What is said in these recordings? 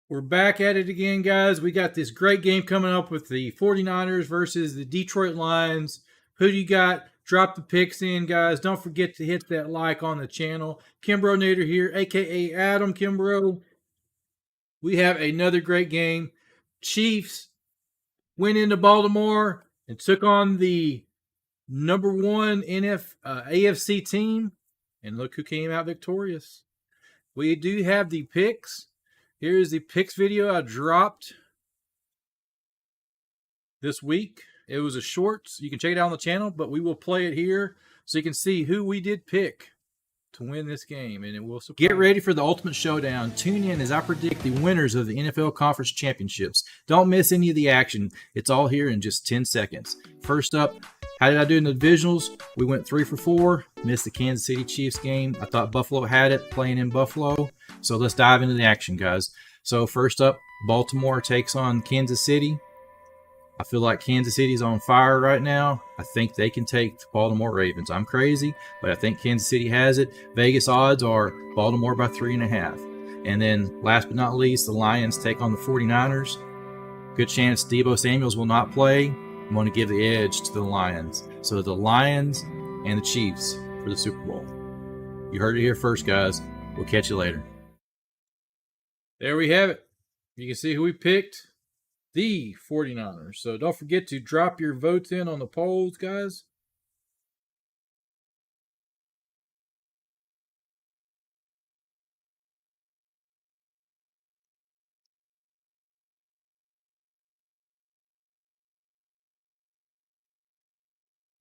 We're back at it again, guys. We got this great game coming up with the 49ers versus the Detroit Lions. Who do you got? Drop the picks in, guys. Don't forget to hit that like on the channel. KimbroNator here, a.k.a. Adam Kimbro. We have another great game. Chiefs went into Baltimore and took on the number one AFC team. And look who came out victorious. We do have the picks. Here's the picks video I dropped this week. It was a short, so you can check it out on the channel, but we will play it here so you can see who we did pick to win this game, and it will surprise. Get ready for the ultimate showdown. Tune in as I predict the winners of the NFL Conference Championships. Don't miss any of the action. It's all here in just 10 seconds. First up, how did I do in the divisionals? We went 3 for 4. Missed the Kansas City Chiefs game. I thought Buffalo had it playing in Buffalo. So let's dive into the action, guys. So first up, Baltimore takes on Kansas City. I feel like Kansas City's on fire right now. I think they can take the Baltimore Ravens. I'm crazy, but I think Kansas City has it. Vegas odds are Baltimore by 3.5. And then last but not least, the Lions take on the 49ers. Good chance Deebo Samuels will not play. I'm going to give the edge to the Lions. So the Lions and the Chiefs for the Super Bowl. You heard it here first, guys. We'll catch you later. There we have it. You can see who we picked. The 49ers. So don't forget to drop your votes in on the polls, guys.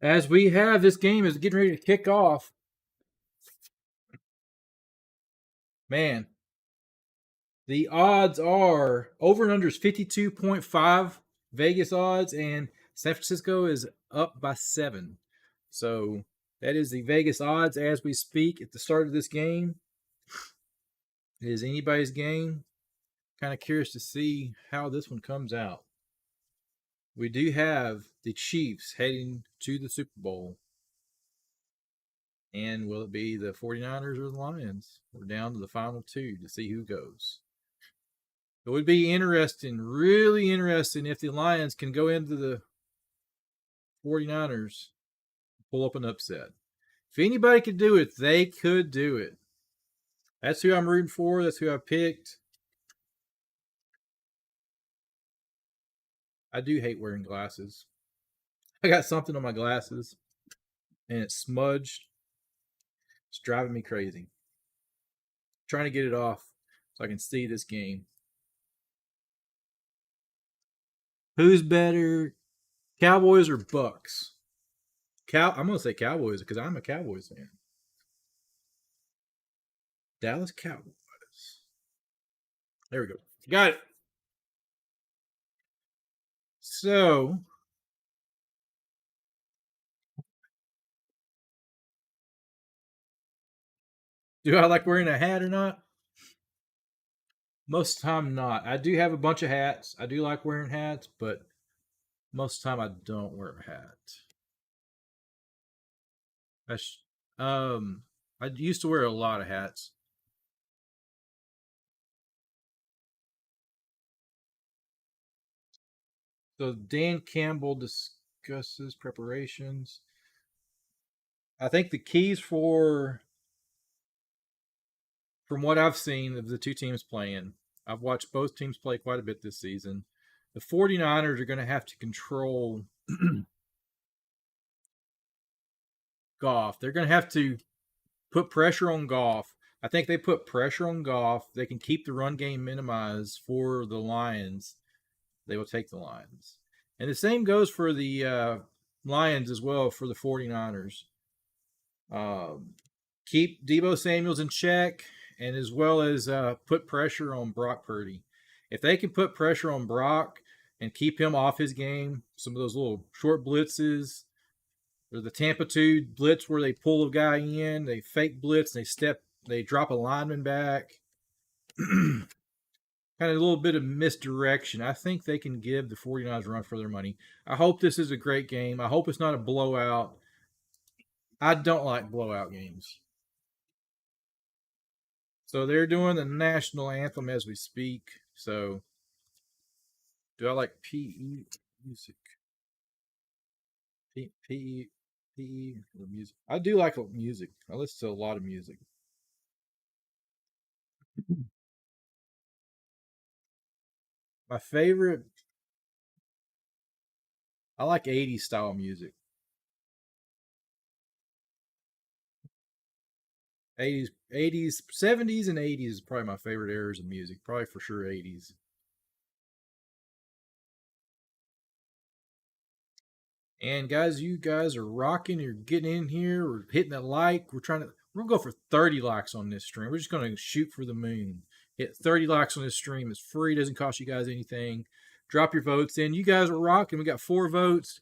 As we have, this game is getting ready to kick off. Man, the odds are over and under is 52.5 Vegas odds, and San Francisco is up by 7. So that is the Vegas odds as we speak at the start of this game. It is anybody's game. Kind of curious to see how this one comes out. We do have the Chiefs heading to the Super Bowl. And will it be the 49ers or the Lions? We're down to the final 2 to see who goes. It would be interesting, really interesting, if the Lions can go into the 49ers, pull up an upset. If anybody could do it, they could do it. That's who I'm rooting for. That's who I picked. I do hate wearing glasses. I got something on my glasses, and it's smudged. It's driving me crazy. I'm trying to get it off so I can see this game. Who's better, Cowboys or Bucks? I'm going to say Cowboys because I'm a Cowboys fan. Dallas Cowboys. There we go. Got it. So, do I like wearing a hat or not? Most of the time, not. I do have a bunch of hats. I do like wearing hats, but most of the time I don't wear a hat. I used to wear a lot of hats. So Dan Campbell discusses preparations. I think the keys from what I've seen of the two teams playing, I've watched both teams play quite a bit this season. The 49ers are going to have to control Goff. They're going to have to put pressure on Goff. I think they put pressure on Goff. They can keep the run game minimized for the Lions. They will take the Lions. And the same goes for the Lions as well for the 49ers. Keep Deebo Samuels in check, and as well as put pressure on Brock Purdy. If they can put pressure on Brock and keep him off his game, some of those little short blitzes, or the Tampa 2 blitz where they pull a guy in, they fake blitz, they drop a lineman back. Kind of a little bit of misdirection. I think they can give the 49ers a run for their money. I hope this is a great game. I hope it's not a blowout. I don't like blowout games. So they're doing the national anthem as we speak. So, do I like PE music? PE or music? I do like music. I listen to a lot of music. My favorite, I like 80s style music. 80s, 70s, and 80s is probably my favorite eras of music. Probably for sure 80s. And guys, you guys are rocking. You're getting in here. We're hitting that like. We're gonna go for 30 likes on this stream. We're just gonna shoot for the moon. Hit 30 likes on this stream. It's free. Doesn't cost you guys anything. Drop your votes in. You guys are rocking. We got 4 votes.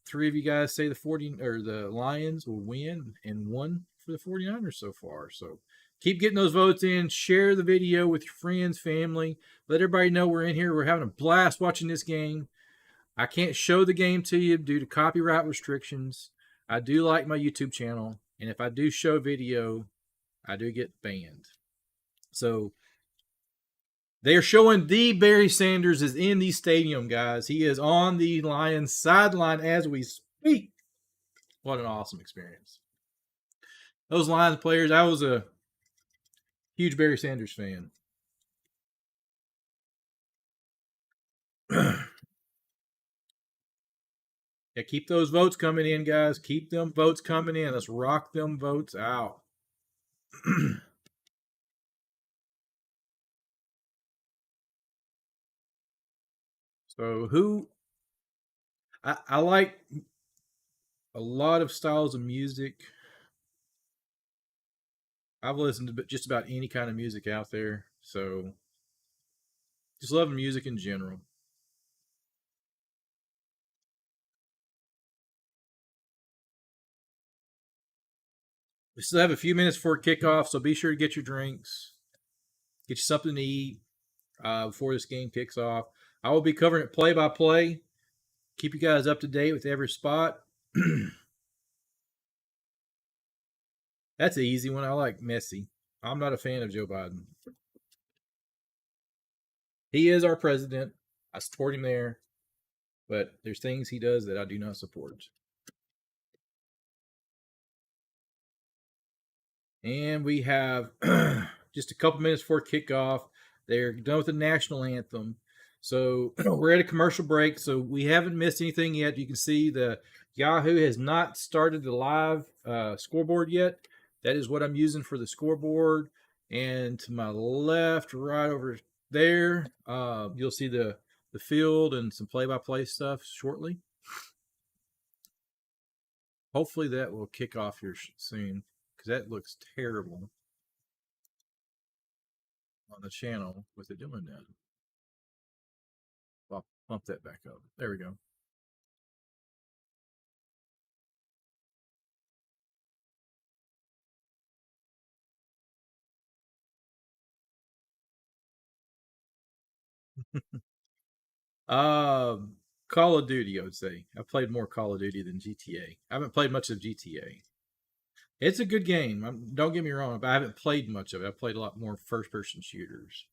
3 of you guys say the 40 or the Lions will win, and 1 for the 49ers so far. So keep getting those votes in. Share the video with your friends, family. Let everybody know we're in here. We're having a blast watching this game. I can't show the game to you due to copyright restrictions. I do like my YouTube channel, and if I do show video, I do get banned. So they are showing the Barry Sanders is in the stadium, guys. He is on the Lions sideline as we speak. What an awesome experience. Those Lions players, I was a huge Barry Sanders fan. Yeah, keep those votes coming in, guys. Keep them votes coming in. Let's rock them votes out. So I like a lot of styles of music. I've listened to just about any kind of music out there. So just love music in general. We still have a few minutes before kickoff, so be sure to get your drinks, get you something to eat before this game kicks off. I will be covering it play by play. Keep you guys up to date with every spot. That's an easy one. I like Messi. I'm not a fan of Joe Biden. He is our president. I support him there, but there's things he does that I do not support. And we have just a couple minutes before kickoff. They're done with the national anthem. So we're at a commercial break. So we haven't missed anything yet. You can see the Yahoo has not started the live scoreboard yet. That is what I'm using for the scoreboard. And to my left, right over there, you'll see the field and some play-by-play stuff shortly. Hopefully that will kick off here soon because that looks terrible on the channel with it doing that. I'll bump that back up. There we go. Call of Duty, I would say. I've played more Call of Duty than GTA. I haven't played much of GTA. It's a good game. Don't get me wrong, but I haven't played much of it. I've played a lot more first-person shooters.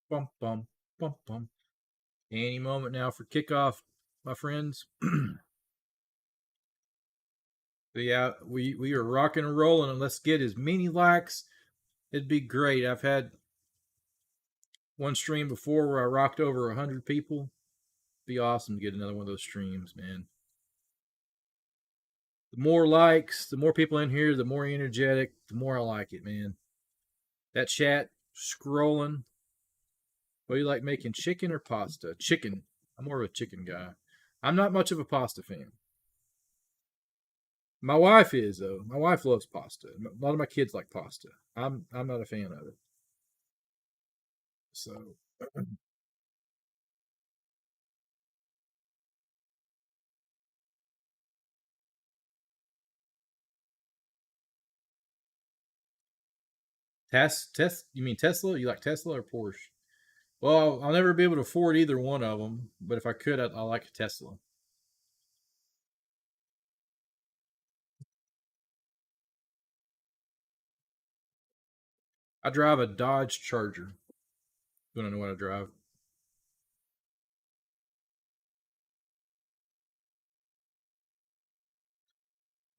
Bum bum bum bum. Any moment now for kickoff, my friends. Yeah, we are rocking and rolling, and let's get as many likes. It'd be great. I've had one stream before where I rocked over 100 people. It'd be awesome to get another one of those streams, man. The more likes, the more people in here, the more energetic, the more I like it, man. That chat scrolling. What do you like making, chicken or pasta? Chicken. I'm more of a chicken guy. I'm not much of a pasta fan. My wife is though. My wife loves pasta. A lot of my kids like pasta. I'm not a fan of it. So You mean Tesla? You like Tesla or Porsche? Well, I'll never be able to afford either one of them, but if I could, I like a Tesla. I drive a Dodge Charger. You want to know what I drive?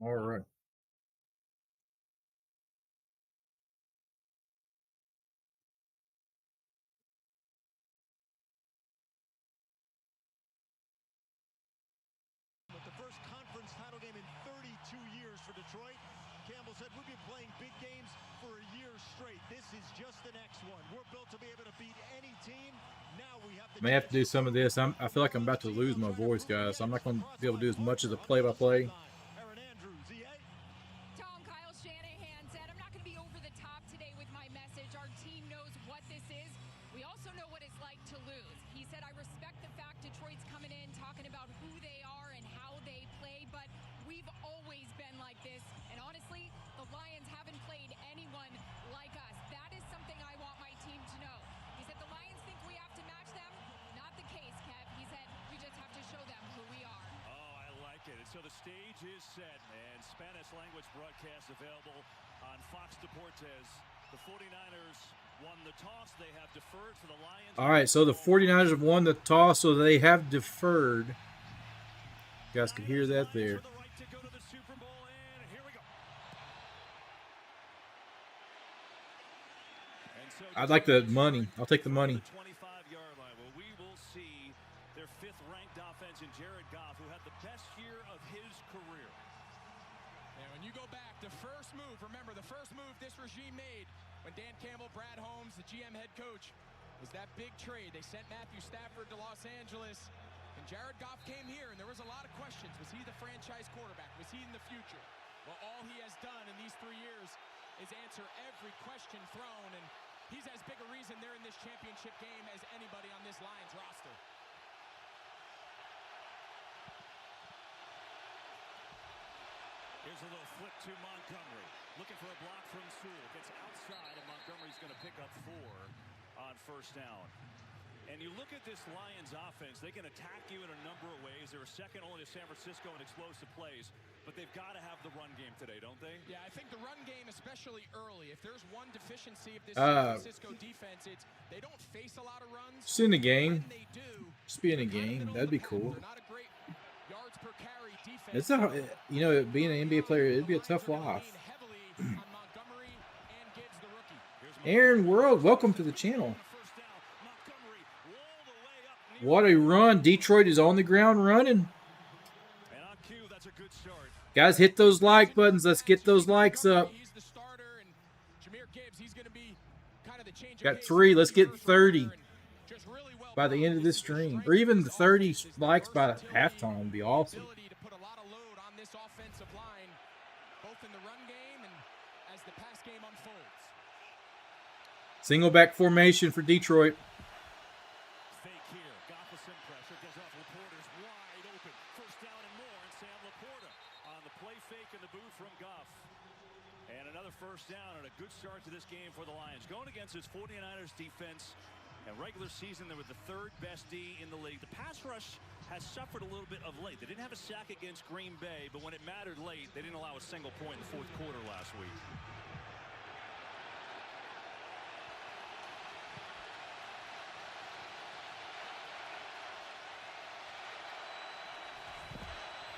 All right. But the first conference title game in 32 years for Detroit. Campbell said we've been playing big games for a year straight. This is just the next one. We're built to be able to beat any team. Now we have to do some of this. I feel like I'm about to lose my voice, guys. So I'm not going to be able to do as much as a play-by-play. Tom, Kyle Shanahan said, I'm not going to be over the top today with my message. Our team knows what this is. We also know what it's like to lose. He said, I respect the fact Detroit's coming in, talking about who they are and how they play, but we've always been like this. And honestly, the Lions haven't played anyone like us. That is something I want my team to know. He said, the Lions think we have to match them. Not the case, Kev. He said, we just have to show them who we are. Oh, I like it. And so the stage is set, and Spanish language broadcast available on Fox Deportes. The 49ers won the toss. They have deferred to the Lions. All right, so the 49ers have won the toss, so they have deferred. You guys can hear that there. I'd like the money. I'll take the money. 25-yard line. Well, we will see their fifth-ranked offense in Jared Goff, who had the best year of his career. And when you go back, the first move, remember the first move this regime made when Dan Campbell, Brad Holmes, the GM head coach, was that big trade. They sent Matthew Stafford to Los Angeles, and Jared Goff came here, and there was a lot of questions. Was he the franchise quarterback? Was he in the future? Well, all he has done in these 3 years is answer every question thrown, and he's as big a reason they're in this championship game as anybody on this Lions roster. Here's a little flip to Montgomery. Looking for a block from Sewell. Gets outside, and Montgomery's going to pick up 4 on first down. And you look at this Lions offense, they can attack you in a number of ways. They're second only to San Francisco in explosive plays, but they've got to have the run game today, don't they? Yeah, I think the run game, especially early, if there's one deficiency of this San Francisco defense, it's they don't face a lot of runs. Just in a game. When they do, Just be in a game. That'd be cool. not a great yards per carry defense. It's a, you know, being an NBA player, it'd be a tough life. Aaron World, welcome to the channel. What a run. Detroit is on the ground running. Guys, hit those like buttons. Let's get those likes up. Got 3. Let's get 30 by the end of this stream. Or even the 30 likes by halftime would be awesome. Single back formation for Detroit. First down and a good start to this game for the Lions. Going against this 49ers defense and regular season, they were the 3rd best D in the league. The pass rush has suffered a little bit of late. They didn't have a sack against Green Bay, but when it mattered late, they didn't allow a single point in the 4th quarter last week.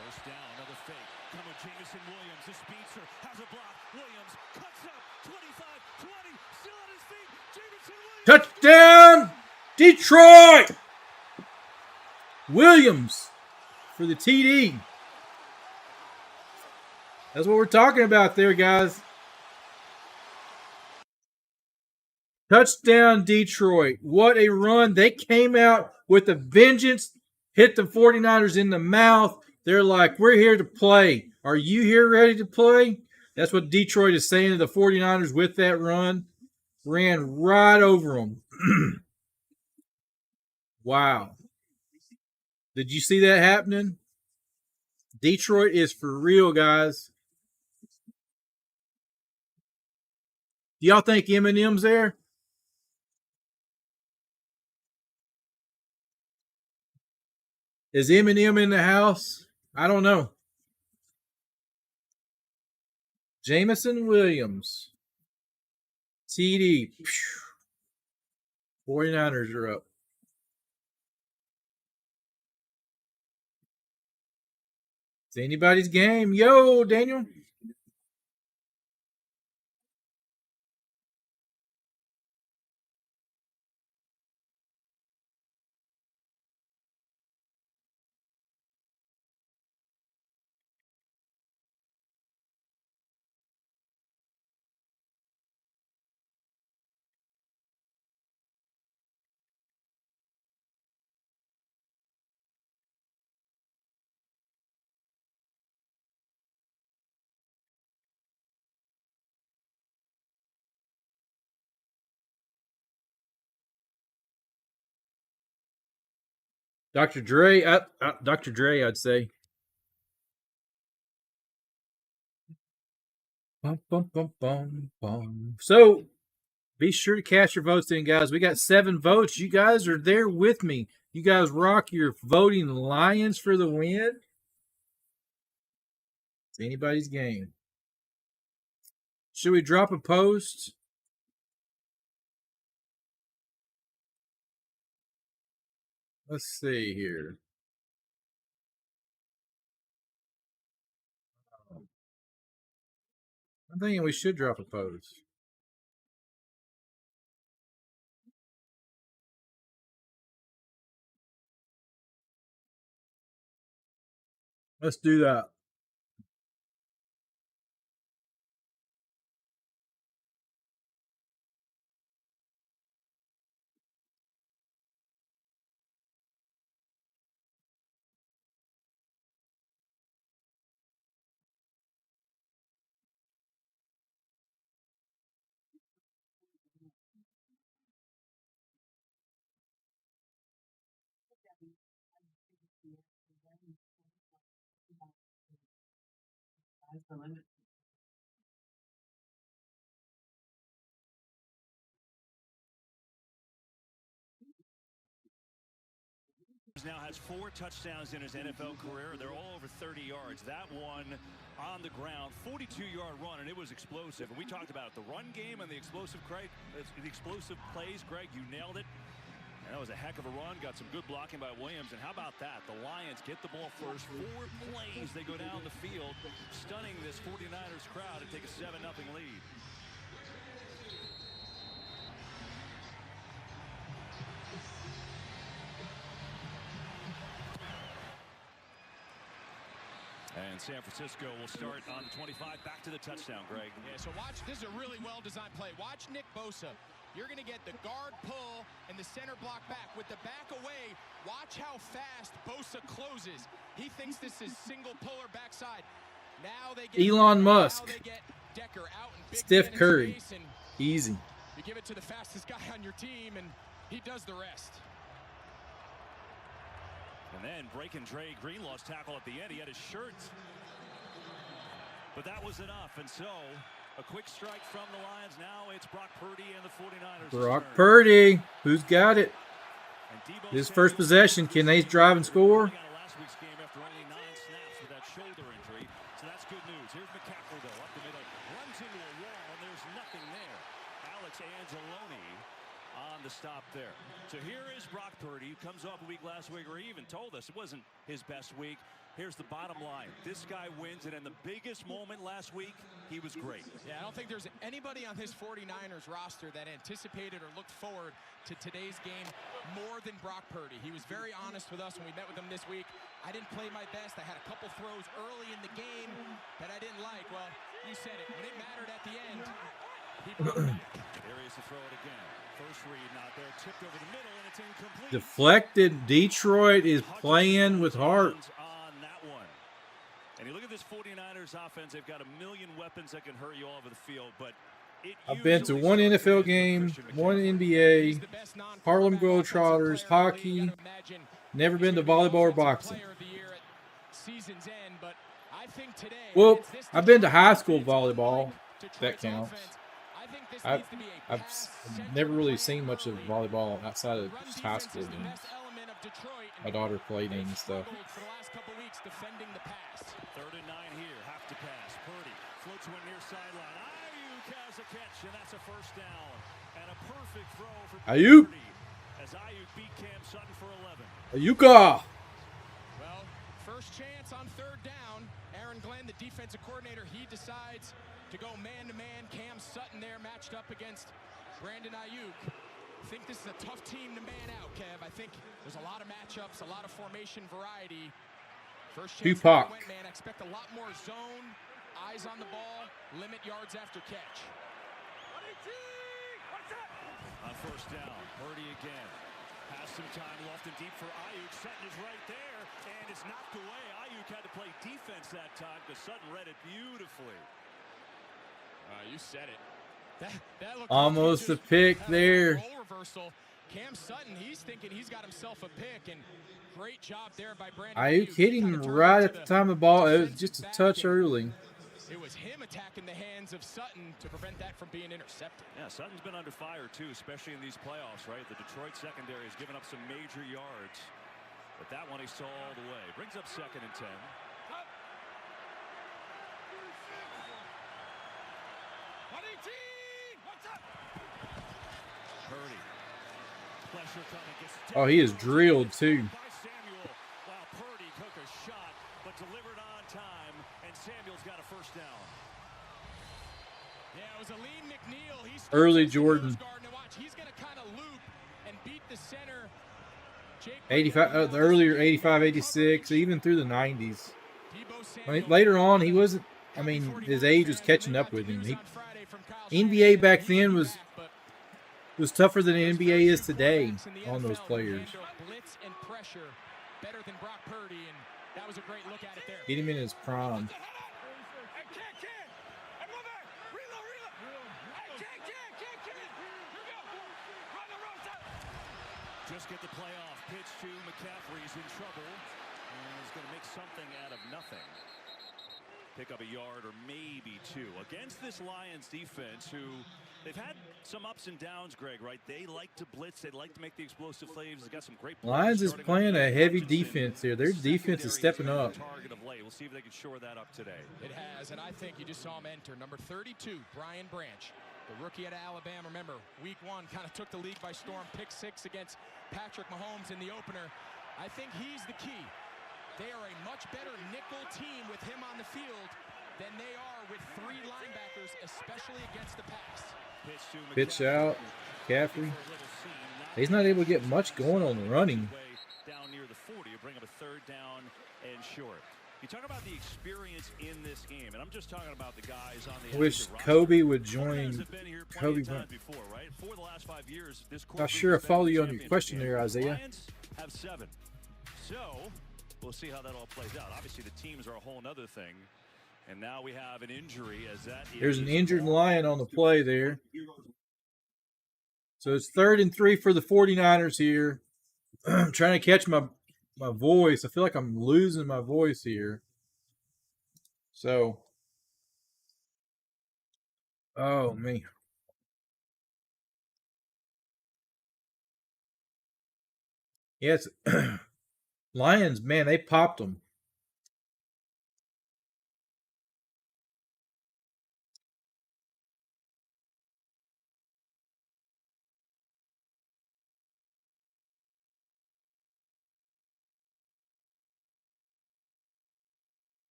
First down, another fake. Come with Jameson Williams. The speedster has a block. Williams cuts up. 25, 20. Still on his feet. Jameson Williams. Touchdown, Detroit! Williams for the TD. That's what we're talking about there, guys. Touchdown, Detroit. What a run. They came out with a vengeance, hit the 49ers in the mouth. They're like, we're here to play. Are you here ready to play? That's what Detroit is saying to the 49ers with that run. Ran right over them. Wow. Did you see that happening? Detroit is for real, guys. Do y'all think Eminem's there? Is Eminem in the house? I don't know. Jameson Williams. TD. 49ers are up. It's anybody's game. Yo, Daniel. Dr. Dre, Dr. Dre, I'd say. Bum, bum, bum, bum, bum. So, be sure to cast your votes in, guys. We got 7 votes. You guys are there with me. You guys rock your voting Lions for the win. It's anybody's game. Should we drop a post? Let's see here. I'm thinking we should drop a post. Let's do that. Now has 4 touchdowns in his NFL career. They're all over 30 yards. That one on the ground, 42-yard run, and it was explosive. And we talked about it, the run game and the explosive plays. Greg, you nailed it. And that was a heck of a run. Got some good blocking by Williams. And how about that? The Lions get the ball first. 4 plays. They go down the field, stunning this 49ers crowd and take a 7-0 lead. And San Francisco will start on the 25, back to the touchdown, Greg. Yeah, so watch, this is a really well-designed play. Watch Nick Bosa. You're going to get the guard pull and the center block back. With the back away, watch how fast Bosa closes. He thinks this is single pull or backside. Now they get Elon Musk. Now they get Decker out and Big Steph Ben in Curry. space, and Easy. you give it to the fastest guy on your team, and he does the rest. And then breaking Dre Green lost tackle at the end. He had his shirt. But that was enough. And so a quick strike from the Lions. Now it's Brock Purdy and the 49ers. Brock Purdy. Who's got it? His first possession. Can they drive and score? Last week's game after only 9 snaps with that shoulder injury. So that's good news. Here's McCaffrey, though, up the middle. Runs into a wall, and there's nothing there. Alex Anzalone on the stop there. So here is Brock Purdy, who comes off a week last week, or he even told us it wasn't his best week. Here's the bottom line. This guy wins, and in the biggest moment last week, he was great. Yeah, I don't think there's anybody on this 49ers roster that anticipated or looked forward to today's game more than Brock Purdy. He was very honest with us when we met with him this week. I didn't play my best. I had a couple throws early in the game that I didn't like. Well, you said it. When it mattered at the end, he brought it back. There he is to throw it again. First read not there. Tipped over the middle, and it's incomplete. Deflected. Detroit is playing with heart. And you look at this 49ers offense, they've got a million weapons that can hurt you all over the field, but I've been to one NFL game, one NBA, Harlem Globetrotters, hockey, never been to volleyball or boxing. Well, I've been to high school volleyball. That counts. I've never really seen much of volleyball outside of just high school games. of Detroit. My daughter played in They've and stuff. struggled for the last couple weeks defending the pass. 3rd and 9 here. Have to pass. Purdy floats one near sideline. Ayuk has a catch, and that's a first down. And a perfect throw for Ayuk. Purdy as Ayuk beat Cam Sutton for 11. Ayuka. Well, first chance on 3rd down. Aaron Glenn, the defensive coordinator, he decides to go man-to-man. Cam Sutton there matched up against Brandon Ayuk. I think this is a tough team to man out, Kev. I think there's a lot of matchups, a lot of formation variety. First chance Tupac. went man. I expect a lot more zone, eyes on the ball, limit yards after catch. On first down, Purdy again. Has some time left and deep for Ayuk. Sutton is right there, and it's knocked away. Ayuk had to play defense that time because Sutton read it beautifully. You said it. That looked Almost like a pick had a there. Role reversal. Cam Sutton, he's thinking he's got himself a pick, and great job there by Brandon Ayuk He hitting kinda turned right into at the time of the ball. It was just a defensive touch back, and early. It was him attacking the hands of Sutton to prevent that from being intercepted. Yeah, Sutton's been under fire, too, especially in these playoffs, right? The Detroit secondary has given up some major yards, but that one he saw all the way. Brings up 2nd and 10. Purdy. Pressure coming. Gets Oh, he is drilled too. by Samuel. Wow, Purdy took a shot, but delivered on time, and Samuel's got a first down. Yeah, it was Aleem McNeil. He's Early Jordan. He's going to kind of loop and beat the center. 85, the earlier 85, 86, even through the 90s. I mean, later on, he wasn't. I mean, his age was catching up with him. NBA back then was tougher than the NBA is today on those players. Blitz and pressure better than Brock Purdy, and that was a great look at it there. Get him in his prime. Just get the play off. Pitch to McCaffrey's in trouble. And he's going to make something out of nothing. Pick up a yard or maybe 2 against this Lions defense, who they've had some ups and downs, Greg, right? They like to blitz. They like to make the explosive plays. They've got some great players. Lions is starting playing with a heavy Hutchinson. defense here. Their defense is stepping up. Target of late. We'll see if they can shore that up today. It has, and I think you just saw him enter. Number 32, Brian Branch. The rookie out of Alabama. Remember, week 1 kind of took the league by storm. Pick 6 against Patrick Mahomes in the opener. I think he's the key. They are a much better nickel team with him on the field than they are with 3 linebackers, especially against the pass. Pitch out. McCaffrey. He's not able to get much going on the running. Down near the 40, you bring up a 3rd down and short. You talk about the experience in this game, and I'm just talking about the guys on the Wish roster. Kobe would Guys join. have been here Kobe. plenty of times before, right? For the last 5 years, this core Not group sure I has been follow in the you on your championship question game. there, Isaiah. Lions have 7. So we'll see how that all plays out. Obviously, the teams are a whole other thing. And now we have an injury as that There's an is injured Lion on the play there. So it's 3rd and 3 for the 49ers here. I'm trying to catch my voice. I feel like I'm losing my voice here. So, oh, man. Yes, Lions, man, they popped them.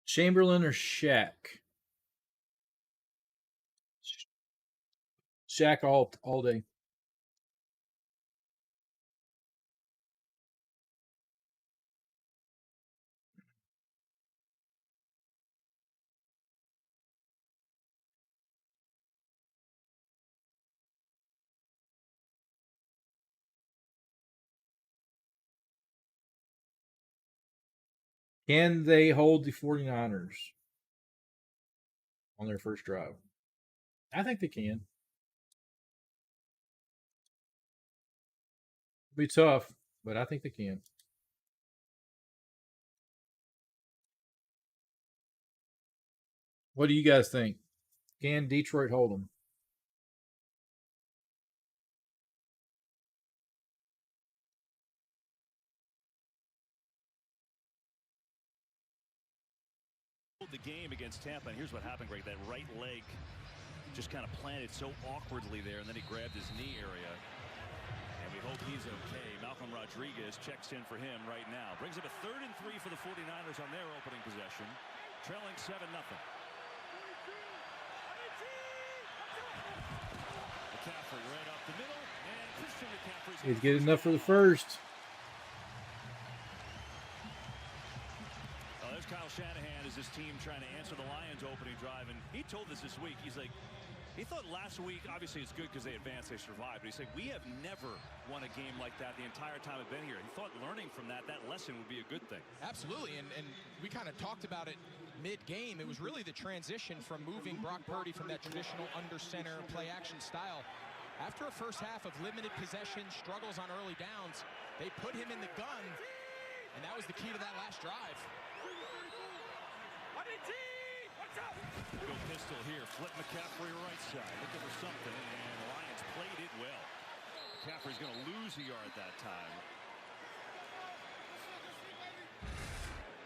Chamberlain or Shaq? Shaq all day. Can they hold the 49ers on their first drive? I think they can. It'll be tough, but I think they can. What do you guys think? Can Detroit hold them? The game against Tampa, and here's what happened, Greg. That right leg just kind of planted so awkwardly there, and then he grabbed his knee area. And we hope he's okay. Malcolm Rodriguez checks in for him right now. Brings up a 3rd and 3 for the 49ers on their opening possession. Trailing 7-0. McCaffrey right up the middle, and Christian McCaffrey's He's good enough for the first. There's Kyle Shanahan as his team trying to answer the Lions' opening drive, and he told us this week, he's like, he thought last week, obviously it's good because they advanced, they survived, but he said, we have never won a game like that the entire time I've been here. He thought learning from that lesson would be a good thing. Absolutely, and we kind of talked about it mid-game. It was really the transition from moving Brock Purdy from that traditional under-center play-action style. After a first half of limited possession, struggles on early downs, they put him in the gun, and that was the key to that last drive. Go pistol here, flip McCaffrey right side, looking for something, and the Lions played it well. McCaffrey's going to lose a yard that time.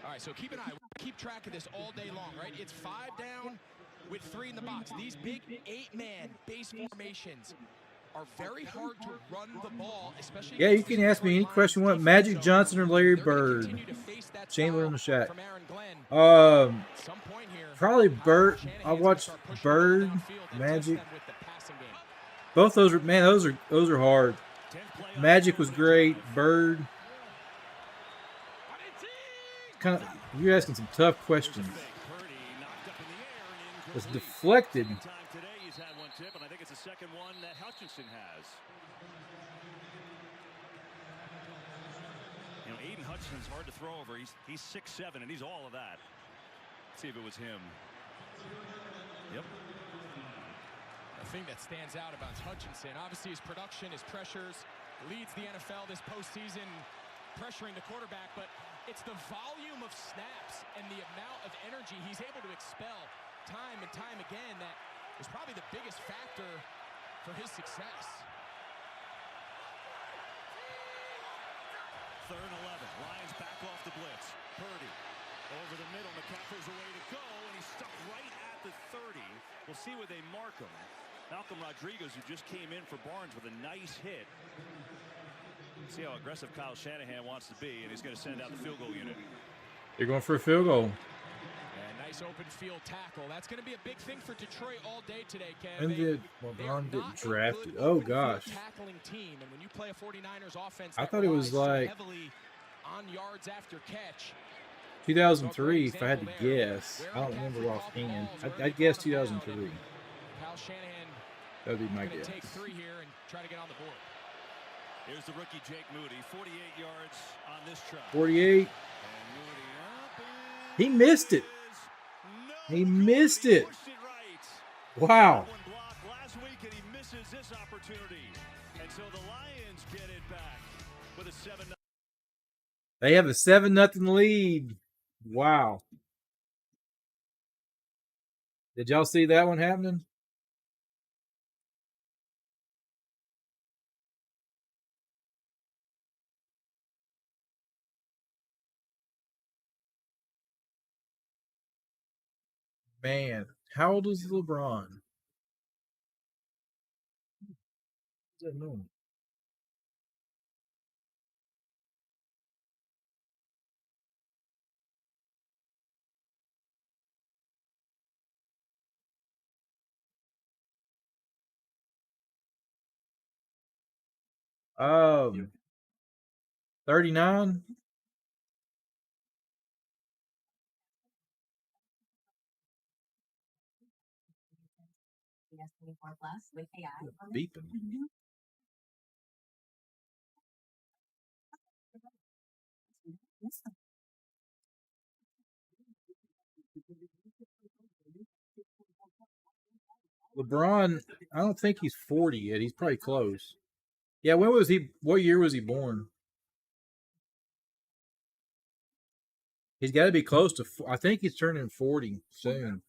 All right, so keep an eye. Keep track of this all day long, right? It's 5 down with 3 in the box. These big 8-man base formations are very hard to run the ball, especially. Yeah, you can ask me any question you want. Magic Johnson or Larry Bird? Chandler in the Shack. Probably Bird. I watched Bird, Magic. Both those are, man, those are hard. Magic was great. Bird. Kind of, you're asking some tough questions. It's deflected. And I think it's the second one that Hutchinson has. You know, Aiden Hutchinson's hard to throw over. He's 6'7", and he's all of that. Let's see if it was him. Yep. The thing that stands out about Hutchinson, obviously his production, his pressures, leads the NFL this postseason, pressuring the quarterback, but it's the volume of snaps and the amount of energy he's able to expel time and time again that is probably the biggest factor for his success. 3rd and 11. Lions back off the blitz. Purdy over the middle. McCaffrey's the way to go, and he's stuck right at the 30. We'll see where they mark him. Malcolm Rodriguez, who just came in for Barnes with a nice hit. See how aggressive Kyle Shanahan wants to be, and he's going to send out the field goal unit. They're going for a field goal. And nice open field tackle. That's going to be a big thing for Detroit all day today, Kev. When did LeBron get drafted? Oh, gosh. Tackling team, and when you play a 49ers offense, I thought it was like heavily on yards after catch. 2003, if I had to guess. I don't remember offhand. I'd guess 2003. Kyle Shanahan That would be my guess. take 3 here and try to get on the board. Here's the rookie Jake Moody, 48 yards on this try. 48. He missed it. He missed it. Wow. Last week, and he misses this opportunity. And so the Lions get it back with a 7-0. They have a 7-0 lead. Wow. Did y'all see that one happening? Man, how old is LeBron? What's that mean? Oh, 39? Beeping. LeBron, I don't think he's 40 yet. He's probably close. Yeah, when was he? What year was he born? He's got to be close to. I think he's turning 40 soon.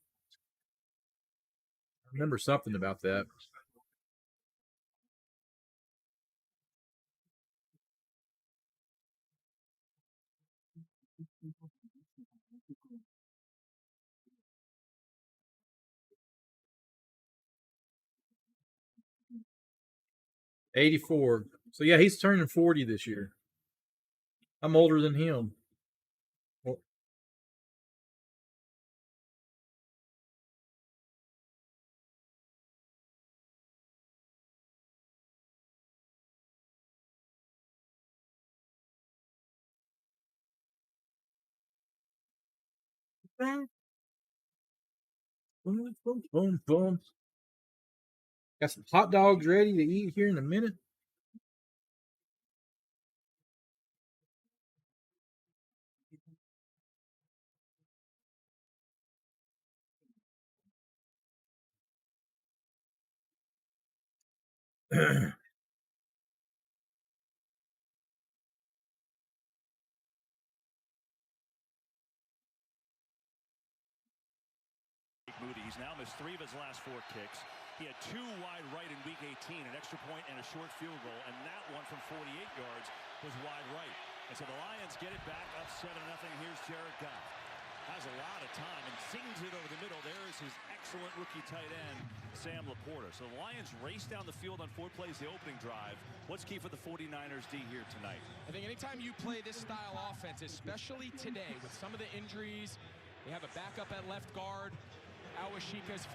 I remember something about that. '84. So yeah, he's turning 40 this year. I'm older than him. Well, 'Boom, boom, boom, boom. Got some hot dogs ready to eat here in a minute. Moody. He's now missed 3 of his last 4 kicks. He had 2 wide right in week 18, an extra point and a short field goal, and that one from 48 yards was wide right. And so the Lions get it back up 7-0. Here's Jared Goff. Has a lot of time and sings it over the middle. There is his excellent rookie tight end, Sam Laporta. So the Lions race down the field on 4 plays the opening drive. What's key for the 49ers D here tonight? I think anytime you play this style offense, especially today with some of the injuries, you have a backup at left guard.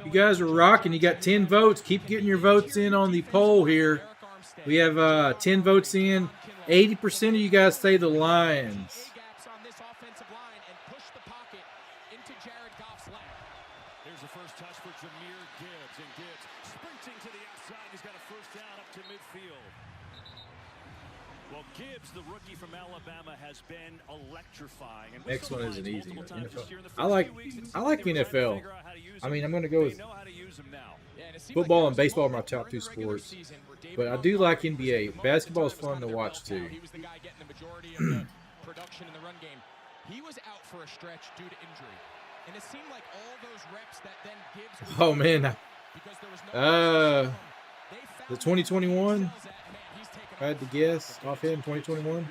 You guys are rocking. You got 10 votes. Keep getting your votes in on the poll here. We have 10 votes in. 80% of you guys say the Lions. Here's the first touch for Jahmyr Gibbs, and Gibbs sprinting to the outside. He's got a first down up to midfield. Well, Gibbs, the rookie from Alabama, has been electrifying. And next one is an easy one. I like NFL. I mean, I'm going to go with football and baseball are my top 2 sports. But I do like NBA. Basketball is fun to watch too. He was the guy getting the majority of the production in the run game. He was out for a stretch due to injury. And it seemed like all those reps that then Gibbs oh man. The 2021. I had to guess offhand 2021. Gibbs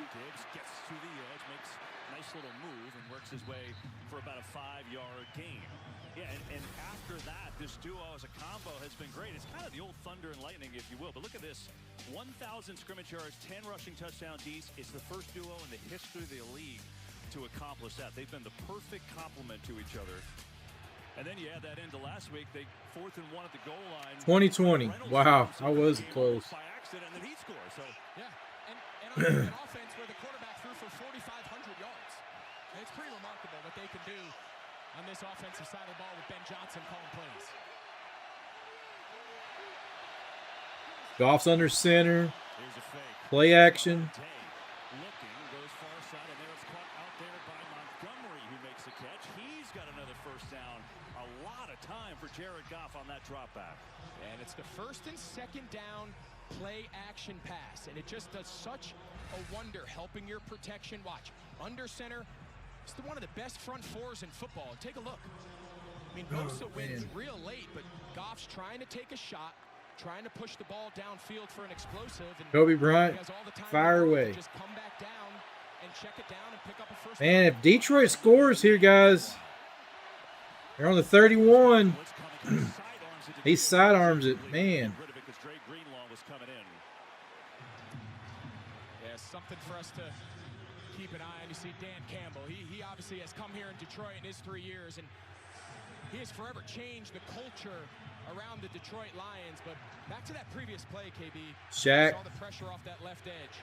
gets to the edge, makes a nice little move, and works his way for about a 5-yard gain. Yeah, and after that, this duo as a combo has been great. It's kind of the old thunder and lightning, if you will. But look at this: 1,000 scrimmage yards, 10 rushing touchdowns each. It's the first duo in the history of the league to accomplish that. They've been the perfect complement to each other. And then you add that into last week. They 4th and 1 at the goal line. 2020. Wow, I was close. By accident, and then he scores. So yeah, and on an offense where the quarterback threw for 4,500 yards. And it's pretty remarkable what they can do on this offensive side of the ball with Ben Johnson calling plays. Goff's under center. Play action. Looking, goes far side, and there it's caught out there by Montgomery, who makes the catch. He's got another first down. A lot of time for Jared Goff on that drop back. And it's the 1st and 2nd down play action pass, and it just does such a wonder helping your protection. Watch, under center, it's one of the best front 4s in football. Take a look. I mean, Bosa wins real late, but Goff's trying to take a shot, trying to push the ball downfield for an explosive. And Kobe Bryant, fire away. Just come back down and check it down and pick up a first. Man, if Detroit scores here, guys, they're on the 31. He sidearms it, man. Yeah, something for us to keep an eye on. You see Dan Campbell. He obviously has come here in Detroit in his 3 years, and he has forever changed the culture around the Detroit Lions. But back to that previous play, KB. Shaq. Saw the pressure off that left edge.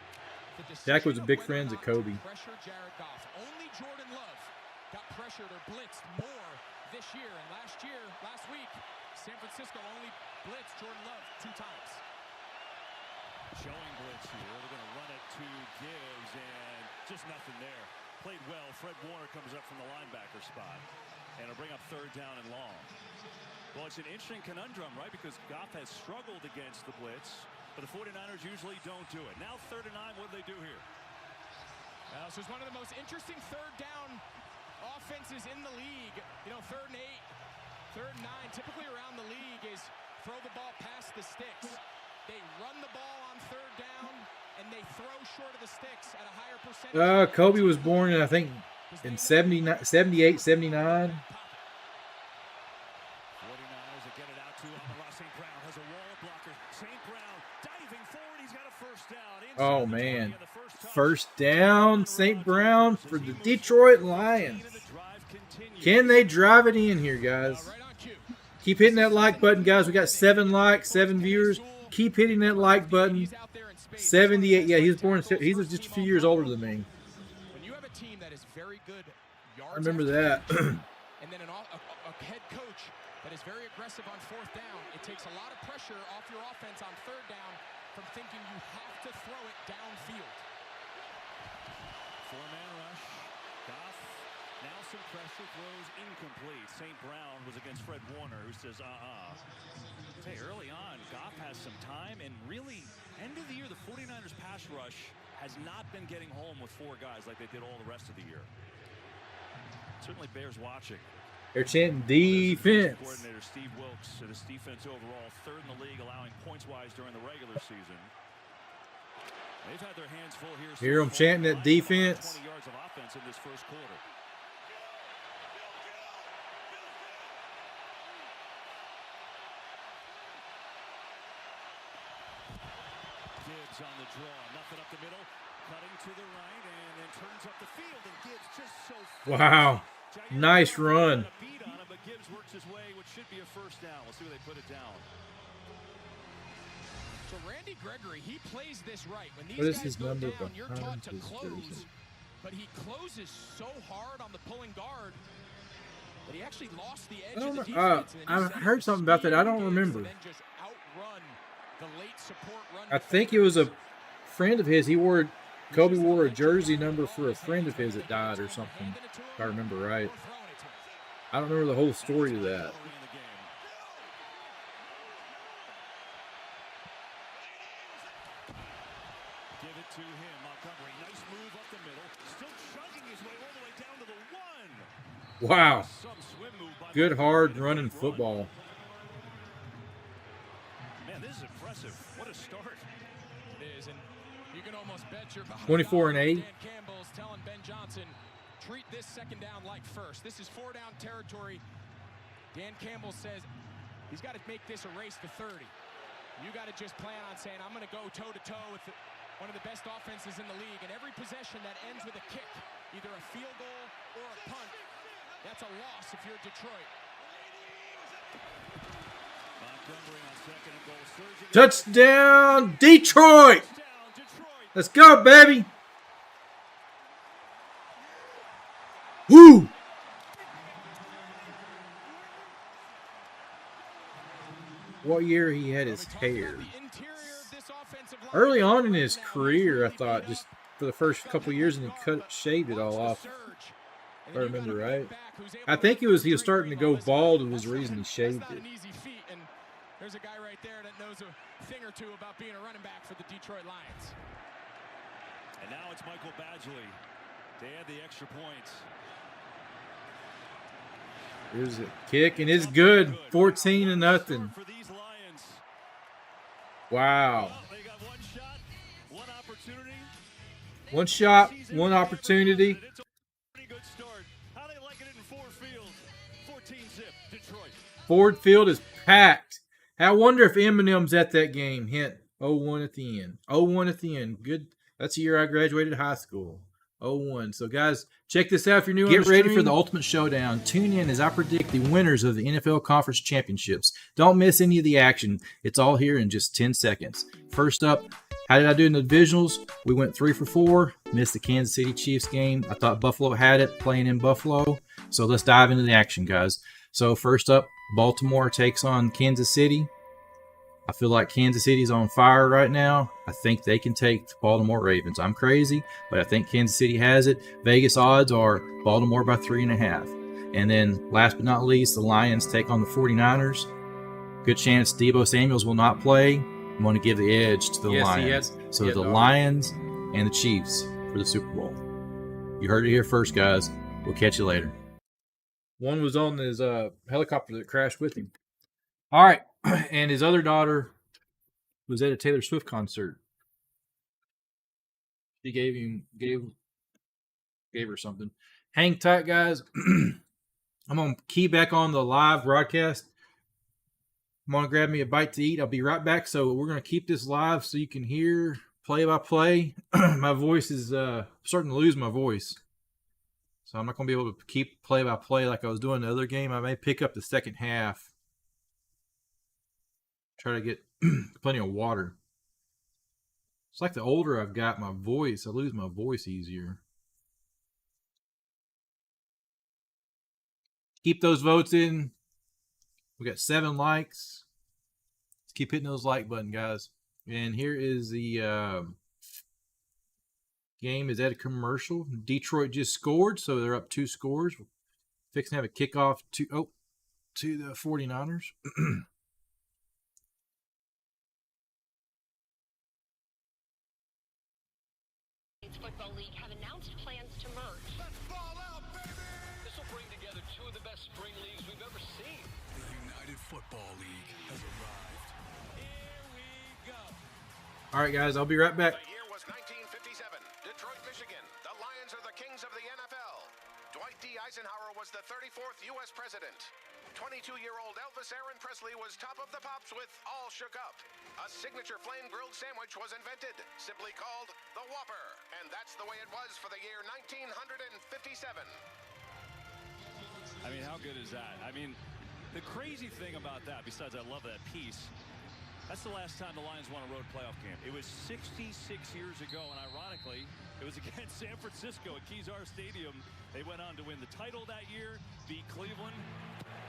Shaq was a big friend of Kobe. Pressure Jared Goff. Only Jordan Love got pressured or blitzed more this year. And last week, San Francisco only blitzed Jordan Love 2 times. Showing blitz here. They're going to run it to Gibbs, and just nothing there. Played well. Fred Warner comes up from the linebacker spot. And it'll bring up 3rd down and long. Well, it's an interesting conundrum, right? Because Goff has struggled against the blitz, but the 49ers usually don't do it. Now 3rd and 9, what do they do here? So it's one of the most interesting third down offenses in the league. You know, 3rd and 8, 3rd and 9, typically around the league is throw the ball past the sticks. They run the ball on 3rd down, and they throw short of the sticks at a higher percentage. Kobe was born in, I think, in 78, 79. 49ers get it out to St. Brown has a wall of blockers. St. Brown diving forward. He's got a first down. Oh, man. First down, St. Brown for the Detroit Lions. Can they drive it in here, guys? Keep hitting that like button, guys. We got 7 likes, 7 viewers. Keep hitting that like button. 78. Yeah, he was born. He's just a few years older than me. When you have a team that is very good yards, I remember that. And then a head coach that is very aggressive on 4th down, it takes a lot of pressure off your offense on 3rd down from thinking you have to throw it downfield. 4-man rush. Goff, now some pressure, throws incomplete. St. Brown was against Fred Warner, who says, Hey, early on, Goff has some time, and really, end of the year, the 49ers pass rush has not been getting home with 4 guys like they did all the rest of the year. Certainly bears watching. They're chanting defense. Coordinator Steve Wilkes, so this defense overall 3rd in the league, allowing points-wise during the regular season. They've had their hands full here. Hear them chanting that defense. 20 yards of offense in this first quarter. Gibbs on the draw, nothing up the middle, cutting to the right, and then turns up the field, and Gibbs just so wow, nice run. Beat on him, but Gibbs works his way, which should be a first down. We'll see where they put it down. So Randy Gregory, he plays this right. When these What is guys his go number down, you're taught to behind his close, jersey? but he closes so hard on the pulling guard that he actually lost the edge I of the don't know. defense. and I've heard something about that. I don't remember. Then just outrun the late support run. I think it was a friend of his. Kobe wore a jersey number for a friend of his that died or something, if I remember right. I don't remember the whole story to that. Give it to him, Montgomery. Nice move up the middle. Still chugging his way all the way down to the 1. Wow. Some swim move by Good, hard running football. Man, this is impressive. What a start. It is, and you can almost bet your bottom 24 and 8. Dan Campbell's telling Ben Johnson, treat this 2nd down like first. This is 4-down territory. Dan Campbell says he's got to make this a race to 30. You got to just plan on saying, I'm going to go toe-to-toe with one of the best offenses in the league, and every possession that ends with a kick, either a field goal or a punt, that's a loss if you're Detroit. Montgomery on 2nd and goal. Surging. Touchdown, Detroit! Touchdown, Detroit. Let's go, baby! Woo! What year he had his hair? Early on in his career, I thought, just for the first couple of years, and he shaved it all off. If I remember right. I think he was starting to go bald, and was the reason he shaved it. There's a guy right there that knows a thing or two about being a running back for the Detroit Lions. And now it's Michael Badgley to add the extra points. Here's a kick, and it's good. 14-0. Wow. They got one shot, one opportunity. One shot, one opportunity. It's a pretty good start. How they liking it in Ford Field? 14-zip, Detroit. Ford Field is packed. I wonder if Eminem's at that game. Hint, 0-1 at the end. 0-1 at the end. Good. That's the year I graduated high school. 0-1. So, guys, check this out if you're new. Get ready for the ultimate showdown. Tune in as I predict the winners of the NFL Conference Championships. Don't miss any of the action. It's all here in just 10 seconds. First up, how did I do in the divisionals? We went 3 for 4. Missed the Kansas City Chiefs game. I thought Buffalo had it playing in Buffalo. So let's dive into the action, guys. So first up, Baltimore takes on Kansas City. I feel like Kansas City's on fire right now. I think they can take the Baltimore Ravens. I'm crazy, but I think Kansas City has it. Vegas odds are Baltimore by 3.5. And then last but not least, the Lions take on the 49ers. Good chance Deebo Samuels will not play. I'm going to give the edge to the Lions. So the Lions and the Chiefs for the Super Bowl. You heard it here first, guys. We'll catch you later. One was on his helicopter that crashed with him. All right. And his other daughter was at a Taylor Swift concert. She gave her something. Hang tight, guys. I'm going to key back on the live broadcast. I'm going to grab me a bite to eat. I'll be right back. So we're going to keep this live so you can hear play-by-play. My voice is starting to lose my voice. So I'm not going to be able to keep play-by-play like I was doing the other game. I may pick up the second half. Try to get plenty of water. It's like the older I've got my voice, I lose my voice easier. Keep those votes in. We got 7 likes. Let's keep hitting those like button, guys. And here is the game is at a commercial. Detroit just scored, so they're up 2 scores. Fixing to have a kickoff to the 49ers. Football League have announced plans to merge. Let's ball out, baby! This will bring together 2 of the best spring leagues we've ever seen. The United Football League has arrived. Here we go. All right, guys, I'll be right back. The year was 1957. Detroit, Michigan. The Lions are the kings of the NFL. Dwight D. Eisenhower was the 34th U.S. president. 22-year-old Elvis Aaron Presley was top of the pops with All Shook Up. A signature flame grilled sandwich was invented, simply called the Whopper. And that's the way it was for the year 1957. I mean, how good is that? I mean, the crazy thing about that, besides I love that piece, that's the last time the Lions won a road playoff game. It was 66 years ago, and ironically, it was against San Francisco at Kezar Stadium. They went on to win the title that year, beat Cleveland,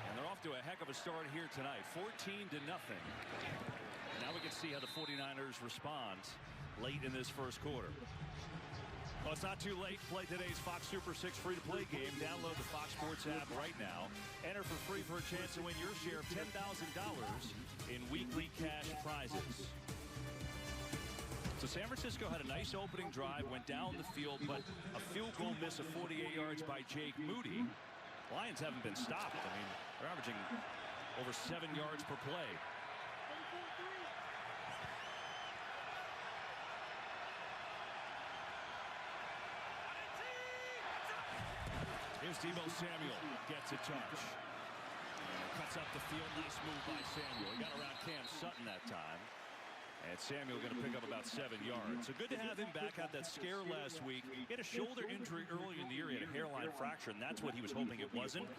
and they're off to a heck of a start here tonight, 14-0. Now we can see how the 49ers respond late in this first quarter. Well, it's not too late. Play today's Fox Super 6 free-to-play game. Download the Fox Sports app right now. Enter for free for a chance to win your share of $10,000 in weekly cash prizes. So San Francisco had a nice opening drive, went down the field, but a field goal miss of 48 yards by Jake Moody. Lions haven't been stopped. I mean, they're averaging over 7 yards per play. Here's Deebo Samuel, gets a touch. And cuts up the field, nice move by Samuel. He got around Cam Sutton that time. And Samuel going to pick up about 7 yards. So good to have him back. Had that scare last week. He had a shoulder injury early in the year. He had a hairline fracture, and that's what he was hoping it wasn't.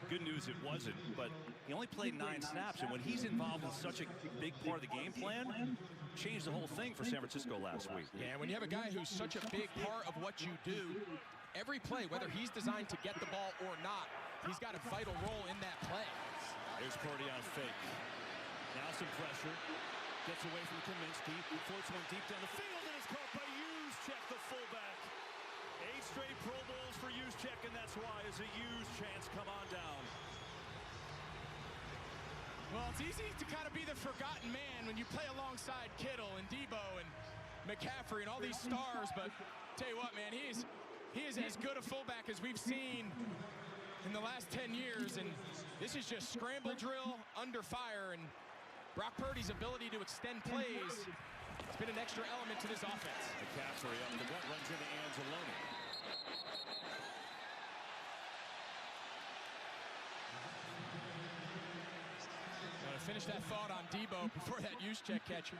Good news, it wasn't, but he only played 9 snaps, and when he's involved in such a big part of the game plan, changed the whole thing for San Francisco last week. Yeah, when you have a guy who's such a big part of what you do, every play, whether he's designed to get the ball or not, he's got a vital role in that play. Here's Purdy on fake. Now some pressure. Gets away from Kaminsky. Floats one deep down the field, and it's caught by Juszczyk, the fullback. 8 straight Pro Bowls for Juszczyk, and that's why it's a huge chance. Come on down. Well, it's easy to kind of be the forgotten man when you play alongside Kittle and Deebo and McCaffrey and all these stars, but tell you what, man, he is as good a fullback as we've seen in the last 10 years, and this is just scramble drill under fire, and Brock Purdy's ability to extend plays, it's been an extra element to this offense. McCaffrey up the gut, runs into Anzalone. Want to finish that thought on Deebo before that Juszczyk catch,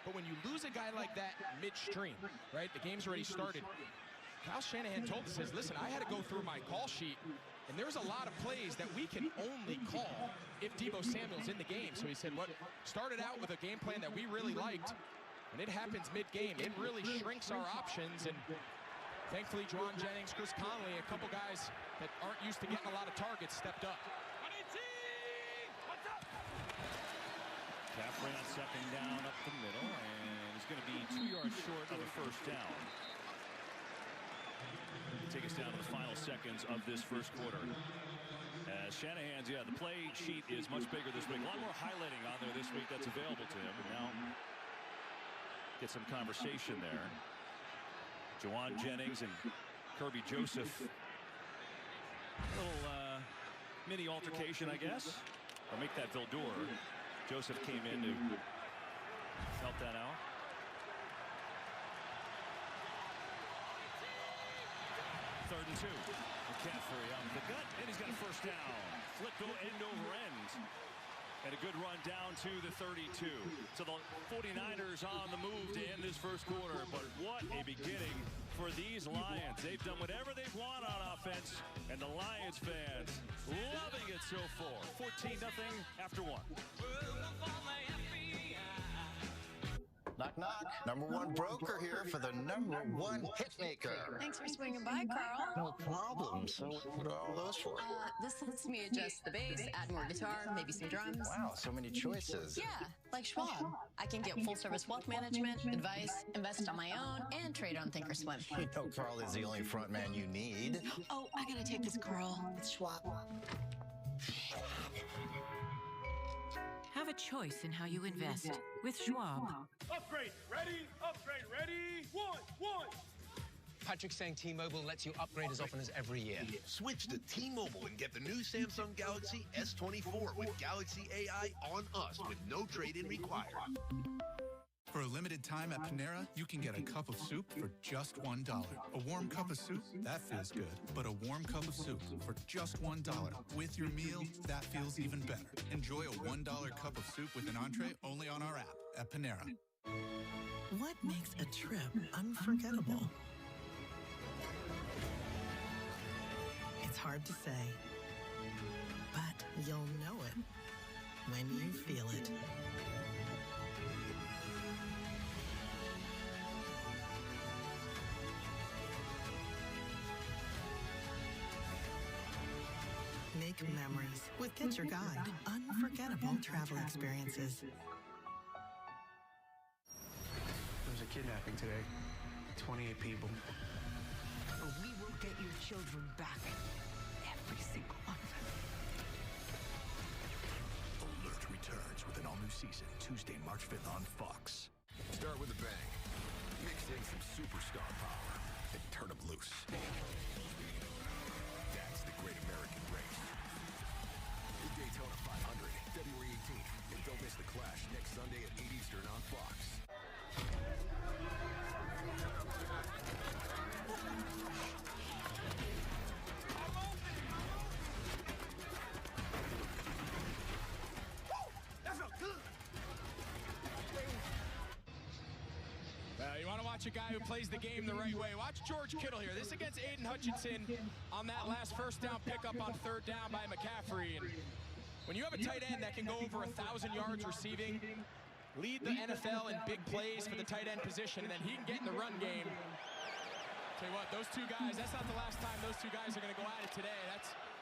but when you lose a guy like that midstream, right, the game's already started, Kyle Shanahan told us, says, listen, I had to go through my call sheet, and there's a lot of plays that we can only call if Deebo Samuel's in the game. So he said, what started out with a game plan that we really liked, and it happens mid-game. It really shrinks our options, and thankfully, Juwan Jennings, Chris Conley, a couple guys that aren't used to getting a lot of targets stepped up. McCaffrey on second down up the middle, and he's going to be 2 yards short of a first down. Take us down to the final seconds of this first quarter. Yeah, Shanahan's, the play sheet is much bigger this week. A lot more highlighting on there this week that's available to him. And now get some conversation there. Jawan Jennings and Kirby Joseph. A little mini altercation, I guess. Or make that Vildor. Joseph came in to help that out. Third and 2. McCaffrey on the gut, and he's got a first down. Flipped end over end. And a good run down to the 32. So the 49ers on the move to end this first quarter. But what a beginning for these Lions. They've done whatever they've wanted on offense. And the Lions fans loving it so far. 14-0 after 1. Knock, knock. Number one broker here for the number one hit maker. Thanks for swinging by, Carl. No problem. So what are all those for? This lets me adjust the bass, add more guitar, maybe some drums. Wow, so many choices. Yeah, like Schwab. I can get full-service wealth management, advice, invest on my own, and trade on Thinkorswim. You know Carl is the only front man you need. Oh, I gotta take this, Carl. It's Schwab. Have a choice in how you invest with Schwab. Upgrade ready, upgrade ready. One. Patrick's saying T-Mobile lets you upgrade as often as every year. Switch to T-Mobile and get the new Samsung Galaxy S24 with Galaxy AI on us with no trade-in required. For a limited time at Panera, you can get a cup of soup for just $1. A warm cup of soup, that feels good. But a warm cup of soup for just $1 with your meal, that feels even better. Enjoy a $1 cup of soup with an entree only on our app at Panera. What makes a trip unforgettable? It's hard to say, but you'll know it when you feel it. Make memories with Get Your Guide. Unforgettable travel experiences. There was a kidnapping today. 28 people. We will get your children back. Every single one of them. Alert returns with an all-new season Tuesday, March 5th on Fox. Start with a bang. Mix in some superstar power and turn them loose. That's the Great American Race. The Daytona 500, February 18th. And don't miss the Clash next Sunday at 8 Eastern on Fox. You want to watch a guy who plays the game the right way. Watch George Kittle here. This against Aiden Hutchinson on that last first down pickup on third down by McCaffrey. And when you have a tight end that can go over 1,000 yards receiving, lead the NFL in big plays for the tight end position, and then he can get in the run game. Tell you what, those two guys, that's not the last time those two guys are going to go at it today.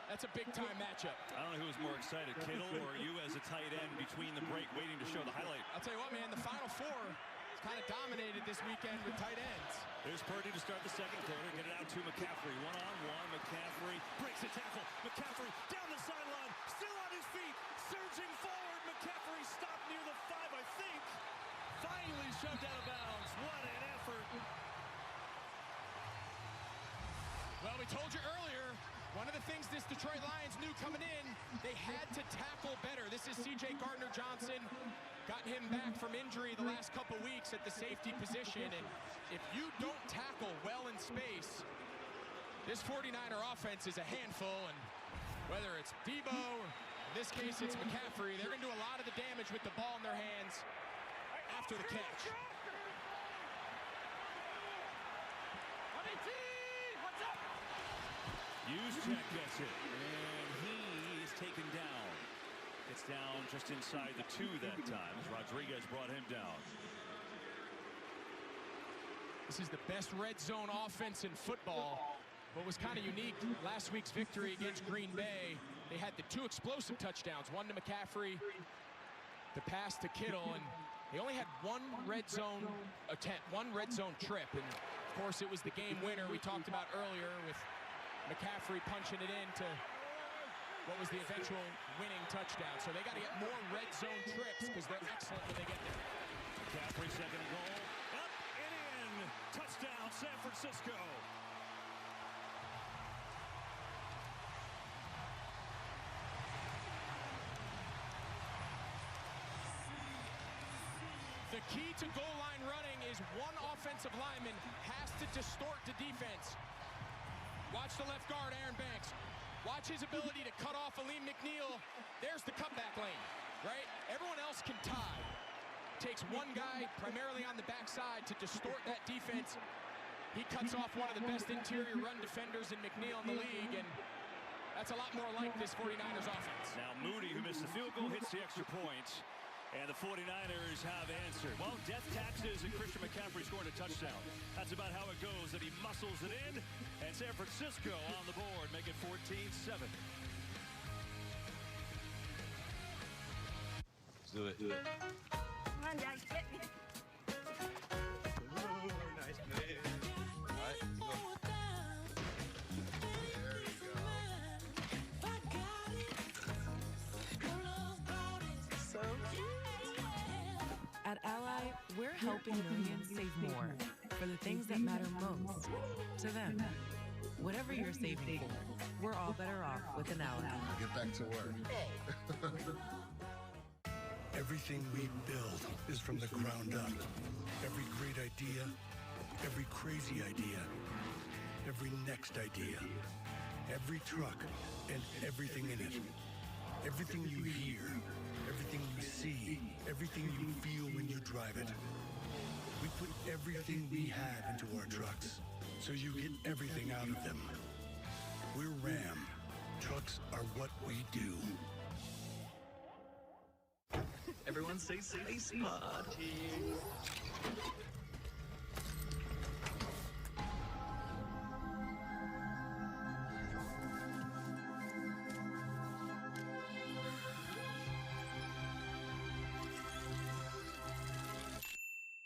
That's a big-time matchup. I don't know who was more excited, Kittle or you as a tight end between the break waiting to show the highlight. I'll tell you what, man, the Final Four is kind of dominated this weekend with tight ends. There's Purdy to start the second quarter. Get it out to McCaffrey. One-on-one. McCaffrey breaks the tackle. McCaffrey down the sideline. Still on his feet. Surging forward. McCaffrey stopped near the 5, I think. Finally shoved out of bounds. What an effort. Well, we told you earlier, one of the things this Detroit Lions knew coming in, they had to tackle better. This is C.J. Gardner-Johnson. Got him back from injury the last couple weeks at the safety position. And if you don't tackle well in space, this 49er offense is a handful. And whether it's Debo or in this case it's McCaffrey, they're going to do a lot of the damage with the ball in their hands after the catch. Juszczyk gets it, and he is taken down. Gets down just inside the 2 that time as Rodriguez brought him down. This is the best red zone offense in football. What was kind of unique, last week's victory against Green Bay, they had the 2 explosive touchdowns, one to McCaffrey, the pass to Kittle, and they only had one red zone attempt, one red zone trip. And of course, it was the game winner we talked about earlier with McCaffrey punching it in to what was the eventual winning touchdown. So they got to get more red zone trips because they're excellent when they get there. McCaffrey, second and goal. Up and in. Touchdown, San Francisco. The key to goal line running is one offensive lineman has to distort the defense. Watch the left guard, Aaron Banks. Watch his ability to cut off Aleem McNeil. There's the cutback lane, right? Everyone else can tie. Takes one guy primarily on the backside to distort that defense. He cuts off one of the best interior run defenders in McNeil in the league, and that's a lot more like this 49ers offense. Now Moody, who missed the field goal, hits the extra point. And the 49ers have answered. Well, death taxes and Christian McCaffrey scoring a touchdown. That's about how it goes, that he muscles it in. And San Francisco on the board, make it 14-7. Let's do it. Come on, Dad, get me. Ooh, nice play. All right, go. There you go. So cute. At Ally, we're helping millions save more for the things that matter most to them. Whatever you're saving for, we're all better off with an Ally. Get back to work. Everything we build is from the ground up. Every great idea, every crazy idea, every next idea, every truck and everything in it. Everything you hear, everything you see, everything you feel when you drive it. We put everything we have into our trucks, so you get everything out of them. We're Ram. Trucks are what we do. Everyone say Space Pod.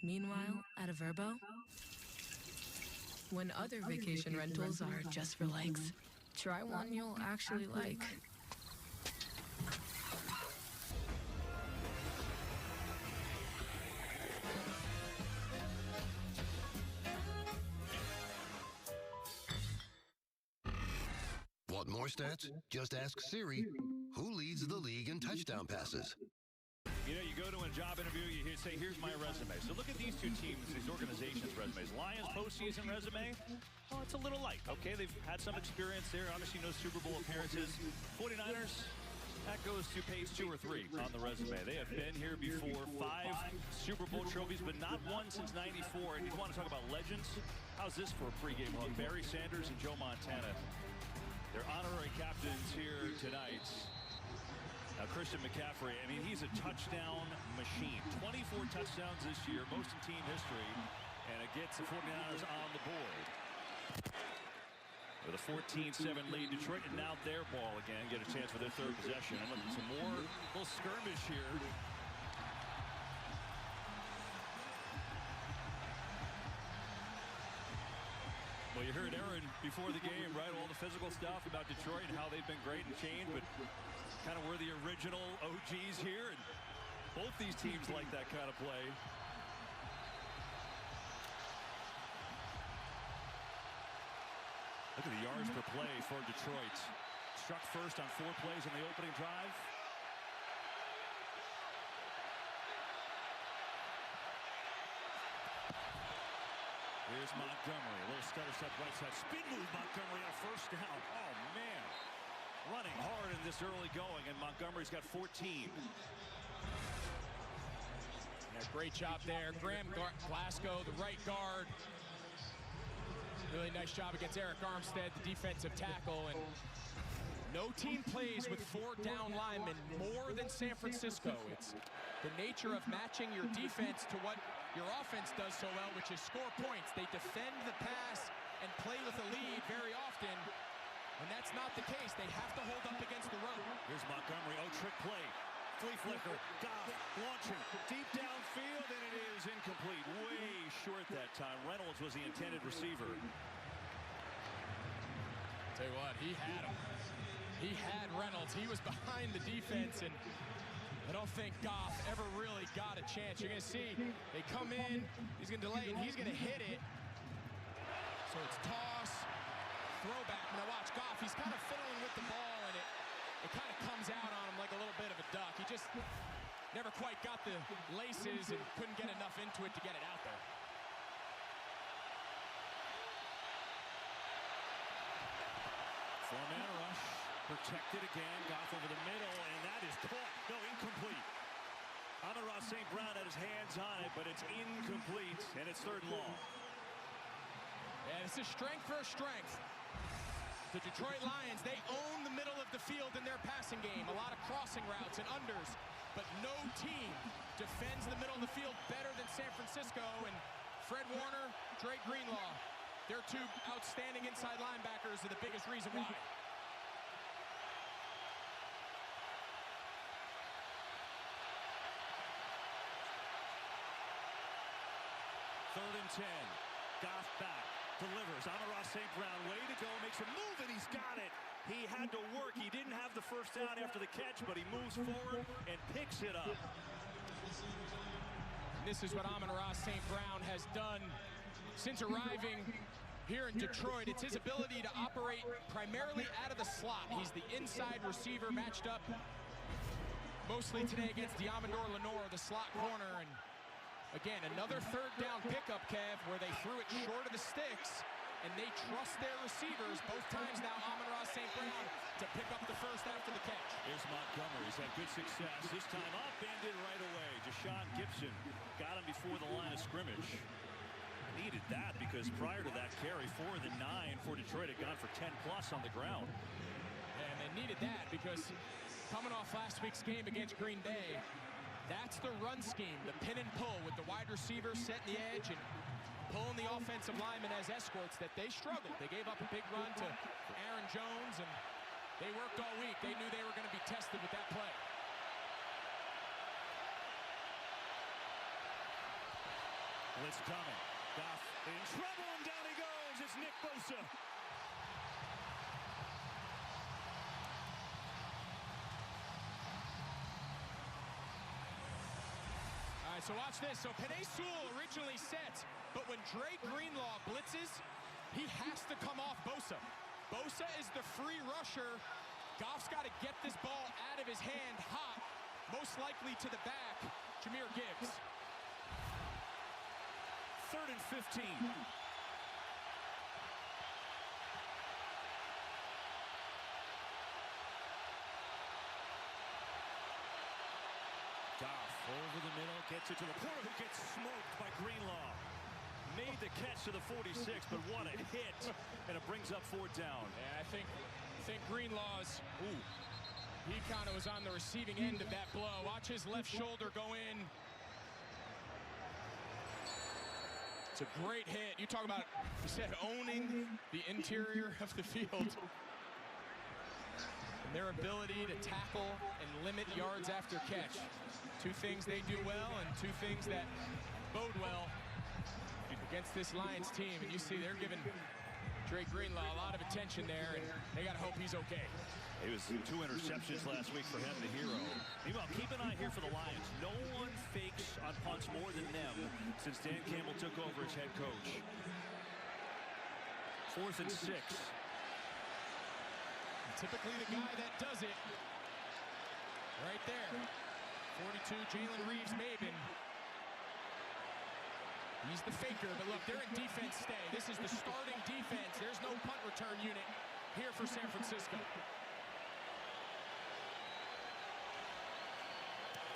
Meanwhile, at a Verbo, when other vacation rentals are just for likes, try one you'll actually like. Want more stats? Just ask Siri, who leads the league in touchdown passes? You know, you go to a job interview, you say, here's my resume. So look at these two teams, these organizations' resumes. Lions postseason resume, well, it's a little light. Okay, they've had some experience there. Obviously, no Super Bowl appearances. 49ers, that goes to page 2 or 3 on the resume. They have been here before. 5 Super Bowl trophies, but not one since '94. And you want to talk about legends? How's this for a pregame look? Barry Sanders and Joe Montana. They're honorary captains here tonight. Now, Christian McCaffrey, I mean, he's a touchdown machine. 24 touchdowns this year, most in team history. And it gets the 49ers on the board. With a 14-7 lead, Detroit, and now their ball again. Get a chance for their third possession. And look, some more little skirmish here. Well, you heard Aaron before the game, right? All the physical stuff about Detroit and how they've been great and changed, but kind of were the original OGs here, and both these teams like that kind of play. Look at the yards per play for Detroit. Struck first on 4 plays in the opening drive. Here's Montgomery, a little stutter step right side. Spin move, Montgomery on first down. Oh, man. Running hard in this early going, and Montgomery's got 14. Yeah, great job there. Graham Glasgow, the right guard. Really nice job against Eric Armstead, the defensive tackle. And no team plays with 4 down linemen more than San Francisco. It's the nature of matching your defense to what your offense does so well, which is score points. They defend the pass and play with a lead very often. And that's not the case. They have to hold up against the run. Here's Montgomery. Oh, trick play. Flea flicker. Goff launching deep downfield, and it is incomplete. Way short that time. Reynolds was the intended receiver. Tell you what, he had him. He had Reynolds. He was behind the defense, and I don't think Goff ever really got a chance. You're going to see they come in, he's going to delay, and he's going to hit it. So it's toss, throwback. Now watch Goff. He's kind of fiddling with the ball, and it kind of comes out on him like a little bit of a duck. He just never quite got the laces and couldn't get enough into it to get it out there. Four-man rush, protected again, Goff over the middle, and that is caught. No, incomplete. Amon-Ra St. Brown had his hands on it, but it's incomplete, and it's 3rd and long. Yeah, this is strength for strength. The Detroit Lions, they own the middle of the field in their passing game. A lot of crossing routes and unders, but no team defends the middle of the field better than San Francisco. And Fred Warner, Dre Greenlaw, their 2 outstanding inside linebackers are the biggest reason why. Third and 10. Goff back. Delivers. Amon-Ra St. Brown, way to go, makes a move, and he's got it. He had to work. He didn't have the first down after the catch, but he moves forward and picks it up. This is what Amon-Ra St. Brown has done since arriving here in Detroit. It's his ability to operate primarily out of the slot. He's the inside receiver matched up mostly today against Diamondor Lenore, the slot corner. And again, another 3rd down pickup, Kev, where they threw it short of the sticks, and they trust their receivers, both times now, Amon-Ra St. Brown, to pick up the first after the catch. Here's Montgomery. He's had good success. This time upended right away. Deshaun Gibson got him before the line of scrimmage. Needed that because prior to that carry, 4 of the 9 for Detroit had gone for 10+ on the ground. And they needed that because coming off last week's game against Green Bay, that's the run scheme, the pin and pull with the wide receiver setting the edge and pulling the offensive linemen as escorts that they struggled. They gave up a big run to Aaron Jones, and they worked all week. They knew they were going to be tested with that play. Blitz coming. Goff in trouble, and down he goes. It's Nick Bosa. So watch this. So Penei Sewell originally sets, but when Dre Greenlaw blitzes, he has to come off Bosa. Bosa is the free rusher. Goff's got to get this ball out of his hand hot, most likely to the back, Jahmyr Gibbs. 3rd and 15. Goff over the middle, gets it to the corner, who gets smoked by Greenlaw. Made the catch to the 46, but what a hit, and it brings up 4th down. Yeah, I think Greenlaw's, he kind of was on the receiving end of that blow. Watch his left shoulder go in. It's a great hit. You talk about, you said, owning the interior of the field. And their ability to tackle and limit yards after catch. 2 things they do well and 2 things that bode well against this Lions team. And you see they're giving Dre Greenlaw a lot of attention there, and they got to hope he's okay. It was 2 interceptions last week for him, the hero. Meanwhile, keep an eye here for the Lions. No one fakes on punts more than them since Dan Campbell took over as head coach. 4th and 6. And typically the guy that does it, right there. 42, Jalen Reeves-Maybin. He's the faker, but look, they're in defense stay. This is the starting defense. There's no punt return unit here for San Francisco.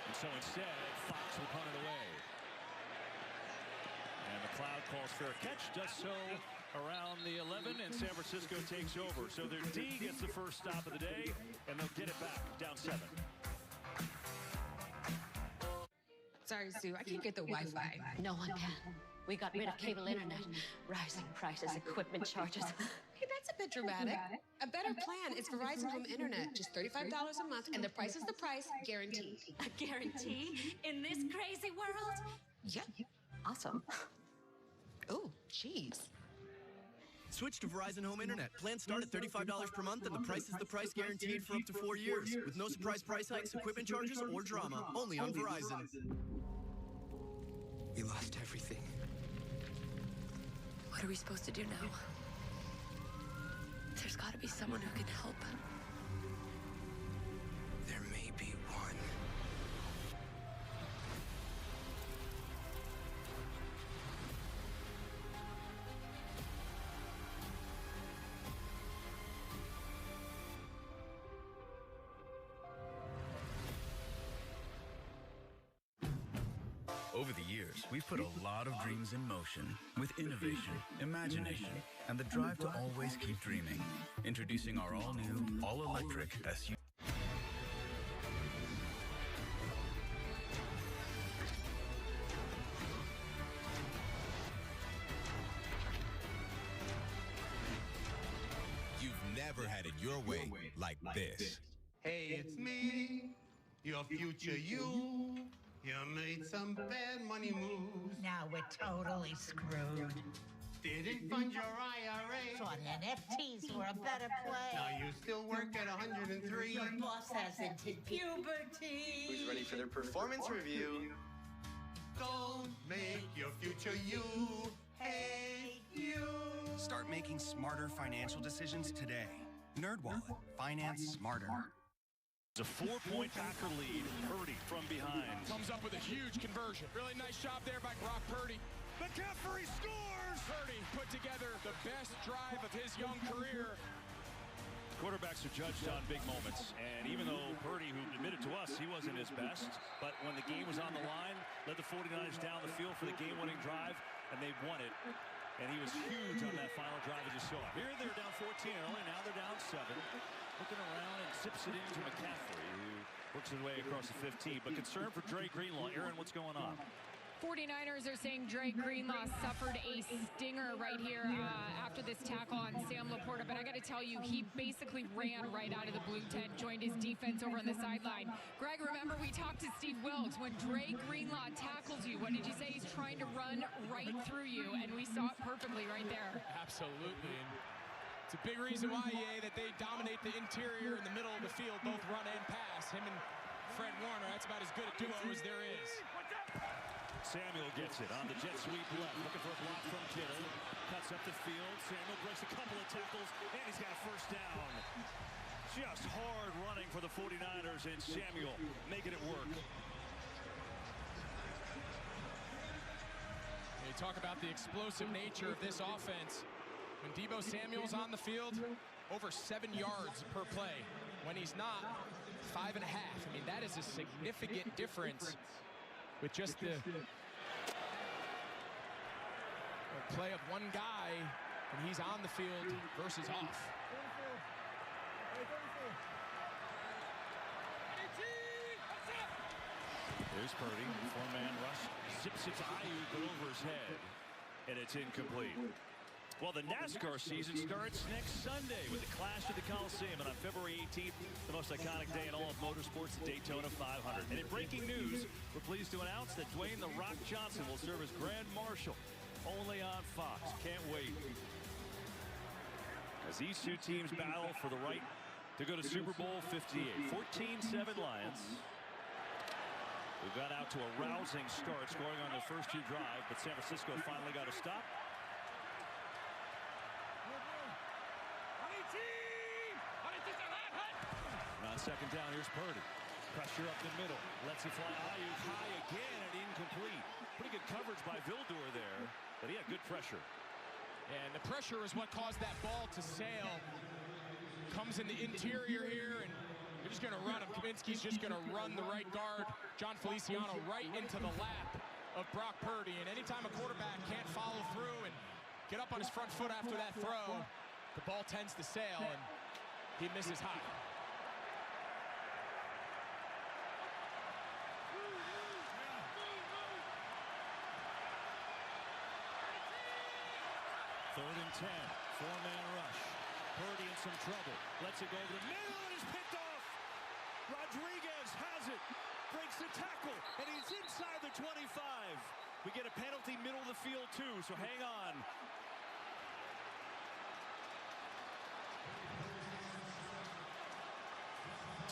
And so instead, Fox will punt it away. And McLeod calls for a catch, does so around the 11, and San Francisco takes over. So their D gets the first stop of the day, and they'll get it back, down 7. Sorry, Sue, I can't get the Wi-Fi. No one can. We got rid of cable internet. Rising prices, equipment charges. Hey, that's a bit dramatic. A better plan is Verizon Home Internet. Just $35 a month, and the price is the price, guaranteed. A guarantee in this crazy world? Yep. Awesome. Oh, jeez. Switch to Verizon Home Internet. Plans start at $35 per month, and the price is the price guaranteed for up to 4 years. With no surprise price hikes, equipment charges, or drama. Only on Verizon. We lost everything. What are we supposed to do now? There's got to be someone who can help. There may be one. Over the years, we've put a lot of dreams in motion with innovation, imagination, and the drive to always keep dreaming. Introducing our all-new, all-electric SUV. You've never had it your way like this. Hey, it's me, your future you. You made some bad money moves. Now we're totally screwed. Didn't fund your IRA. Thought NFTs were a better play. Now you still work at 103. Your boss has entered puberty. Who's ready for their performance review? Don't make your future you hate you. Start making smarter financial decisions today. NerdWallet. Finance smarter. It's a 4-point Packer lead. Purdy from behind. Comes up with a huge conversion. Really nice job there by Brock Purdy. McCaffrey scores! Purdy put together the best drive of his young career. Quarterbacks are judged on big moments, and even though Purdy, who admitted to us he wasn't his best, but when the game was on the line, led the 49ers down the field for the game-winning drive, and they won it. And he was huge on that final drive as you saw. Here they're down 14 early, now they're down 7. Looking around and zips it into McCaffrey, who works his way across the 15. But concern for Dre Greenlaw. Aaron, what's going on? 49ers are saying Dre Greenlaw suffered a stinger right here after this tackle on Sam Laporta. But I got to tell you, he basically ran right out of the blue tent, joined his defense over on the sideline. Greg, remember we talked to Steve Wilkes. When Dre Greenlaw tackles you, what did you say? He's trying to run right through you, and we saw it perfectly right there. Absolutely. And it's a big reason why, that they dominate the interior and the middle of the field, both run and pass. Him and Fred Warner, that's about as good a duo as there is. Samuel gets it on the jet sweep left, looking for a block from Kittle. Cuts up the field. Samuel breaks a couple of tackles, and he's got a first down. Just hard running for the 49ers, and Samuel making it work. You talk about the explosive nature of this offense. When Deebo Samuel's on the field, over 7 yards per play. When he's not, 5.5. I mean, that is a significant difference with just the play of one guy when he's on the field versus off. There's Purdy, 4-man rush, zips it to Ayuk, but over his head, and it's incomplete. Well, the NASCAR season starts next Sunday with the Clash of the Coliseum, and on February 18th, the most iconic day in all of motorsports, the Daytona 500. And in breaking news, we're pleased to announce that Dwayne "The Rock" Johnson will serve as Grand Marshal, only on Fox. Can't wait. As these two teams battle for the right to go to Super Bowl 58. 14-7 Lions. We got out to a rousing start, scoring on their first 2 drives, but San Francisco finally got a stop. On second down, here's Purdy. Pressure up the middle. Lets it fly Ayuk high again and incomplete. Pretty good coverage by Vildur there, but he had good pressure. And the pressure is what caused that ball to sail. Comes in the interior here, and you're just going to run him. Kaminsky's just going to run the right guard, John Feliciano, right into the lap of Brock Purdy. And anytime a quarterback can't follow through and get up on his front foot after that throw, the ball tends to sail, and he misses high. Third and 10, 4-man rush. Purdy in some trouble. Lets it go over the middle and is picked off. Rodriguez has it. Breaks the tackle, and he's inside the 25. We get a penalty middle of the field, too, so hang on.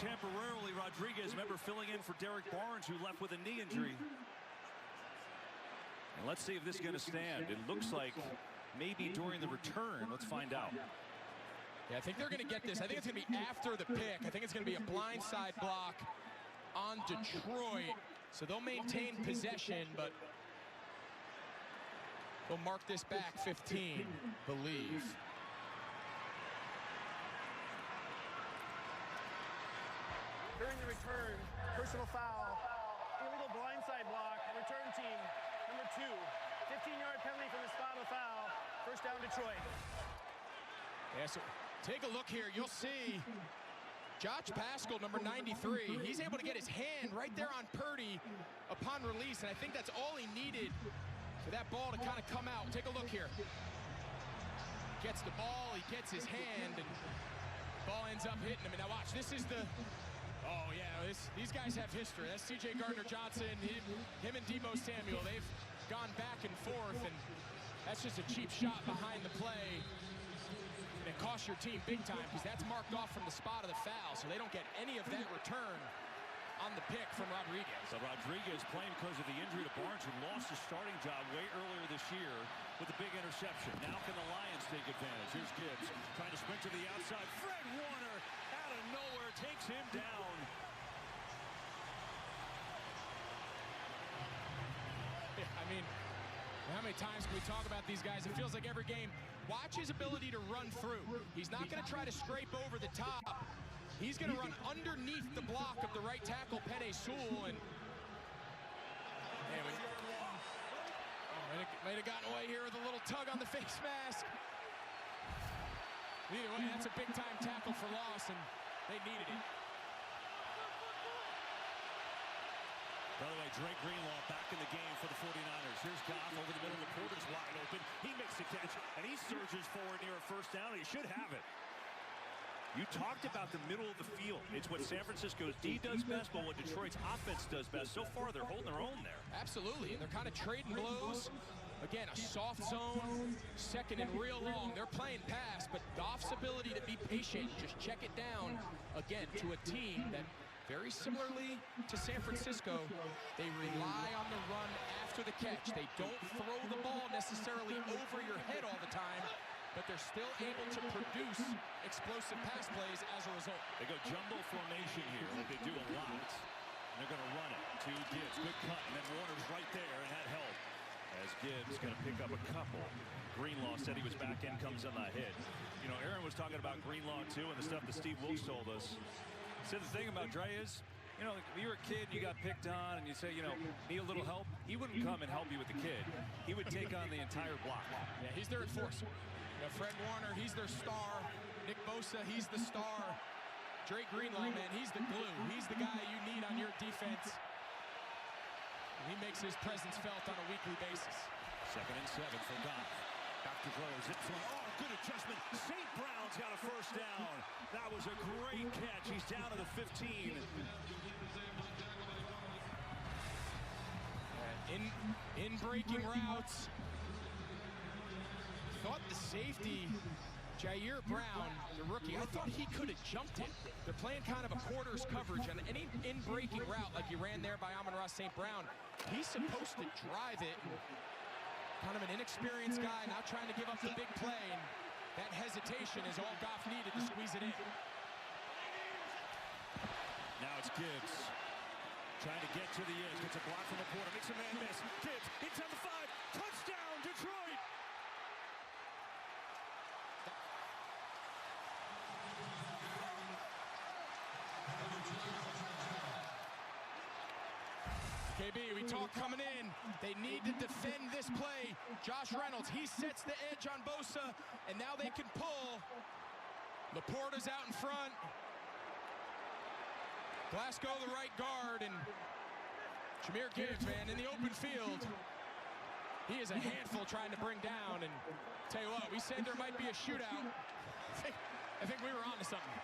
temporarily. Rodriguez, remember, filling in for Derek Barnes, who left with a knee injury. And let's see if this is going to stand. It looks like maybe during the return. Let's find out. Yeah, I think they're going to get this. I think it's going to be after the pick. I think it's going to be a blindside block on Detroit. So they'll maintain possession, but they'll mark this back 15, believe. During the return, personal foul, illegal blindside block, return team, number 2. 15-yard penalty from the spot of foul. First down, Detroit. Yeah, so take a look here. You'll see Josh Paschal, number 93. He's able to get his hand right there on Purdy upon release, and I think that's all he needed for that ball to kind of come out. Take a look here. Gets the ball, he gets his hand, and ball ends up hitting him. And now watch, this is the... Oh, yeah, these guys have history. That's C.J. Gardner-Johnson, him and Deebo Samuel. They've gone back and forth, and that's just a cheap shot behind the play. And it costs your team big time because that's marked off from the spot of the foul, so they don't get any of that return on the pick from Rodriguez. So Rodriguez playing because of the injury to Barnes, who lost his starting job way earlier this year with a big interception. Now can the Lions take advantage? Here's Gibbs trying to sprint to the outside. Fred Warner out of nowhere takes him down. Yeah, I mean, how many times can we talk about these guys? It feels like every game. Watch his ability to run through. He's not going to try to scrape over the top. He's going to run underneath the block of the right tackle, Penei Sewell, and anyway, might have gotten away here with a little tug on the face mask. Either way, that's a big-time tackle for loss, and they needed it. By the way, Drake Greenlaw back in the game for the 49ers. Here's Goff over the middle. The Porter's wide open. He makes the catch, and he surges forward near a first down. He should have it. You talked about the middle of the field. It's what San Francisco's D does best, but what Detroit's offense does best. So far, they're holding their own there. Absolutely, and they're kind of trading blows. Again, a soft zone, second and real long. They're playing pass, but Goff's ability to be patient, just check it down, again, to a team that, very similarly to San Francisco, they rely on the run after the catch. They don't throw the ball necessarily over your head all the time, but they're still able to produce explosive pass plays as a result. They go jumbo formation here, like they do a lot. And they're going to run it to Gibbs. Good cut, and then Warner's right there, and that helped. As Gibbs going to pick up a couple. Greenlaw said he was back in, comes on the hit. You know, Aaron was talking about Greenlaw, too, and the stuff that Steve Wilkes told us. Said the thing about Dre is, you know, if you were a kid, you got picked on, and you say, you know, need a little help, he wouldn't come and help you with the kid. He would take on the entire block. Yeah, he's their enforcer. Fred Warner, he's their star. Nick Bosa, he's the star. Drake Greenlaw, man, he's the glue. He's the guy you need on your defense. And he makes his presence felt on a weekly basis. 2nd and 7 for Goff. Back to throw, zips one. Oh, good adjustment. St. Brown's got a first down. That was a great catch. He's down to the 15. In breaking routes. Thought the safety, Jair Brown, the rookie, I thought he could have jumped it. They're playing kind of a quarters coverage on any in-breaking route like he ran there by Amon-Ra St. Brown. He's supposed to drive it. Kind of an inexperienced guy, not trying to give up the big play. And that hesitation is all Goff needed to squeeze it in. Now it's Gibbs. Trying to get to the edge. Gets a block from the corner. Makes a man miss. Gibbs inside the 5. Touchdown, Detroit! KB, we talk coming in. They need to defend this play. Josh Reynolds, he sets the edge on Bosa, and now they can pull. Laporta's out in front. Glasgow, the right guard, and Jahmyr Gibbs, man, in the open field. He is a handful trying to bring down, and tell you what, we said there might be a shootout. I think we were on to something.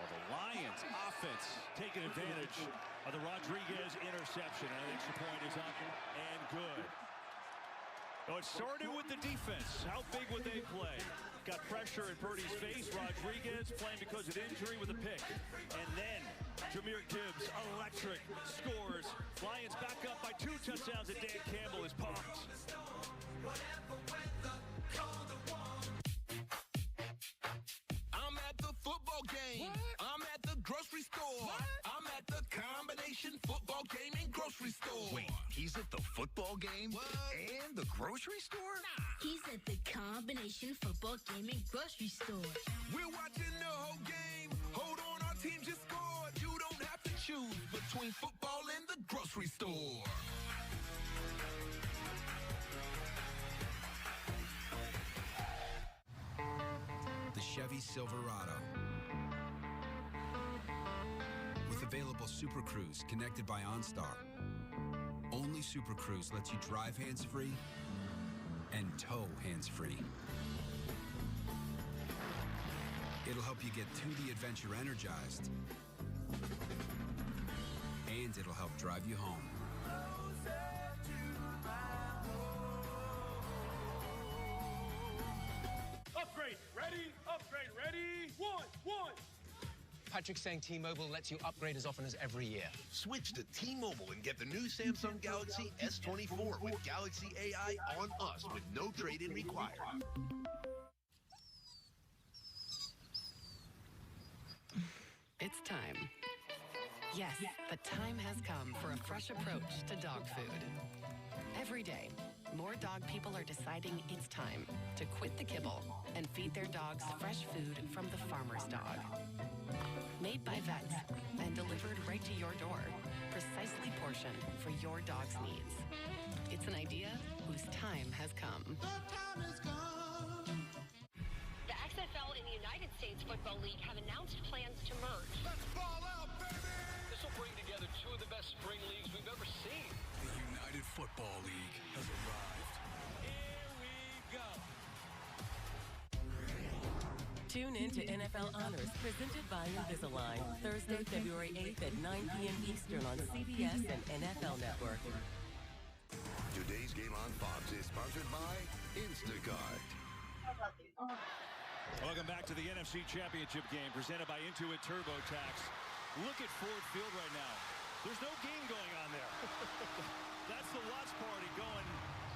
Well, the Lions offense taking advantage of the Rodriguez interception. And the extra point is up and good. Oh, it started with the defense. How big would they play? Got pressure in Purdy's face. Rodriguez playing because of injury with a pick. And then Jahmyr Gibbs, electric, scores. Lions back up by 2 touchdowns, and Dan Campbell is pumped. I'm at the football game. What? I'm at the grocery store. What? I'm at the combination football game and grocery store. Wait, he's at the football game and the grocery store? Nah. He's at the combination football game and grocery store. We're watching the whole game. Hold on, our team just scored. You don't have to choose between football and the grocery store. The Chevy Silverado. With available Super Cruise connected by OnStar. Only Super Cruise lets you drive hands-free and tow hands-free. It'll help you get to the adventure energized, and it'll help drive you home. Upgrade, ready, one. Patrick's saying T-Mobile lets you upgrade as often as every year. Switch to T-Mobile and get the new Samsung Galaxy S24 with Galaxy AI on us with no trade-in required. It's time. Yes, the time has come for a fresh approach to dog food. Every day, more dog people are deciding it's time to quit the kibble and feed their dogs fresh food from the farmer's dog. Made by vets and delivered right to your door, precisely portioned for your dog's needs. It's an idea whose time has come. The XFL and the United States Football League have announced plans to merge. Let's ball out, baby! This will bring together 2 of the best spring leagues we've ever seen. The United Football League has arrived. Here we go. Tune in to NFL Honors, presented by Invisalign, Thursday, February 8th at 9 p.m. Eastern on CBS and NFL Network. Today's game on Fox is sponsored by Instacart. Welcome back to the NFC Championship game presented by Intuit TurboTax. Look at Ford Field right now. There's no game going on there. That's the watch party going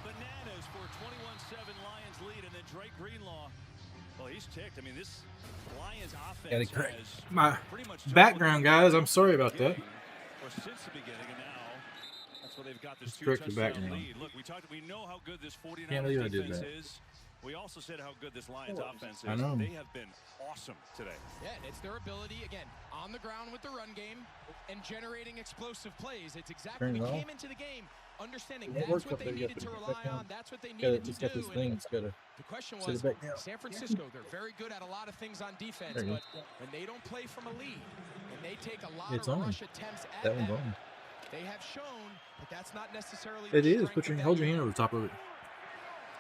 bananas for a 21-7 Lions lead, and then Drake Greenlaw. Well, he's ticked. I mean, this Lions offense has my pretty much background, guys. I'm sorry about that. Or since the beginning, and now that's where they've got this Correct the 2-touchdown background. lead. Look, we know how good this 49ers Can't believe I did defense that. is. We also said how good this Lions offense is. I know. They have been awesome today. Yeah, and it's their ability, again, on the ground with the run game and generating explosive plays. It's exactly, we came into the game understanding that's what they needed to rely on. That's what they needed to do. And the question was, San Francisco, they're very good at a lot of things on defense, but when they don't play from a lead and they take a lot of rush attempts at them, they have shown that that's not necessarily It is. Hold your hand over the top of it.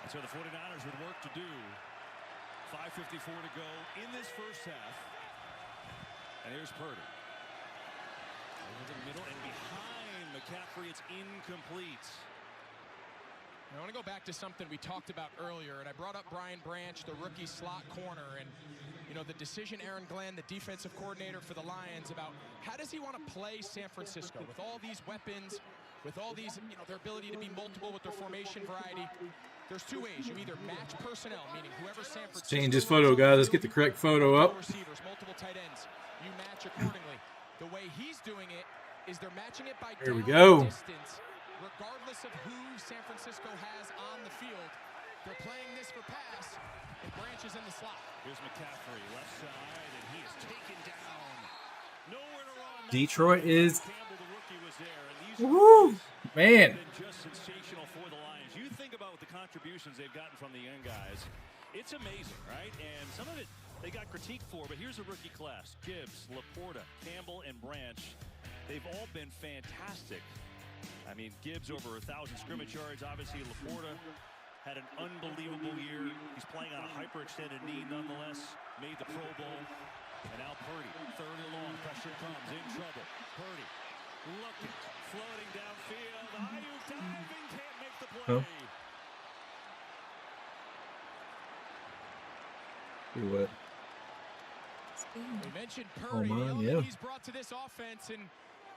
And so the 49ers with work to do. 5:54 to go in this first half. And here's Purdy. Over the middle and behind McCaffrey, it's incomplete. I want to go back to something we talked about earlier, and I brought up Brian Branch, the rookie slot corner, and you know the decision Aaron Glenn, the defensive coordinator for the Lions, about how does he want to play San Francisco with all these weapons, with all these, you know, their ability to be multiple with their formation variety. There's 2 ways. You either match personnel, meaning whoever San Francisco Change this photo, guys. Let's get the correct photo up. Receivers, multiple tight ends. You match accordingly. The way he's doing it is they're matching it by There we down go. distance, regardless of who San Francisco has on the field. They're playing this for pass, and Branch is in the slot. Here's McCaffrey, left side, and he is taken down. Nowhere to run. Detroit is. Campbell, the rookie, was there, and these Woo! Man. have been just sensational for the Lions. You think about the contributions they've gotten from the young guys. It's amazing, right? And some of it they got critique for, but here's a rookie class. Gibbs, Laporta, Campbell, and Branch. They've all been fantastic. I mean, Gibbs over 1,000 scrimmage yards. Obviously, Laporta had an unbelievable year. He's playing on a hyperextended knee nonetheless. Made the Pro Bowl. And now Purdy, 3rd and long. Pressure comes, in trouble. Purdy looking, floating downfield. Ayuk diving, can't make the play. See what? We mentioned Oh, Purdy. The man, element yeah. he's brought to this offense in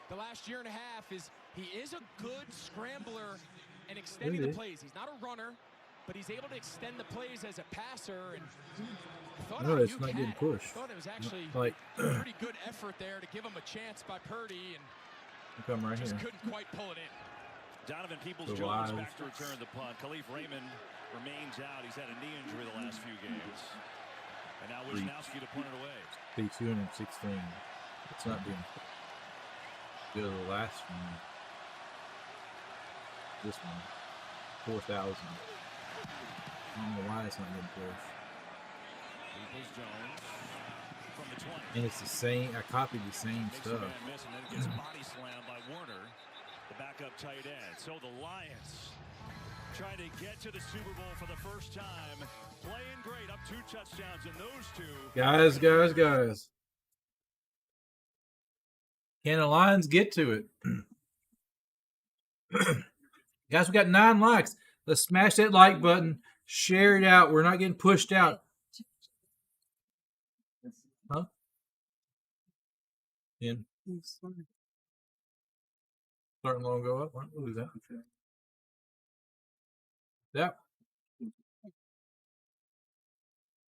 the last year and a half is he is a good scrambler and extending the plays. He's not a runner, but he's able to extend the plays as a passer. And No, it's not getting pushed. I thought it was actually Like, a pretty good effort there to give him a chance by Purdy, and come right just here. couldn't quite pull it in. Donovan The Peoples-Jones live. back to return the punt. Khalif Raymond remains out. He's had a knee injury the last few games. And now Wisnowski to punt it away. P216. It's not being good. The last one. This one. 4,000. I don't know why it's not getting pushed. Peoples-Jones from the 20. And it's the same. I copied the same Makes a stuff. man miss and then gets body slammed by Warner, the backup tight end. So the Lions trying to get to the Super Bowl for the first time. Playing great, up 2 touchdowns in those 2. Guys. Can the Lions get to it? Guys, we got 9 likes. Let's smash that like button. Share it out. We're not getting pushed out. Huh? In. Starting long go up. What was that? Yep.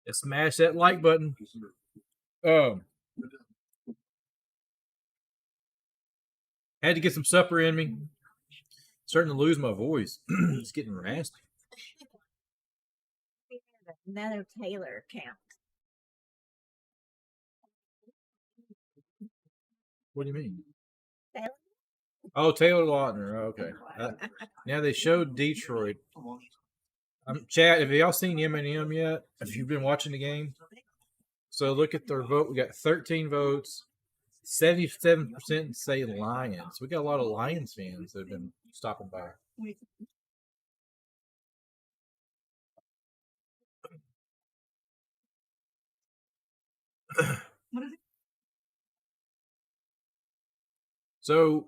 Yeah, smash that like button. Had to get some supper in me. Starting to lose my voice. It's getting raspy. Another Taylor account. What do you mean? Taylor? Oh, Taylor Lautner. Okay. Now they showed Detroit. Chat, have y'all seen M&M yet? If you've been watching the game? So look at their vote. We got 13 votes. 77% say Lions. We got a lot of Lions fans that have been stopping by. So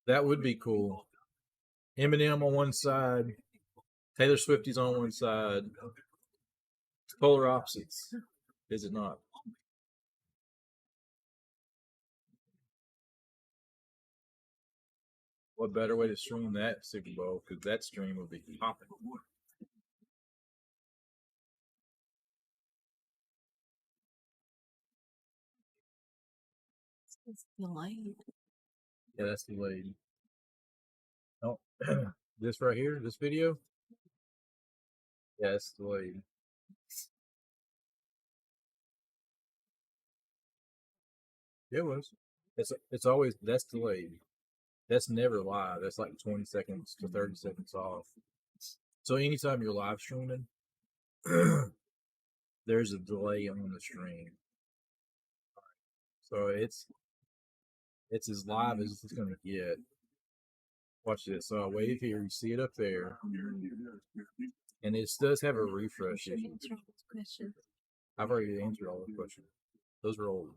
that would be cool. Eminem on one side, Taylor Swifty's on one side. It's polar opposites, is it not? What better way to stream that Super Bowl? Because that stream would be popping. It's delayed. Yeah, that's delayed. Oh, this right here, this video? Yeah, it's delayed. It was. It's always, that's delayed. That's never live. That's like 20 seconds to 30 seconds off. So anytime you're live streaming, there's a delay on the stream. So it's as live as it's going to get. Watch this. So I wave here. You see it up there. And it does have a refresh issue. I've already answered all the questions. Those are old.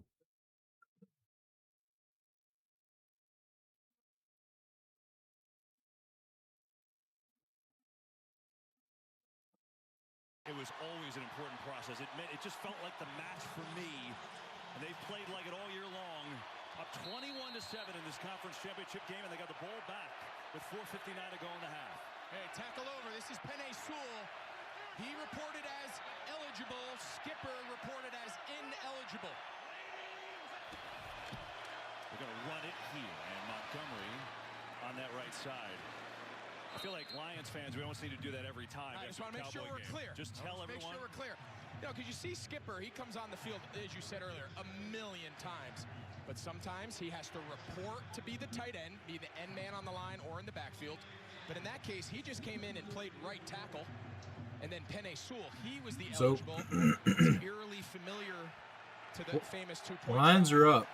It was always an important process. It just felt like the match for me. And they've played like it all year long. Up 21-7 in this conference championship game, and they got the ball back with 4:59 to go in the half. Hey, tackle over. This is Penei Sewell. He reported as eligible. Skipper reported as ineligible. We're going to run it here, and Montgomery on that right side. I feel like Lions fans, we almost need to do that every time. I just want to make sure we're clear. Just tell everyone. Make sure we're clear. No, because you see Skipper, he comes on the field, as you said earlier, a million times. But sometimes he has to report to be the tight end, be the end man on the line or in the backfield. But in that case, he just came in and played right tackle. And then Penei Sewell, he was the eligible. He's eerily familiar to the famous 2-point. Lions are up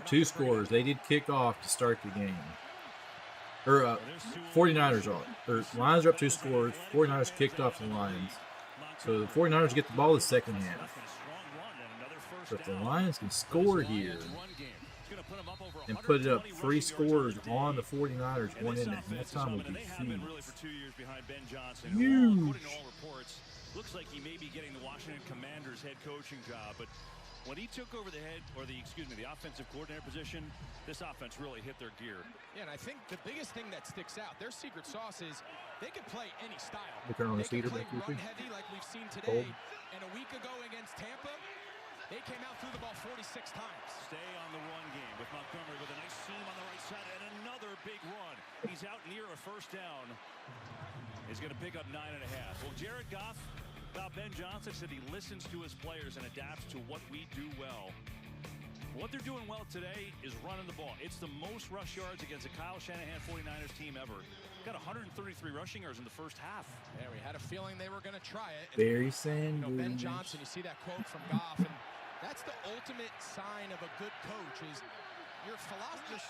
2 scores. They did kick off to start the game. Or 49ers are. Or Lions are up 2 scores. 49ers kicked off the Lions. So the 49ers get the ball the second half. So if the Lions can score here. It's going to put him up over and put up 3 scores on the 49ers going into halftime would be huge. Huge. Looks like he may be getting the Washington Commanders head coaching job, but when he took over the offensive coordinator position, this offense really hit their gear. Yeah, and I think the biggest thing that sticks out, their secret sauce is they can play any style. They can play run heavy like we've seen today. And a week ago against Tampa, they came out through the ball 46 times. Stay on the run game with Montgomery with a nice seam on the right side and another big run. He's out near a first down. He's going to pick up 9.5. Well, Jared Goff, about Ben Johnson, said he listens to his players and adapts to what we do well. What they're doing well today is running the ball. It's the most rush yards against a Kyle Shanahan 49ers team ever. Got 133 rushing yards in the first half. Yeah, we had a feeling they were going to try it. Barry Sanders. You know, Ben Johnson, you see that quote from Goff, and that's the ultimate sign of a good coach is your philosophy,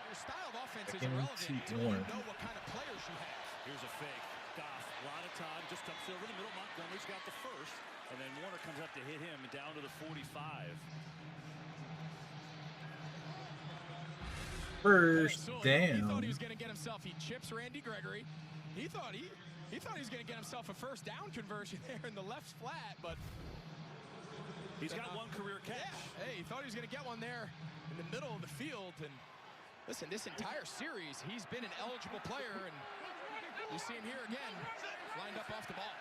your style of offense is irrelevant until you know what kind of players you have. Here's a fake. Goff, a lot of time, just dumps it over the middle. Montgomery's got the first, and then Warner comes up to hit him down to the 45. First down. He thought he was going to get himself. He chips Randy Gregory. He thought he was going to get himself a first down conversion there in the left flat, but he's got one career catch. Yeah, hey, he thought he was going to get one there in the middle of the field. And listen, this entire series, he's been an eligible player, and you see him here again, lined up off the ball.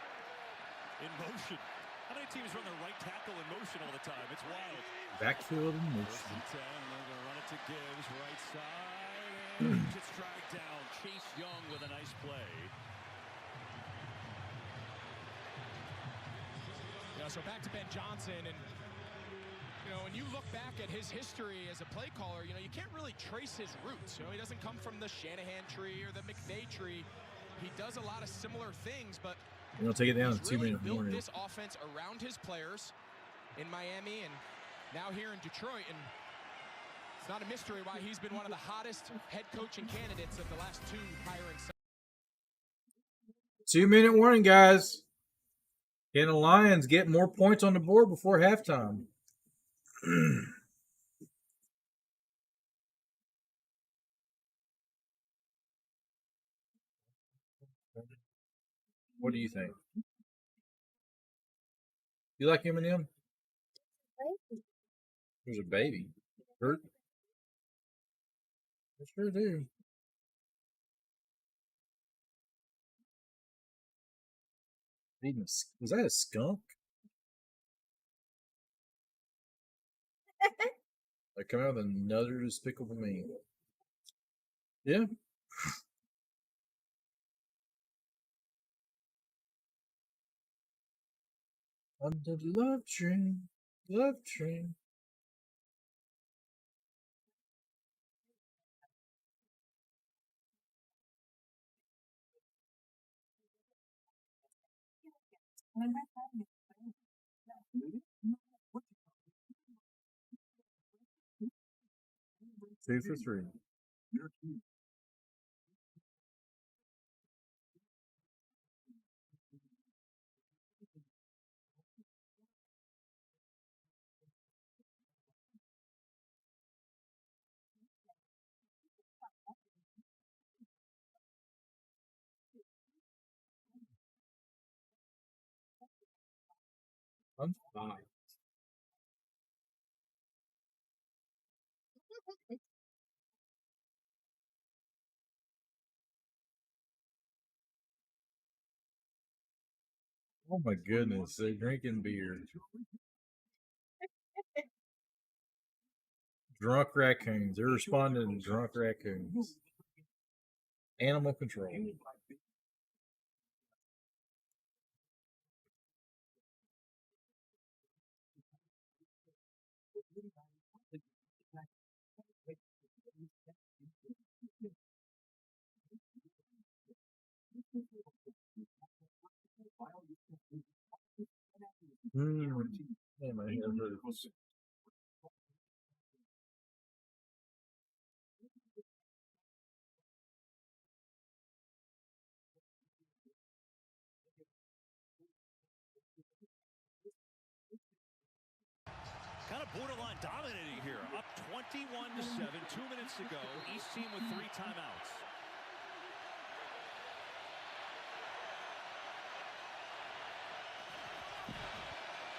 In motion. How many teams run their right tackle in motion all the time? It's wild. Backfield in motion. They're going to run it to Gibbs, right side. And just dragged down. Chase Young with a nice play. Yeah, so back to Ben Johnson, and you know, when you look back at his history as a play caller, you know, you can't really trace his roots. You know, he doesn't come from the Shanahan tree or the McVay tree. He does a lot of similar things, but we're going to take it down to 2 really minute built warning. This offense around his players in Miami and now here in Detroit, and it's not a mystery why he's been one of the hottest head coaching candidates of the last 2 hiring cycles. 2 minute warning, guys. Can the Lions get more points on the board before halftime? What do you think? You like M&M? There's a baby. Hurt? I sure do. Was that a skunk? I come out with another despicable me. Yeah. Under the love train, love train. Two for three. I'm fine. Oh my goodness, they're drinking beer. Drunk raccoons. They're responding to drunk raccoons. Animal control. Yeah, my hair hurts. Kind of borderline dominating here. Up 21-7, 2 minutes to go. Each team with 3 timeouts.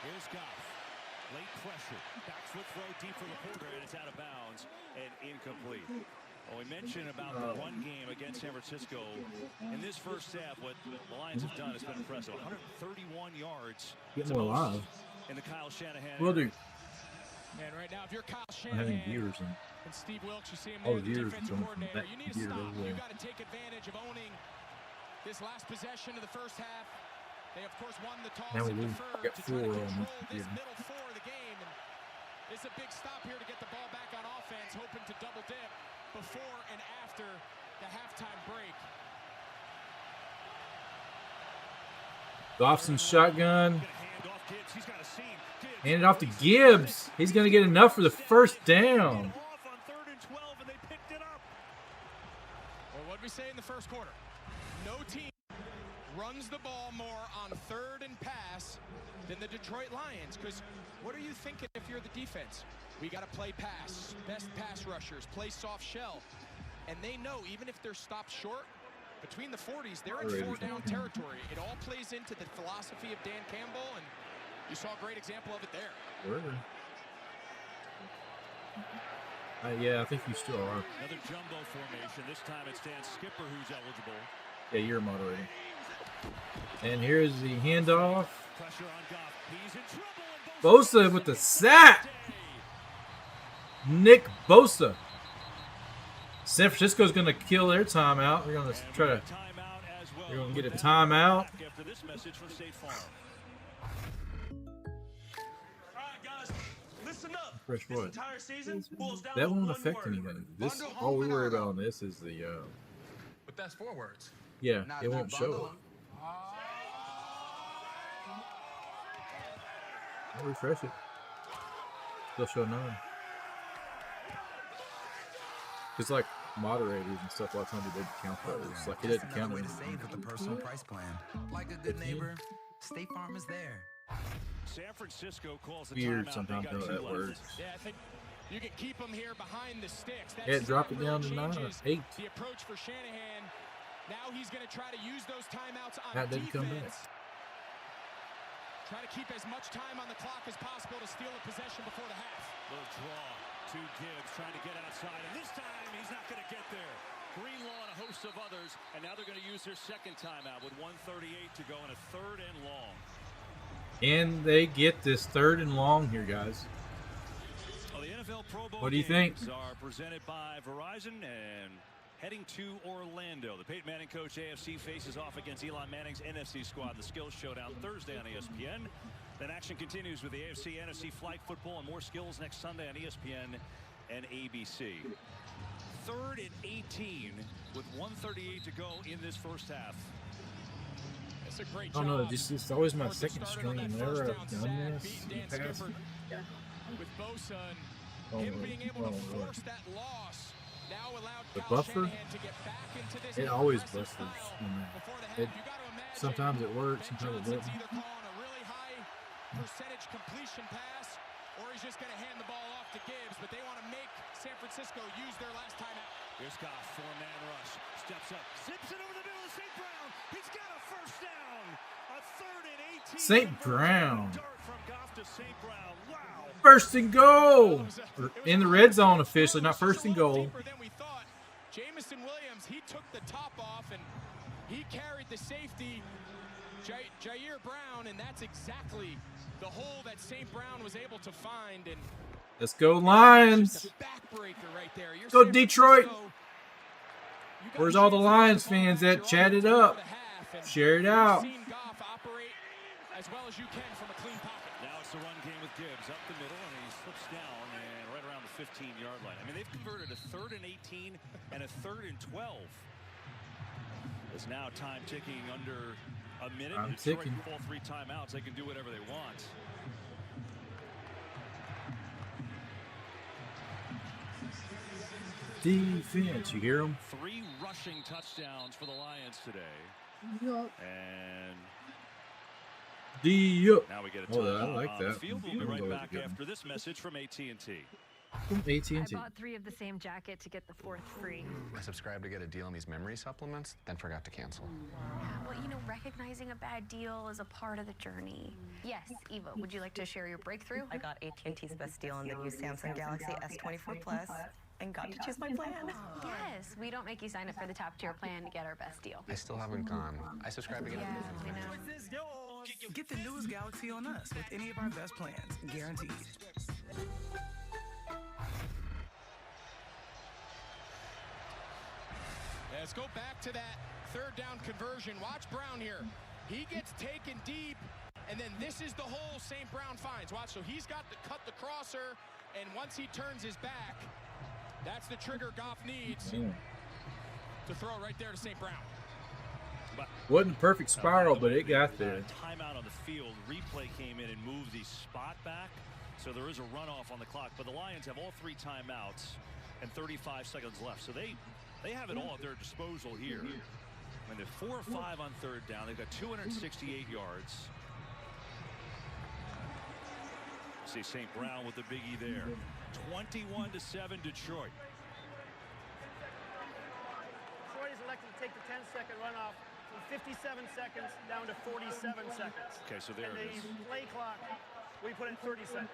Here's Goff. Late pressure. Back foot throw deep for Laporta, and it's out of bounds and incomplete. Well, we mentioned about the run game against San Francisco. In this first half, what the Lions have done has been impressive. 131 yards. Get more alive. In the Kyle Shanahan. Will do. And right now, if you're Kyle I'm having Shanahan viewers in. and Steve Wilkes, you see him Oh, there, the viewers defensive coming from coordinator. back You need to here. stop. You got to take advantage of owning this last possession of the first half. They, of course, won the toss Now we and lose. deferred Got to try 4 to on control this. this middle 4 of the game. And it's a big stop here to get the ball back on offense, hoping to double dip before and after the halftime break. Dobson's shotgun. Hand it off to Gibbs. He's going to get enough for the first down. Well, what did we say in the first quarter? No team runs the ball more on 3rd and pass than the Detroit Lions. Because what are you thinking if you're the defense? We got to play pass. Best pass rushers. Play soft shell. And they know even if they're stopped short, between the 40s, they're in 4-down territory. It all plays into the philosophy of Dan Campbell, and you saw a great example of it there. Yeah, I think you still are. Another jumbo formation. This time it's Dan Skipper who's eligible. Yeah, you're moderating. And here's the handoff. Pressure on Goff. He's in trouble. Bosa with the sack. Nick Bosa. San Francisco's going to kill their timeout. They're going to try to. They're going to get a timeout. After this message from State Farm. Listen up. Fresh This what? entire season boils down That to won't one affect word. anything. This Bundle all we home worry and about on this is the. But that's 4 words. Yeah, Not it won't show it. I'll refresh it. Still show 9. It's like moderators and stuff. A lot of times they count those. Like it doesn't count Way to anything. save with the personal price plan. Like a good neighbor, State Farm is there. San Francisco calls the Weird timeout. sometimes They got how 2 that left. works. Yeah, I think you can keep them here behind the sticks. That Yeah, drop it really down to 9 or changes 8. The approach for Shanahan. Now he's going to try to use those timeouts on That didn't come back. defense. Try to keep as much time on the clock as possible to steal a possession before the half. Little draw to Gibbs, trying to get outside, and this time he's not going to get there. Greenlaw and a host of others, and now they're going to use their second timeout with 1:38 to go in a 3rd and long. And they get this 3rd and long here, guys. Well, the NFL Pro Bowl What do you think? games are presented by Verizon and heading to Orlando. The Peyton Manning coach AFC faces off against Eli Manning's NFC squad. The Skills Showdown Thursday on ESPN. Then action continues with the AFC NFC flag football and more skills next Sunday on ESPN and ABC. 3rd and 18 with 1:38 to go in this first half. It's a great I job. don't know. It's always my second screen. Whenever I've done this, in the past. With Bosa Oh, and him being able to oh, force that loss. Now allowed The Kyle buffer, Shanahan to get back into this it always aggressive buffers. style on that. before the half. It, You got to imagine sometimes it works, sometimes it Johnson's doesn't. either calling a really high percentage completion pass or he's just going to hand the ball off to Gibbs, but they want to make San Francisco use their last timeout. Here's Goff, 4-man rush, steps up, zips it over the middle of St. Brown. He's got a first down. A 3rd and 18. St. Brown. Dart from Goff to St. Brown. Wow. First and goal. In the red zone officially, not first and goal. Deeper than we thought. Jamison Williams, he took the top off and he carried the safety, Jair Brown, and that's exactly the hole that St. Brown was able to find. And Let's go Lions. backbreaker right there. You're Go San Detroit. Francisco. You got Where's a all the chance to Lions take the ball fans back. at? You're Chat on it the up. field for the half, and Share it you've out. seen Goff operate as well as you can from a clean pocket. Now it's the run game with Gibbs up the middle, and he slips down and right around the 15-yard line. I mean, they've converted a 3rd and 18 and a 3rd and 12. There's now time ticking under a minute. I'm Detroit ticking. with all 3 timeouts. They can do whatever they want. Defense, you hear them? 3 rushing touchdowns for the Lions today. And D-up. now we get a Oh, I timeout like on the that. field. We'll be right back after this message from AT&T. AT&T. I bought 3 of the same jacket to get the 4th free. I subscribed to get a deal on these memory supplements, then forgot to cancel. Well, you know, recognizing a bad deal is a part of the journey. Yes, Eva, would you like to share your breakthrough? I got AT&T's best deal on the new Samsung Galaxy S24 Plus and got to choose my plan. Yes, we don't make you sign up for the top tier plan to get our best deal. I still haven't gone. I subscribed to get Yeah, we know. Get the newest Galaxy on us with any of our best plans, guaranteed. Let's go back to that third down conversion. Watch Brown here. He gets taken deep, and then this is the hole St. Brown finds. Watch, so he's got to cut the crosser, and once he turns his back, that's the trigger Goff needs to throw right there to St. Brown. Wasn't a perfect spiral, but it got there. Timeout on the field. Replay came in and moved the spot back, so there is a runoff on the clock. But the Lions have all 3 timeouts and 35 seconds left, so they have it all at their disposal here. When they're 4 or 5 on third down, they've got 268 yards. See St. Brown with the biggie there. 21-7 Detroit. Detroit is elected to take the 10-second runoff from 57 seconds down to 47 seconds. Okay, so there it is. The play clock, we put in 30 seconds.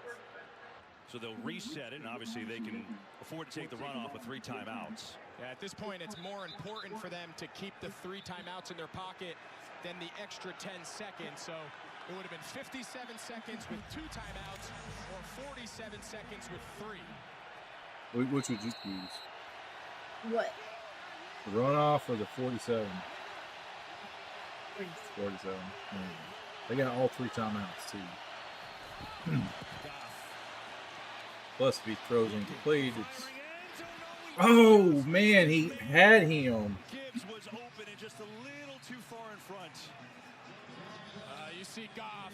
So they'll reset it, and obviously they can afford to take the runoff with 3 timeouts. Yeah, at this point, it's more important for them to keep the 3 timeouts in their pocket than the extra 10 seconds. So it would have been 57 seconds with 2 timeouts or 47 seconds with 3. Which would you choose? What? The runoff or the 47? 47. They got all 3 timeouts, too. Plus, if he throws incomplete, it's... Oh, man, he had him. Gibbs was open and just a little too far in front. You see Goff.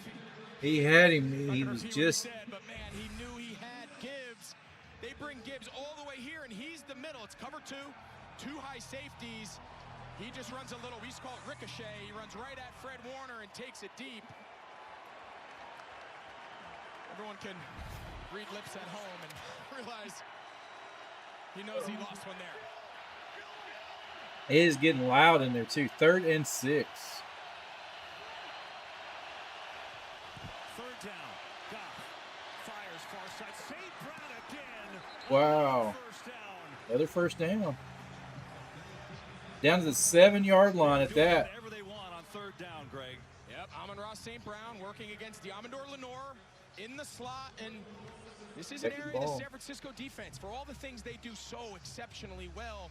He had him. He was just... But, man, he knew he had Gibbs. They bring Gibbs all the way here, and he's the middle. It's cover 2, 2 high safeties. He just runs a little, we used to call it ricochet. He runs right at Fred Warner and takes it deep. Everyone can read lips at home and realize he knows he lost one there. It is getting loud in there, too. 3rd and 6. Third down. Goff fires far side. St. Brown again. Wow. Another first down. Down to the 7-yard line at that. Whatever they want on third down, Greg. Yep, Amon-Ra St. Brown working against Diamondor Lenore in the slot, and this is an area of the San Francisco defense, for all the things they do so exceptionally well,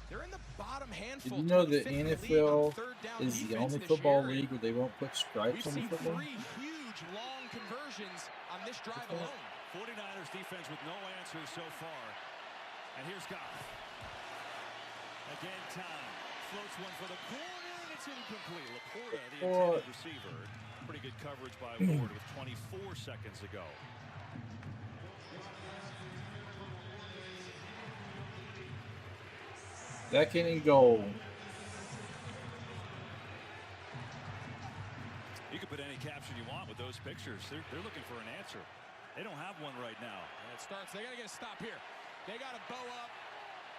they're in the bottom handful. Did you know the NFL is the only football league where they won't put stripes on the football? We've seen 3 huge long conversions on this drive alone. 49ers defense with no answers so far. And here's Goff. Again, time. Floats one for the corner, and it's incomplete. Laporta, the intended receiver. Pretty good coverage by Ward with 24 seconds to go. Second and goal. You can put any caption you want with those pictures. They're looking for an answer. They don't have one right now. And it starts. They got to get a stop here. They got to bow up.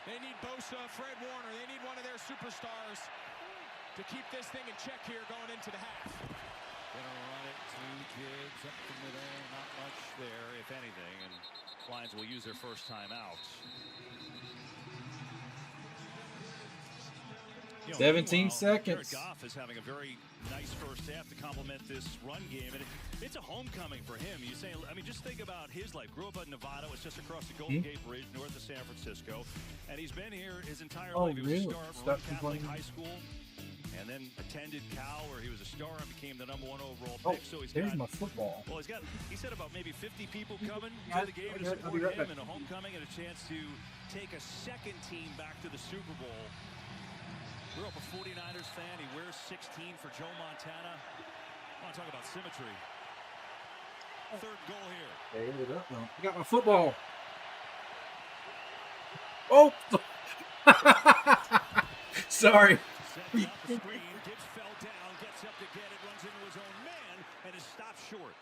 They need Bosa, Fred Warner. They need one of their superstars to keep this thing in check here going into the half. Gonna run it to Gibbs up the middle. Not much there, if anything. And Lions will use their first time out. 17 seconds. Jared Goff is having a very nice first half to complement this run game, and it's a homecoming for him. You say, I mean, just think about his life. Grew up in Nevada, was just across the Golden Gate Bridge, north of San Francisco, and he's been here his entire life. He was a star at Maroon Catholic High School, and then attended Cal, where he was a star and became the #1 overall pick. So he's there's got, my football. Well, he said about maybe 50 people coming to the game to support him, and a homecoming and a chance to take a second team back to the Super Bowl. Grew up a 49ers fan. He wears 16 for Joe Montana. I want to talk about symmetry. Third goal here. Hey, it up, I got my football. Oh! Sorry. Set up the screen. Gibbs fell down. Gets up to get it. Runs into his own man and is stopped short.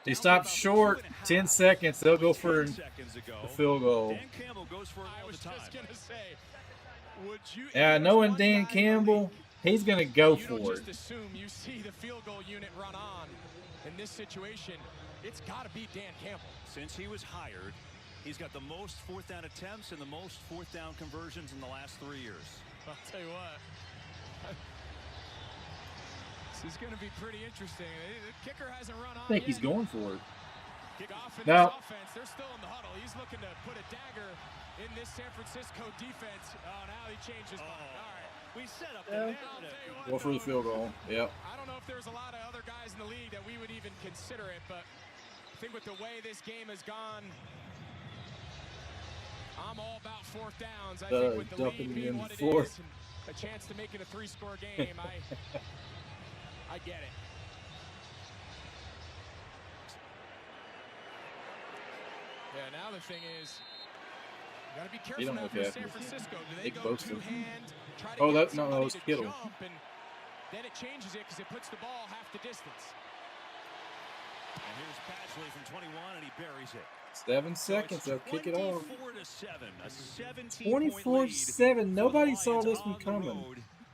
He stopped short 10 seconds. They'll go for a field goal. Dan Campbell goes for it all the time. Just gonna say, would you? Yeah, knowing Dan Campbell, he's going to go You don't for it. just assume you see the field goal unit run on. In this situation, it's got to be Dan Campbell. Since he was hired, he's got the most fourth down attempts and the most fourth down conversions in the last 3 years. I'll tell you what. This is going to be pretty interesting. The kicker hasn't run on. I think he's going for it. Kick off in No. this offense. They're still in the huddle. He's looking to put a dagger in this San Francisco defense. Oh, now he changed his mind. All right. We set up the narrative. Go for the field goal. Yep. I don't know if there's a lot of other guys in the league that we would even consider it, but I think with the way this game has gone, I'm all about fourth downs. I think with the lead being what it is, and a chance to make it a 3-score game, I get it. Yeah, now the thing is, you got to be careful now for San Francisco. Do they go two-hand, try to get somebody to jump, and then it changes it because it puts the ball half the distance. And here's Badgley from 21, and he buries it. 7 seconds, they'll kick it off. 24-7, a 24-7. Nobody saw this one coming.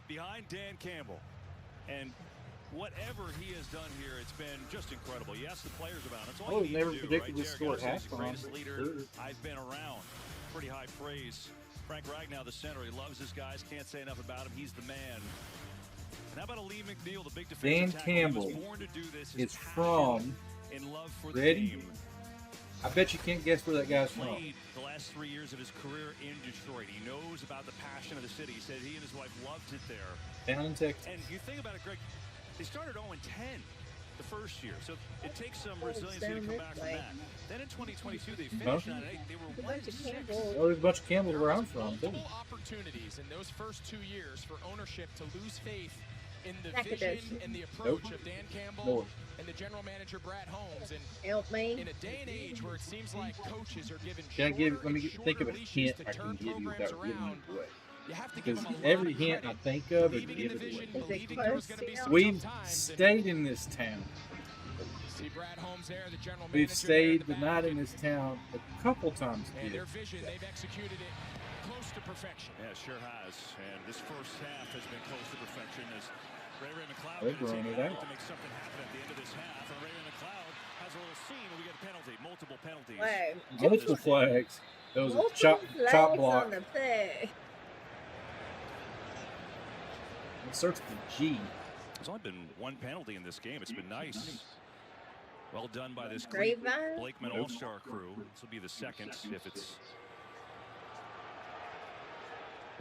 Behind Dan Campbell. And whatever he has done here, it's been just incredible. You ask the players about it. It's all you need never to do, predicted right this score at He's the halftime. greatest leader Sure. I've been around. Pretty high praise. Frank Ragnow, the center, he loves his guys. Can't say enough about him. He's the man. And how about a Lee McNeil, the big defensive Dan tackle, Campbell who was born to do this, is from in love for Ready? the game. I bet you can't guess where that guy's from. Played the last 3 years of his career in Detroit. He knows about the passion of the city. He said he and his wife loved it there. Down in Texas. And you think about it, Greg, they started 0-10 the first year. So it takes some resiliency to come back from that. Then in 2022, they finished 9-8. They were 1-6. Oh, there's a bunch of Campbells where I'm from, too. Multiple opportunities in those first 2 years for ownership to lose faith in the vision and the approach of Dan Campbell and the general manager Brad Holmes. And help me. In a day and age where it seems like coaches are given Let me think of a hint I can give you without giving it away. Because every hint I think of is give it away. We've stayed in this town. See Brad Holmes there, the general manager. We've stayed the night in this town a couple times. And their vision, they've executed it close to perfection. Yeah, sure has. And this first half has been close to perfection as Ray McLeod They're growing it out. to make something happen at the end of this half. And Ray McLeod has a little scene where we get a penalty, multiple penalties. Multiple flags. That was a chop block. On the play. It starts with G. There's only been one penalty in this game. It's been nice. Well done by this Grapevine? Blakeman All-Star crew. This will be the second if it's...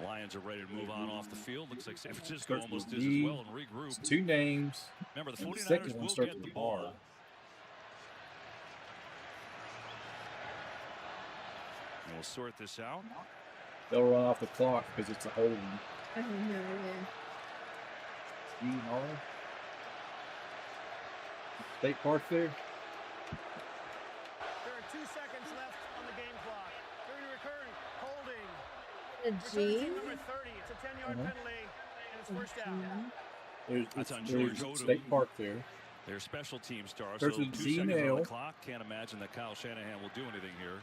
Lions are ready to move on off the field. Looks like San Francisco almost is as well and regroup. It's 2 names. Remember, the and 49ers the second one will starts get with the a ball. bar. And we'll sort this out. They'll run off the clock because it's a holding. I don't know. G and R. State Park there. There are 2 seconds left on the game clock. During the return, holding. A G? Number 30. It's a 10-yard penalty, and it's first down. There's State Park there. Their special team stars. Starts So with 2 G seconds and on L. the clock. Can't imagine that Kyle Shanahan will do anything here.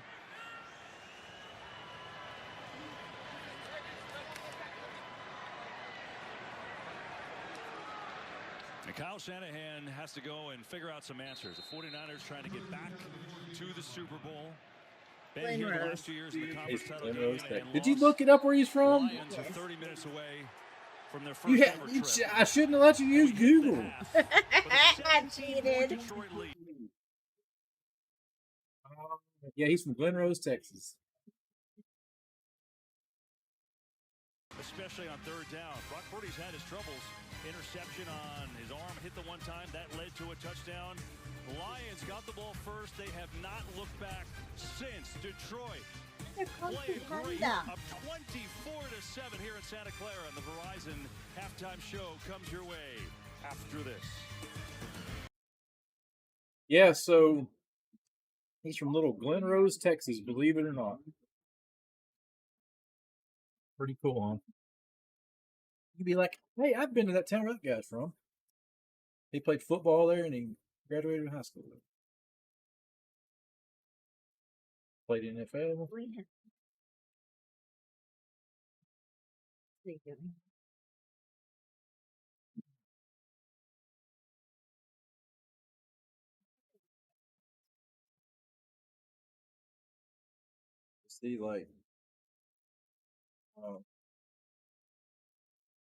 And Kyle Shanahan has to go and figure out some answers. The 49ers trying to get back to the Super Bowl. Been here the last 2 years in the conference title game. Did you look it up where he's from? Lions are 30 minutes away from their first ever trip. I shouldn't have let you use Google. I cheated. Yeah, he's from Glen Rose, Texas. Especially on third down. Brock Purdy's had his troubles. Interception on his arm, hit the one time. That led to a touchdown. The Lions got the ball first. They have not looked back since. Detroit playing great. Up 24-7 here in Santa Clara. And the Verizon halftime show comes your way after this. Yeah, so he's from little Glen Rose, Texas, believe it or not. Pretty cool, huh? You'd be like, hey, I've been to that town where that guy's from. He played football there and he graduated high school there. Played NFL. See, like,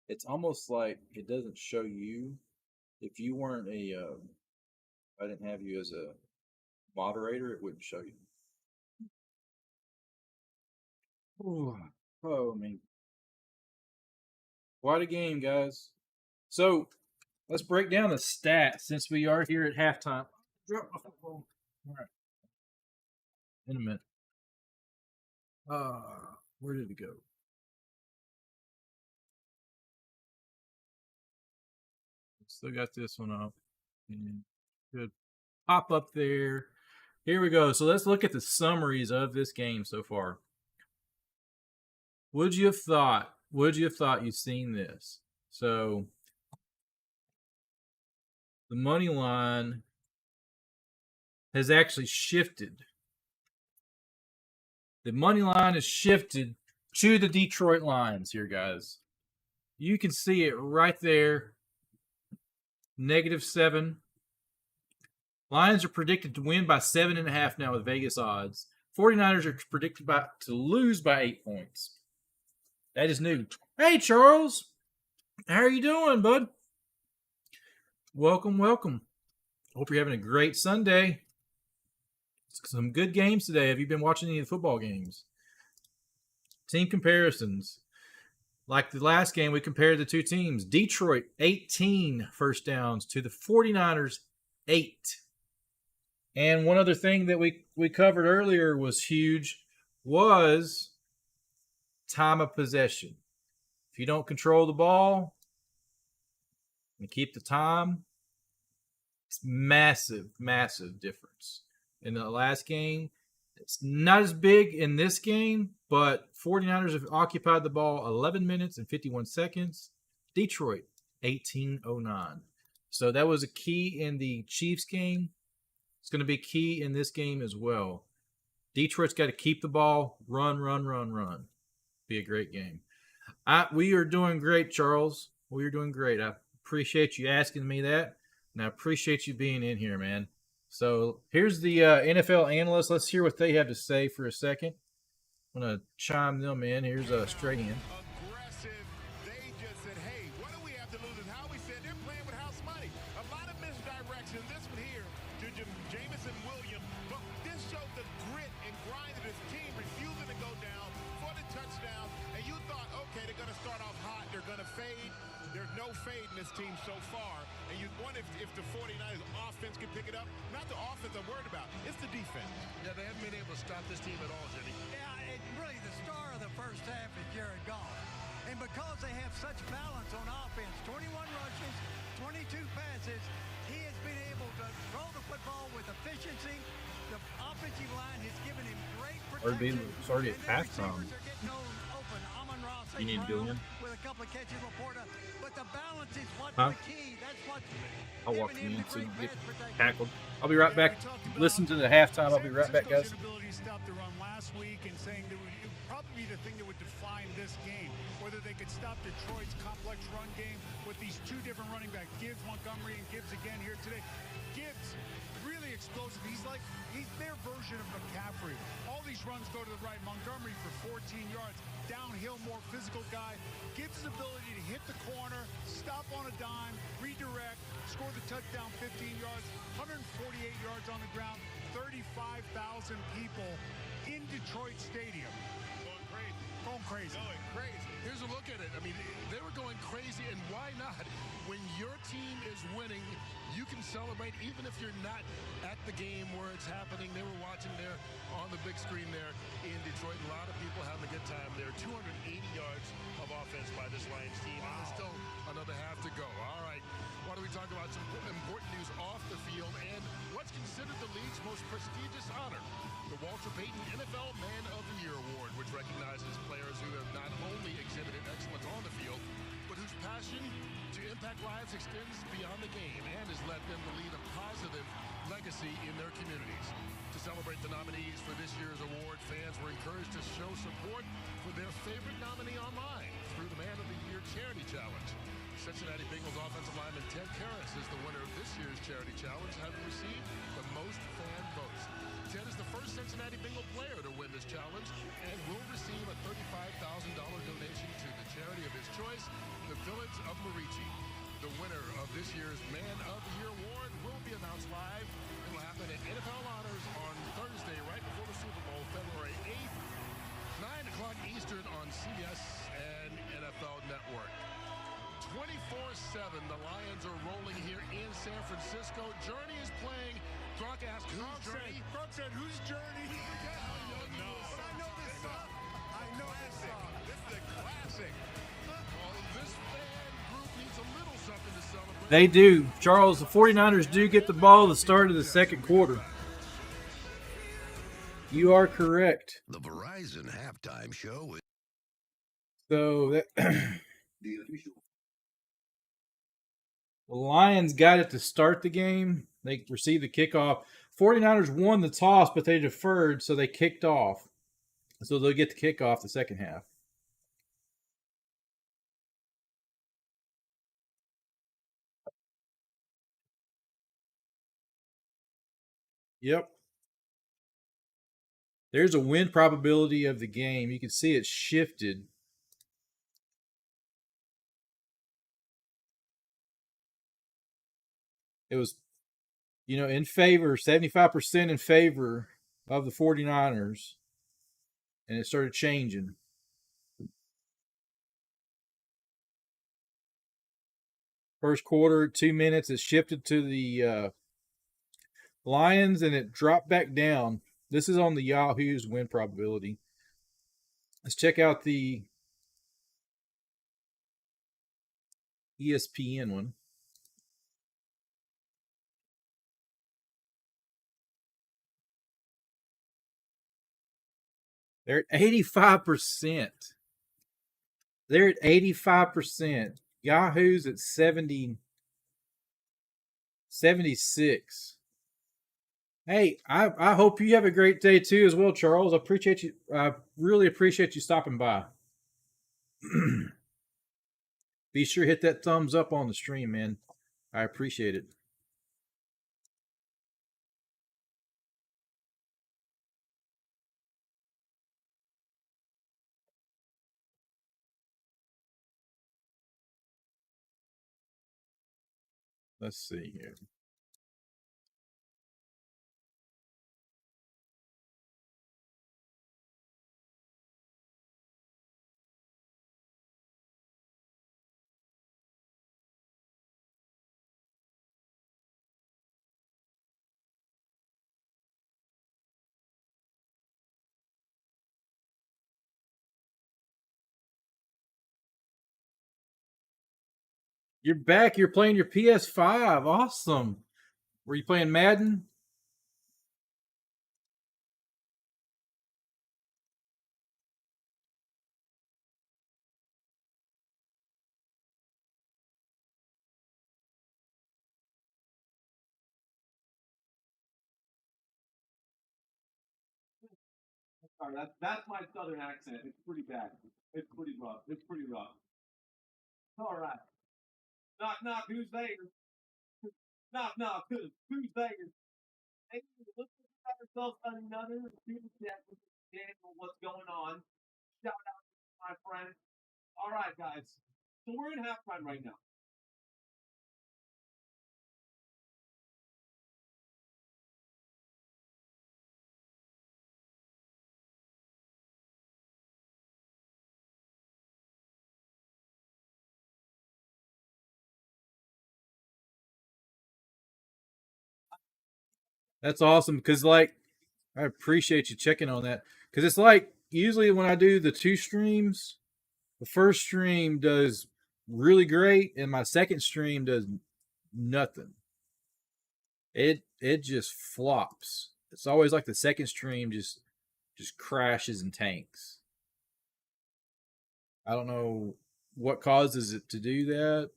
it's almost like it doesn't show you if you weren't I didn't have you as a moderator, it wouldn't show you. Oh, I mean, what a game, guys. So let's break down the stats since we are here at halftime. Drop my football. All right. In a minute. Where did it go? Still got this one up. And good pop up there. Here we go. So let's look at the summaries of this game so far. Would you have thought you'd seen this? So the money line has actually shifted. The money line has shifted to the Detroit Lions here, guys. You can see it right there. -7. Lions are predicted to win by 7.5 now with Vegas odds. 49ers are predicted to lose by 8 points. That is new. Hey, Charles. How are you doing, bud? Welcome, welcome. Hope you're having a great Sunday. Some good games today. Have you been watching any of the football games? Team comparisons. Like the last game, we compared the two teams. Detroit, 18 first downs to the 49ers, 8. And one other thing that we covered earlier was huge, was time of possession. If you don't control the ball and keep the time, it's massive, massive difference. In the last game, it's not as big in this game, but 49ers have occupied the ball 11 minutes and 51 seconds. Detroit, 18:09. So that was a key in the Chiefs game. It's going to be key in this game as well. Detroit's got to keep the ball, run. Be a great game. We are doing great, Charles. We are doing great. I appreciate you asking me that, and I appreciate you being in here, man. So here's the NFL analysts. Let's hear what they have to say for a second. I'm going to chime them in. Here's Strahan. Aggressive. They just said, hey, what do we have to lose? And how we said they're playing with house money. A lot of misdirection. This one here to Jamison Williams. But this showed the grit and grind of this team, refusing to go down for the touchdown. And you thought, okay, they're going to start off hot. They're going to fade. There's no fade in this team so far. And you wonder if the 49ers offense can pick it up. Not the offense I'm worried about. It's the defense. Yeah, they haven't been able to stop this team at all, Jimmy. Yeah, really the star of the first half is Jared Goff. And because they have such balance on offense, 21 rushes, 22 passes, he has been able to throw the football with efficiency. The offensive line has given him great protection. It's already at halftime. You need to go in? With a couple of catches, Laporta. But the balance is what's Huh? the key. That's what I'll walk you in so you can get tackled. I'll be right back. Listen to the halftime. I'll be right back, guys. Ability to stop the run last week and saying that it would probably be the thing that would define this game. Whether they could stop Detroit's complex run game with these two different running backs, Gibbs, Montgomery, and Gibbs again here today. Gibbs, really explosive. He's their version of McCaffrey. All these runs go to the right. Montgomery for 14 yards. Downhill, more physical guy. Gibbs' ability to hit the corner, stop on a dime, redirect, score the touchdown 15 yards, 148 yards on the ground, 35,000 people in Detroit Stadium. Going crazy. Here's a look at it. I mean, they were going crazy, and why not? When your team is winning, you can celebrate even if you're not at the game where it's happening. They were watching there on the big screen there in Detroit. A lot of people having a good time there. 280 yards of offense by this Lions team. Wow. There's still another half to go. All right. Why don't we talk about some important news off the field and what's considered the league's most prestigious honor, the Walter Payton NFL Man of the Year Award, which recognizes players who have not only exhibited excellence on the field, but whose passion to impact lives extends beyond the game and has led them to lead a positive legacy in their communities. To celebrate the nominees for this year's award, fans were encouraged to show support for their favorite nominee online through the Man of the Year Charity Challenge. Cincinnati Bengals offensive lineman Ted Karras is the winner of this year's Charity Challenge, having received the most fan votes. Ted is the first Cincinnati Bengal player to win this challenge and will receive a $35,000 donation to the charity of his choice, the Village of Marici. The winner of this year's Man of the Year award will be announced live. It will happen at NFL Honors on Thursday, right before the Super Bowl, February 8th, 9 o'clock Eastern on CBS and NFL Network. 24-7, the Lions are rolling here in San Francisco. Journey is playing. Gronk asked, who's Journey? Gronk said, who's Journey? I know this song. I know this song. This is a classic. This fan group needs a little something to celebrate. They do. Charles, the 49ers do get the ball at the start of the second quarter. You are correct. The Verizon halftime show is So that the official. the Lions got it to start the game. They received the kickoff. 49ers won the toss, but they deferred, so they kicked off. So they'll get the kickoff the second half. Yep. There's a win probability of the game. You can see it shifted. It was, in favor, 75% in favor of the 49ers. And it started changing. First quarter, 2 minutes, it shifted to the Lions, and it dropped back down. This is on the Yahoo's win probability. Let's check out the ESPN one. They're at 85%. They're at 85%. Yahoo's at 76. Hey, I hope you have a great day too as well, Charles. I really appreciate you stopping by. Be sure to hit that thumbs up on the stream, man. I appreciate it. Let's see here. You're back. You're playing your PS5. Awesome. Were you playing Madden? Sorry, that's my southern accent. It's pretty bad. It's pretty rough. It's pretty rough. All right. Knock, knock, who's there? Knock, knock, who's there? Hey, let's have ourselves another student chat with Daniel. What's going on? Shout out to my friend. All right, guys. So we're in halftime right now. That's awesome because, I appreciate you checking on that because it's like usually when I do the two streams, the first stream does really great and my second stream does nothing. It just flops. It's always like the second stream just crashes and tanks. I don't know what causes it to do that,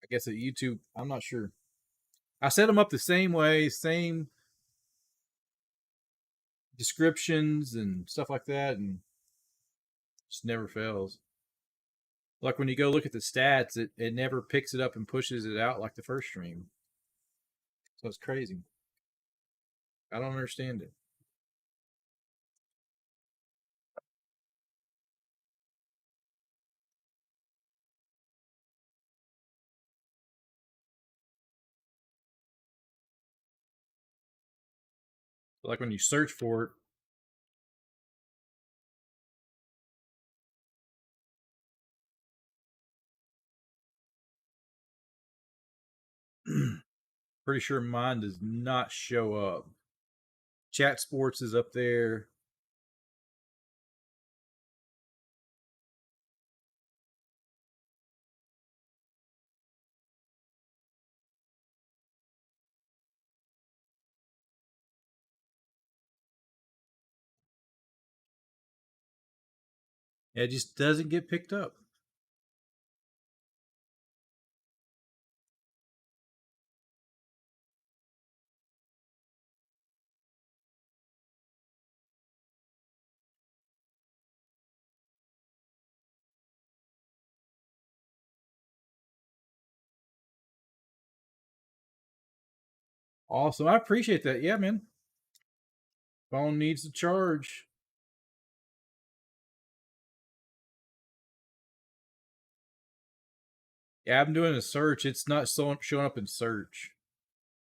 I guess at YouTube, I'm not sure. I set them up the same way, same descriptions and stuff like that, and just never fails. Like when you go look at the stats, it never picks it up and pushes it out like the first stream. So it's crazy. I don't understand it. Like when you search for it, pretty sure mine does not show up. Chat Sports is up there. It just doesn't get picked up. Awesome. I appreciate that. Yeah, man. Phone needs to charge. Yeah, I'm doing a search. It's not showing up in search.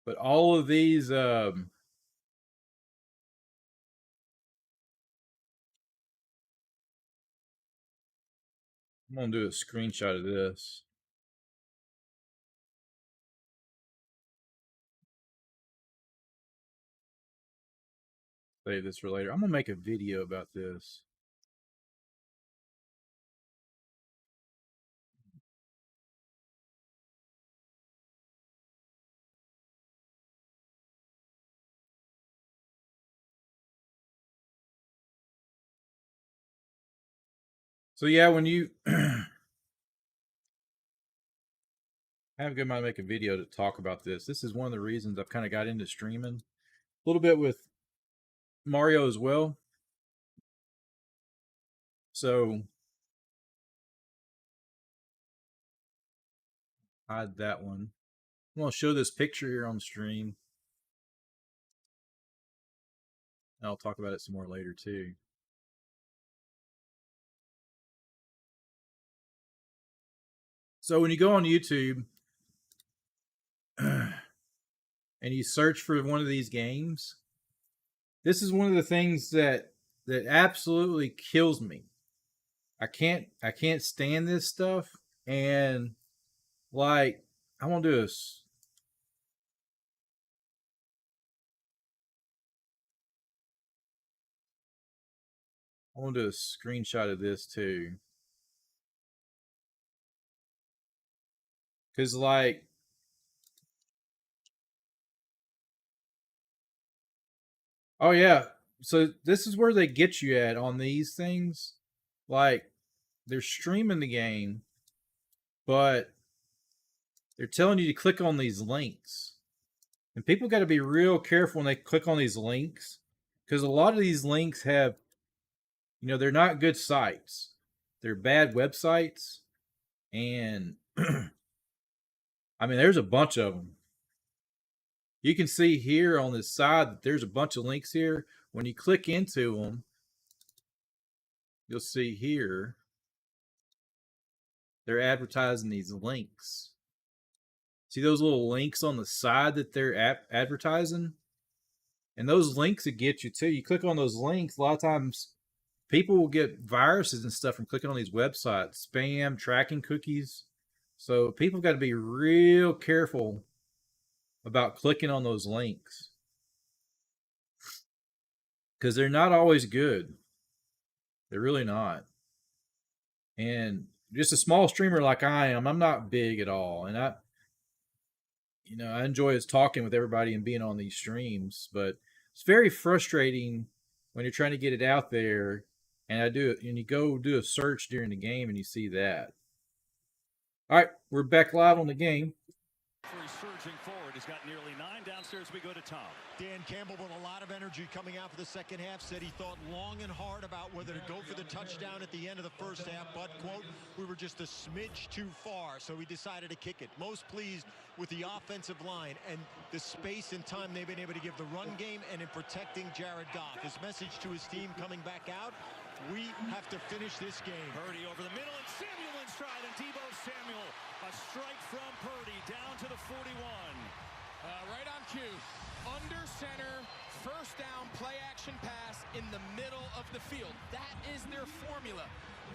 But all of these I'm going to do a screenshot of this. Save this for later. I'm going to make a video about this. So yeah, when you I have a good mind to make a video to talk about this. This is one of the reasons I've kind of got into streaming. A little bit with Mario as well. So hide that one. I'm going to show this picture here on the stream. And I'll talk about it some more later too. So when you go on YouTube and you search for one of these games, this is one of the things that absolutely kills me. I can't stand this stuff, and like I want to do this. I want to do a screenshot of this too, because like oh yeah, so this is where they get you at on these things. Like they're streaming the game, but they're telling you to click on these links. And people got to be real careful when they click on these links, because a lot of these links have, you know, they're not good sites. They're bad websites. And I mean, there's a bunch of them. You can see here on this side that there's a bunch of links here. When you click into them, you'll see here they're advertising these links. See those little links on the side that they're advertising? And those links that get you too. You click on those links, a lot of times people will get viruses and stuff from clicking on these websites, spam, tracking cookies. So people got to be real careful about clicking on those links, because they're not always good. They're really not. And just a small streamer like I am, I'm not big at all. And I enjoy talking with everybody and being on these streams, but it's very frustrating when you're trying to get it out there and you go do a search during the game and you see that. All right, we're back live on the game. Surging forward. He's got nearly 9 downstairs. We go to Tom. Dan Campbell, with a lot of energy coming out for the second half, said he thought long and hard about whether to go for the touchdown at the end of the first half, but, quote, we were just a smidge too far, so he decided to kick it. Most pleased with the offensive line and the space and time they've been able to give the run game and in protecting Jared Goff. His message to his team coming back out, we have to finish this game. Purdy over the middle, and Samuel in stride, and Deebo Samuel. A strike from Purdy down to the 41. Right on cue. Under center, first down, play action pass in the middle of the field. That is their formula.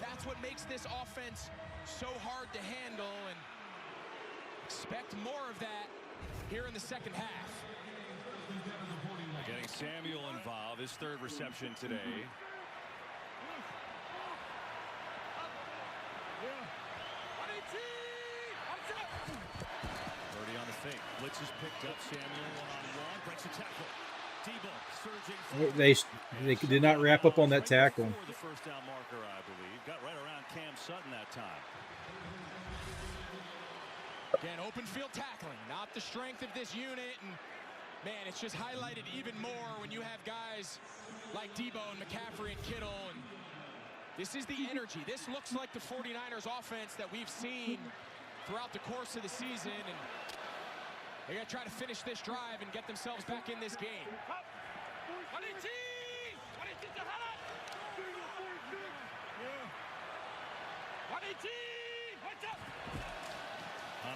That's what makes this offense so hard to handle, and expect more of that here in the second half. Getting Samuel involved, his 3rd reception today. Purdy on the fake. Blitz is picked up. Samuel one-on-one. Breaks a tackle. Deebo surging. They did not wrap up on that tackle. The first down marker, I believe. Got right around Cam Sutton that time. Again, open field tackling. Not the strength of this unit. And, man, it's just highlighted even more when you have guys like Deebo and McCaffrey and Kittle. And this is the energy. This looks like the 49ers offense that we've seen throughout the course of the season, and they got to try to finish this drive and get themselves back in this game. On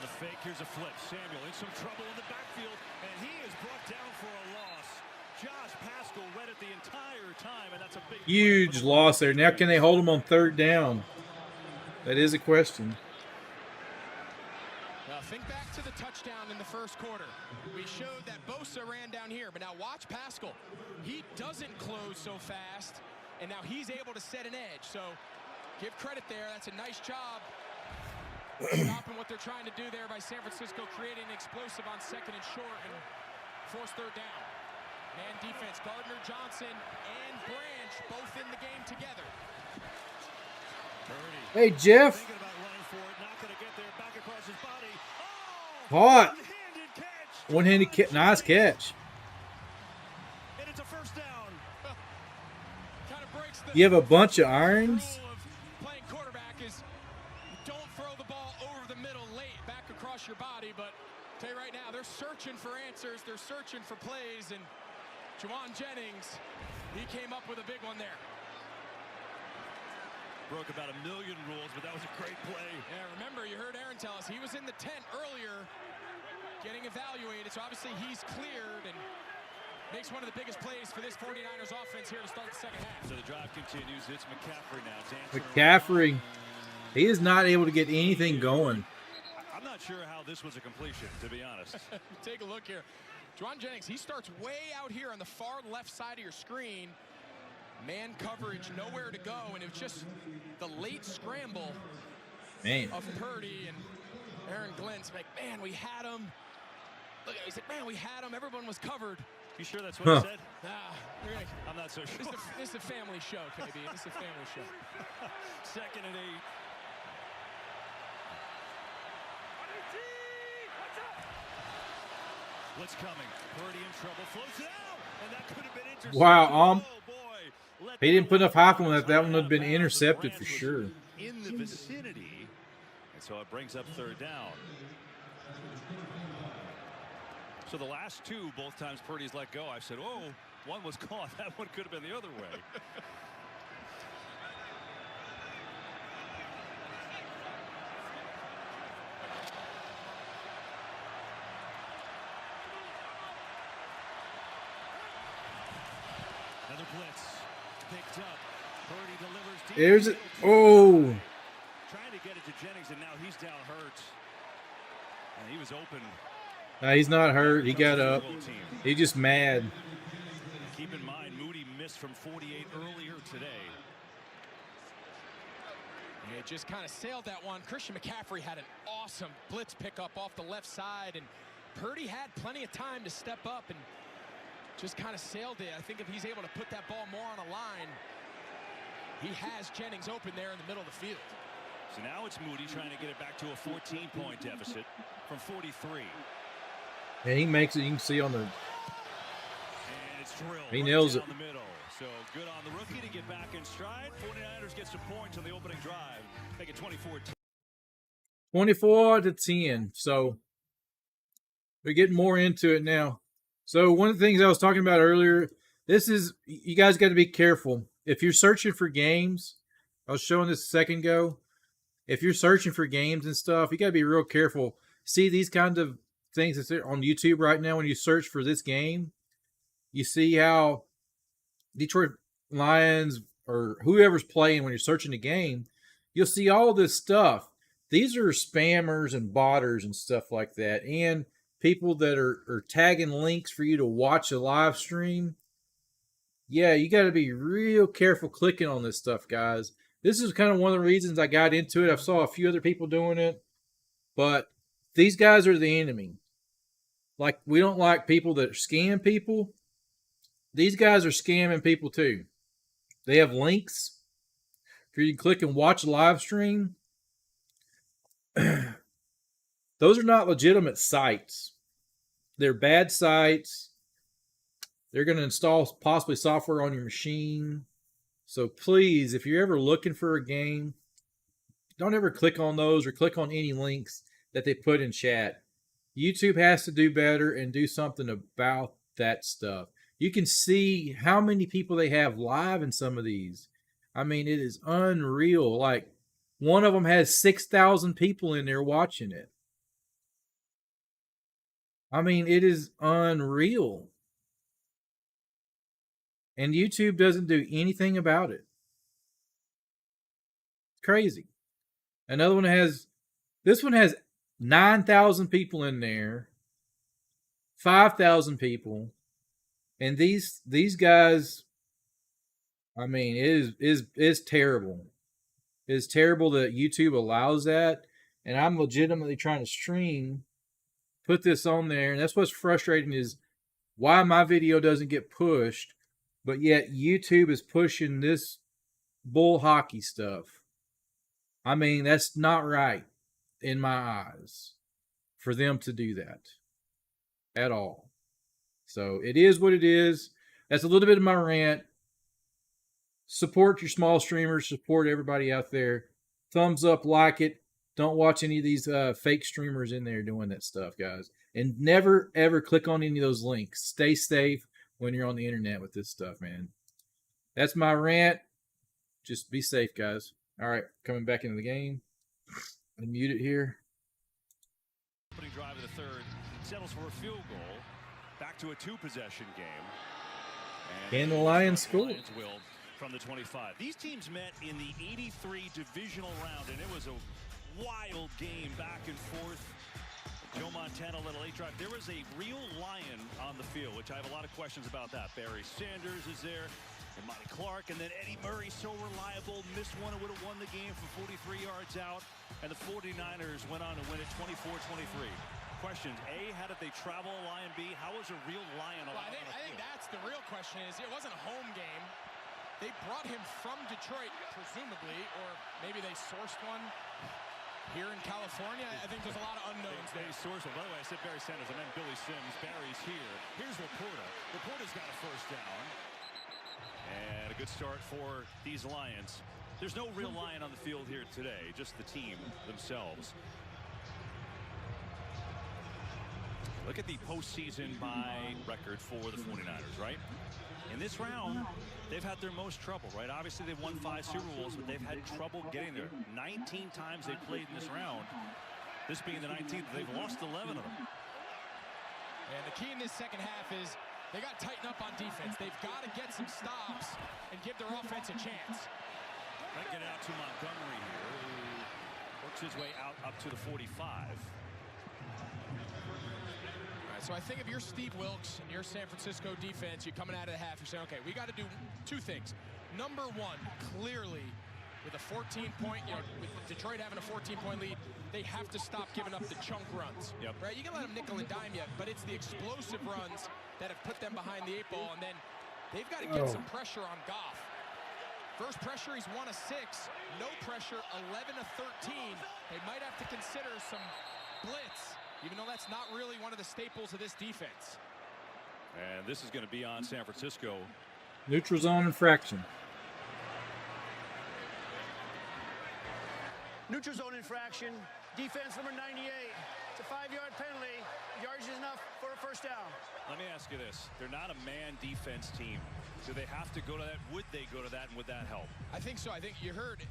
the fake, here's a flip. Samuel in some trouble in the backfield, and he is brought down for a loss. Josh Pascal read it the entire time, and that's a big Huge loss there. Now can they hold him on 3rd down? That is a question. Now think back to the touchdown in the first quarter. We showed that Bosa ran down here, but now watch Pascal. He doesn't close so fast, and now he's able to set an edge. So give credit there. That's a nice job stopping what they're trying to do there by San Francisco, creating an explosive on 2nd and short and force 3rd down. Man defense, Gardner Johnson and Branch both in the game together. Hey, Jeff. Thinking about running for it, not going to get there, back across his body. Hot. One-handed catch. Nice catch. And it's a first down. Kind of breaks the You have a bunch of irons. playing quarterback is don't throw the ball over the middle late back across your body, but I'll tell you right now, they're searching for answers, they're searching for plays, and Juwan Jennings, he came up with a big one there. Broke about 1 million rules, but that was a great play. Yeah, remember, you heard Aaron tell us he was in the tent earlier getting evaluated, so obviously he's cleared and makes one of the biggest plays for this 49ers offense here to start the second half. So the drive continues. It's McCaffrey now. Dancing McCaffrey, he is not able to get anything going. I'm not sure how this was a completion, to be honest. Take a look here. Juwan Jennings, he starts way out here on the far left side of your screen. Man coverage, nowhere to go, and it was just the late scramble of Purdy and Aaron Glenn's like, man, we had him. Look, he said, man, we had him. Everyone was covered. You sure that's what he said? Nah, I'm not so sure. This is a family show, KB. This is a family show. 2nd and 8. Blitz coming. Purdy in trouble. Floats it out. And that could have been intercepted. Wow, he didn't put enough hype on that. That one would have been intercepted for sure. In the vicinity. And so it brings up 3rd down. So the last 2, both times Purdy's let go, I said, oh, one was caught. That one could have been the other way. Another blitz. Picked up. Purdy delivers deep. There's it. Oh. Trying to get it to Jennings, and now he's down hurt. And he was open. He's not hurt. He got up. He's just mad. Keep in mind, Moody missed from 48 earlier today. Yeah, just kind of sailed that one. Christian McCaffrey had an awesome blitz pickup off the left side, and Purdy had plenty of time to step up and just kind of sailed it. I think if he's able to put that ball more on a line, he has Jennings open there in the middle of the field. So now it's Moody trying to get it back to a 14-point deficit from 43. And he makes it. You can see on the. And it's drilled. He nails it. Down the middle. So good on the rookie to get back in stride. 49ers get some points on the opening drive. Make it 24-10. 24-10. So we're getting more into it now. So one of the things I was talking about earlier, this is, you guys got to be careful. If you're searching for games, I was showing this a second ago. If you're searching for games and stuff, you got to be real careful. See these kinds of things that's on YouTube right now. When you search for this game, you see how Detroit Lions or whoever's playing, when you're searching the game, you'll see all this stuff. These are spammers and botters and stuff like that, and people that are tagging links for you to watch a live stream. Yeah, you got to be real careful clicking on this stuff, guys. This is kind of one of the reasons I got into it. I saw a few other people doing it, but these guys are the enemy. Like, we don't like people that scam people. These guys are scamming people too. They have links for you to click and watch a live stream. Those are not legitimate sites. They're bad sites. They're going to install possibly software on your machine. So please, if you're ever looking for a game, don't ever click on those or click on any links that they put in chat. YouTube has to do better and do something about that stuff. You can see how many people they have live in some of these. I mean, it is unreal. Like, one of them has 6,000 people in there watching it. I mean, it is unreal. And YouTube doesn't do anything about it. It's crazy. Another one this one has 9,000 people in there, 5,000 people. And these guys, I mean, it is terrible. It is terrible that YouTube allows that. And I'm legitimately trying to stream, put this on there. And that's what's frustrating, is why my video doesn't get pushed, but yet YouTube is pushing this bull hockey stuff. I mean, that's not right in my eyes for them to do that at all. So it is what it is. That's a little bit of my rant. Support your small streamers. Support everybody out there. Thumbs up, like it. Don't watch any of these fake streamers in there doing that stuff, guys. And never, ever click on any of those links. Stay safe when you're on the internet with this stuff, man. That's my rant. Just be safe, guys. All right, coming back into the game. Unmute it here. Opening drive of the third. Settles for a field goal. Back to a two-possession game. And the Lions score. Lions will from the 25. These teams met in the 83 divisional round, and it was a wild game back and forth. Joe Montana led a late drive. There was a real lion on the field, which I have a lot of questions about that. Barry Sanders is there, and Monty Clark, and then Eddie Murray, so reliable, missed one and would have won the game from 43 yards out, and the 49ers went on to win it 24-23. Questions: A, how did they travel a lion? B, how was a real lion allowed? Well, I think that's the real question. Is it wasn't a home game. They brought him from Detroit, presumably, or maybe they sourced one here in California. I think there's a lot of unknowns there. Sourced one. By the way, I said Barry Sanders. I meant Billy Sims. Barry's here. Here's Laporta. Laporta's got a first down. And a good start for these Lions. There's no real lion on the field here today, just the team themselves. Look at the postseason by record for the 49ers, right? In this round, they've had their most trouble, right? Obviously, they've won 5 Super Bowls, but they've had trouble getting there. 19 times they've played in this round. This being the 19th, they've lost 11 of them. And the key in this second half is they got to tighten up on defense. They've got to get some stops and give their offense a chance. Might get out to Montgomery here, who works his way out up to the 45. So I think if you're Steve Wilks and you're San Francisco defense, you're coming out of the half, you're saying, okay, we got to do 2 things. Number one, clearly, with a 14-point, with Detroit having a 14-point lead, they have to stop giving up the chunk runs. Yep. Right? You can let them nickel and dime you, but it's the explosive runs that have put them behind the 8 ball, and then they've got to get some pressure on Goff. First pressure, he's 1 of 6. No pressure, 11 of 13. They might have to consider some blitz, even though that's not really one of the staples of this defense. And this is going to be on San Francisco. Neutral zone infraction. Neutral zone infraction. Defense number 98. It's a 5-yard penalty. Yards is enough for a first down. Let me ask you this. They're not a man defense team. Do they have to go to that? Would they go to that, and would that help? I think so. I think you heard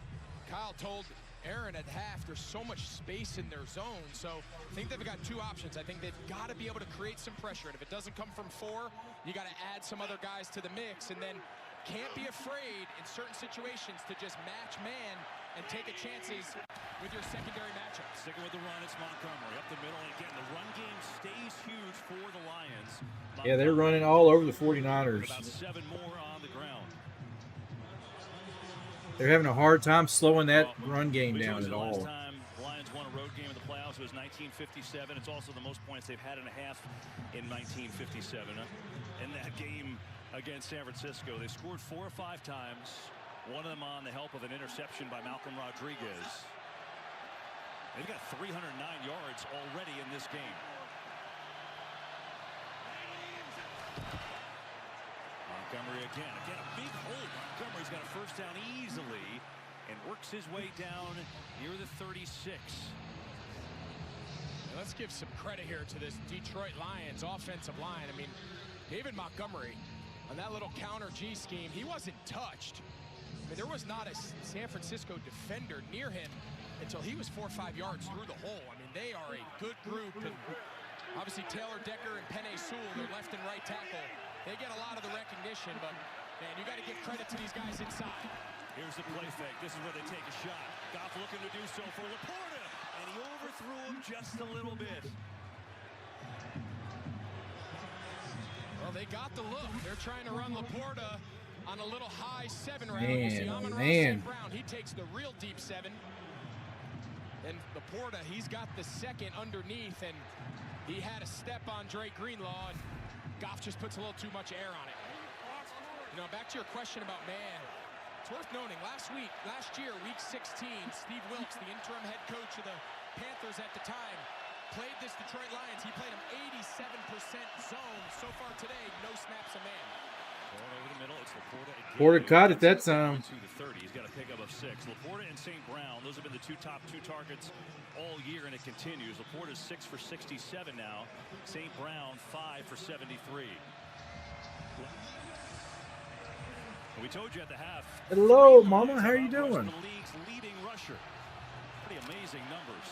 Kyle told Aaron at half there's so much space in their zone. So I think they've got two options. I think they've got to be able to create some pressure. And if it doesn't come from 4, you got to add some other guys to the mix. And then can't be afraid in certain situations to just match man and take a chances with your secondary matchup. Sticking with the run, it's Montgomery up the middle. And again, the run game stays huge for the Lions. Yeah, they're running all over the 49ers. About 7 more on the ground. They're having a hard time slowing that run game down at all. Last time Lions won a road game in the playoffs, it was 1957. It's also the most points they've had in a half in 1957. In that game against San Francisco, they scored 4 or 5 times. One of them on the help of an interception by Malcolm Rodriguez. They've got 309 yards already in this game. Montgomery again a big hole. Montgomery's got a first down easily and works his way down near the 36. Now let's give some credit here to this Detroit Lions offensive line. I mean, David Montgomery on that little counter G scheme, he wasn't touched. I mean, there was not a San Francisco defender near him until he was 4 or 5 yards through the hole. I mean, they are a good group, and obviously Taylor Decker and Penei Sewell, their left and right tackle, they get a lot of the recognition, but man, you got to give credit to these guys inside. Here's the play fake. This is where they take a shot. Goff looking to do so for Laporta, and he overthrew him just a little bit. Well, they got the look. They're trying to run Laporta on a little high 7 round. Man. Brown, he takes the real deep 7. And Laporta, he's got the second underneath, and he had a step on Dre Greenlaw, and Goff just puts a little too much air on it. You know, back to your question about man, it's worth noting, last year, week 16, Steve Wilkes, the interim head coach of the Panthers at the time, played this Detroit Lions. He played them 87% zone. So far today, no snaps a man. Over the middle, it's Laporta caught it that time. To the 30. He's got a pickup of 6. Laporta and St. Brown, those have been the top two targets all year, and it continues. Laporta's 6 for 67 now. St. Brown 5 for 73. We told you at the half. Hello, Mama. How are you doing? The league's leading rusher. Pretty amazing numbers.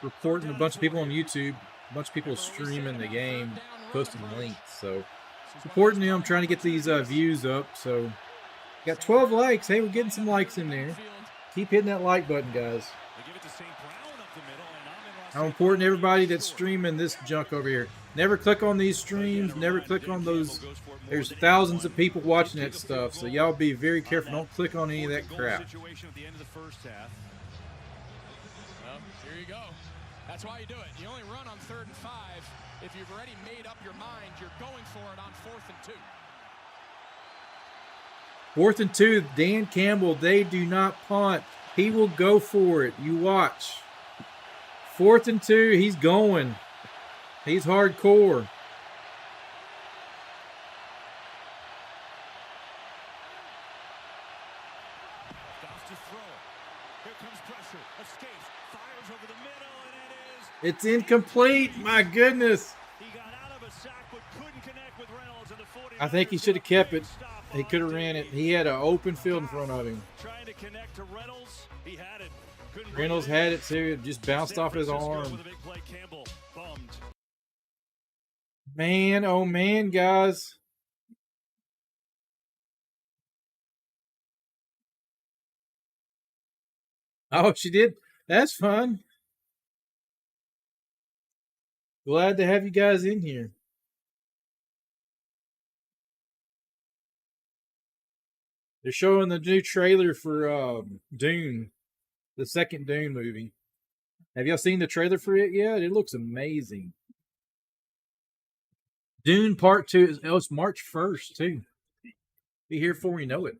Reporting a bunch of people on YouTube. A bunch of people streaming the game, posting links. So supporting them, trying to get these views up. So got 12 likes. Hey, we're getting some likes in there. Keep hitting that like button, guys. How important everybody that's streaming this junk over here. Never click on these streams. Never click on those. There's thousands of people watching that stuff, so y'all be very careful. Don't click on any of that crap. Situation at the end of the first half. Well, here you go. That's why you do it. You only run on 3rd and 5. If you've already made up your mind, you're going for it on 4th and 2. 4th and 2, Dan Campbell, they do not punt. He will go for it. You watch. 4th and 2, he's going. He's hardcore. Goff to throw. Here comes pressure. Escapes. Fires over the middle, and it is. It's incomplete. My goodness. He got out of a sack, but couldn't connect with Reynolds, and the 49ers. I think he should have kept it. He could have ran it. He had an open field in front of him. Trying to connect to Reynolds. He had it. Reynolds had it too. It just bounced off his arm. Man, oh man, guys. Oh, she did. That's fun. Glad to have you guys in here. They're showing the new trailer for Dune, the second Dune movie. Have y'all seen the trailer for it yet? It looks amazing. Dune Part 2. It's March 1st, too. Be here before we know it.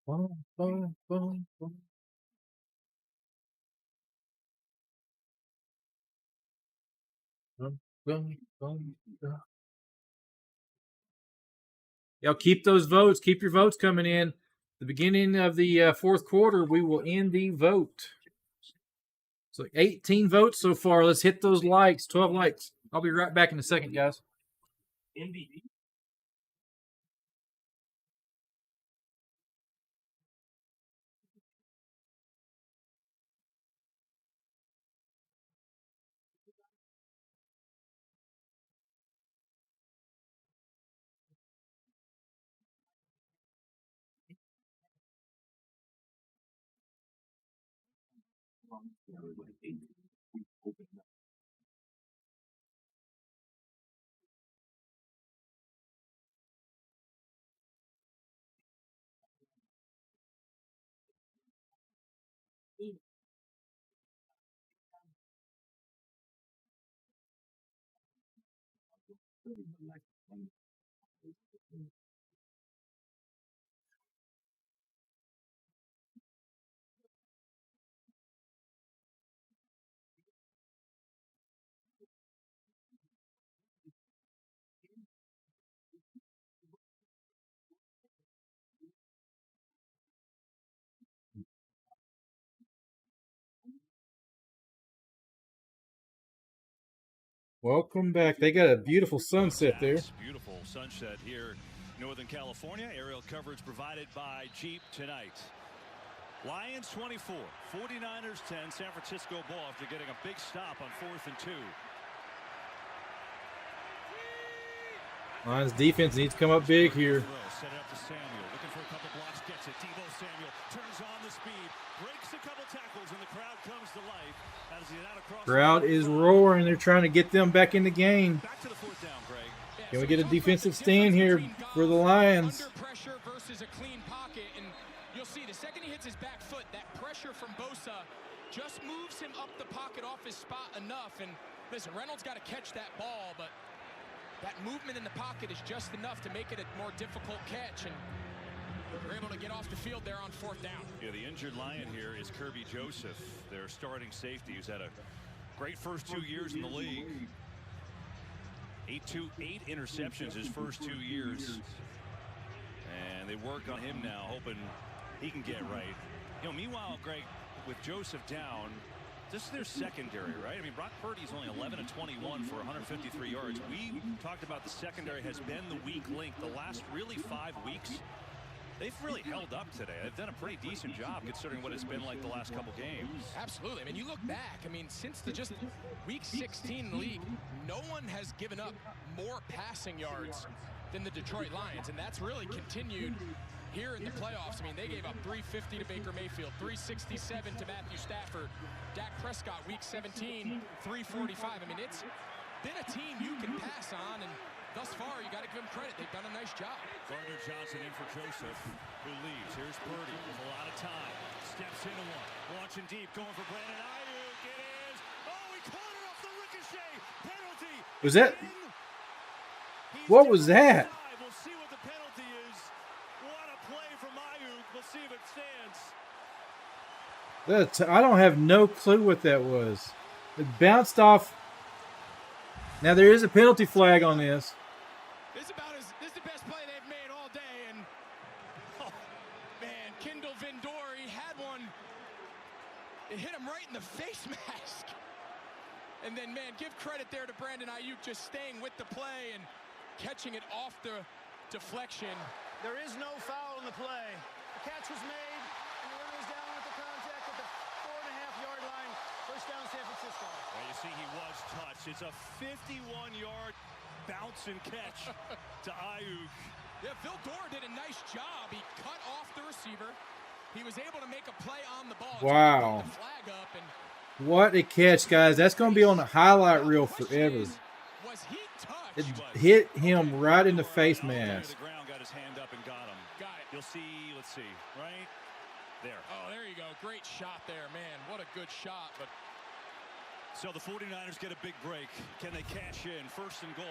Boom, boom, boom, boom. Boom, boom, boom, boom. Y'all keep those votes. Keep your votes coming in. The beginning of the fourth quarter, we will end the vote. So 18 votes so far. Let's hit those likes. 12 likes. I'll be right back in a second, guys. Welcome back. They got a beautiful sunset there. Beautiful sunset here in Northern California. Aerial coverage provided by Jeep tonight. Lions 24, 49ers 10. San Francisco ball after getting a big stop on 4th and 2. Lions defense needs to come up big here. Set it up to Samuel. Looking for a couple blocks. Gets it. Deebo Samuel turns on the speed. Breaks a couple tackles and the crowd comes to life. As he's out across Crowd is roaring. They're trying to get them back in the game. back to the 4th down, Greg. Can we get a defensive stand here for the Lions? Under pressure versus a clean pocket, and you'll see the second he hits his back foot, that pressure from Bosa just moves him up the pocket off his spot enough. And listen, Reynolds got to catch that ball, but that movement in the pocket is just enough to make it a more difficult catch, and they're able to get off the field there on 4th down. Yeah, the injured Lion here is Kirby Joseph, their starting safety, who's had a great first 2 years in the league. 8 interceptions his first 2 years. And they work on him now, hoping he can get right. You know, meanwhile, Greg, with Joseph down, this is their secondary, right? I mean, Brock Purdy's only 11 of 21 for 153 yards. We talked about the secondary has been the weak link the last really 5 weeks. They've really held up today. They've done a pretty decent job considering what it's been like the last couple games. Absolutely. I mean, you look back, I mean, since the just week 16 in the league, no one has given up more passing yards than the Detroit Lions, and that's really continued here in the playoffs. I mean, they gave up 350 to Baker Mayfield, 367 to Matthew Stafford. Dak Prescott, week 17, 345. I mean, it's been a team you can pass on, and thus far, you got to give them credit. They've done a nice job. Gardner Johnson in for Joseph, who leaves. Here's Purdy with a lot of time. Steps into one. Launching deep, going for Brandon Ayuk. It is. Oh, he caught it off the ricochet. Penalty. Was that? What was that? We'll see what the penalty is. What a play from Ayuk. We'll see if it stands. I don't have no clue what that was. It bounced off. Now there is a penalty flag on this. This is the best play they've made all day, and oh man, Kendall Vindor, he had one. It hit him right in the face mask. And then, man, give credit there to Brandon Ayuk just staying with the play and catching it off the deflection. There is no foul in the play. The catch was made, and the runner is down with the contact at the 4.5-yard line. First down, San Francisco. Well, you see he was touched. It's a 51-yard bounce and catch to Ayuk. Yeah, Vildor did a nice job. He cut off the receiver. He was able to make a play on the ball. Wow. The flag up, and What a catch, guys. That's going to be on the highlight reel forever. was he touched? It hit him right in the face mask. The ground got his hand up and got him. Got it. You'll see, let's see, right there. Oh, there you go. Great shot there, man. What a good shot. But so the 49ers get a big break. Can they cash in? 1st and goal.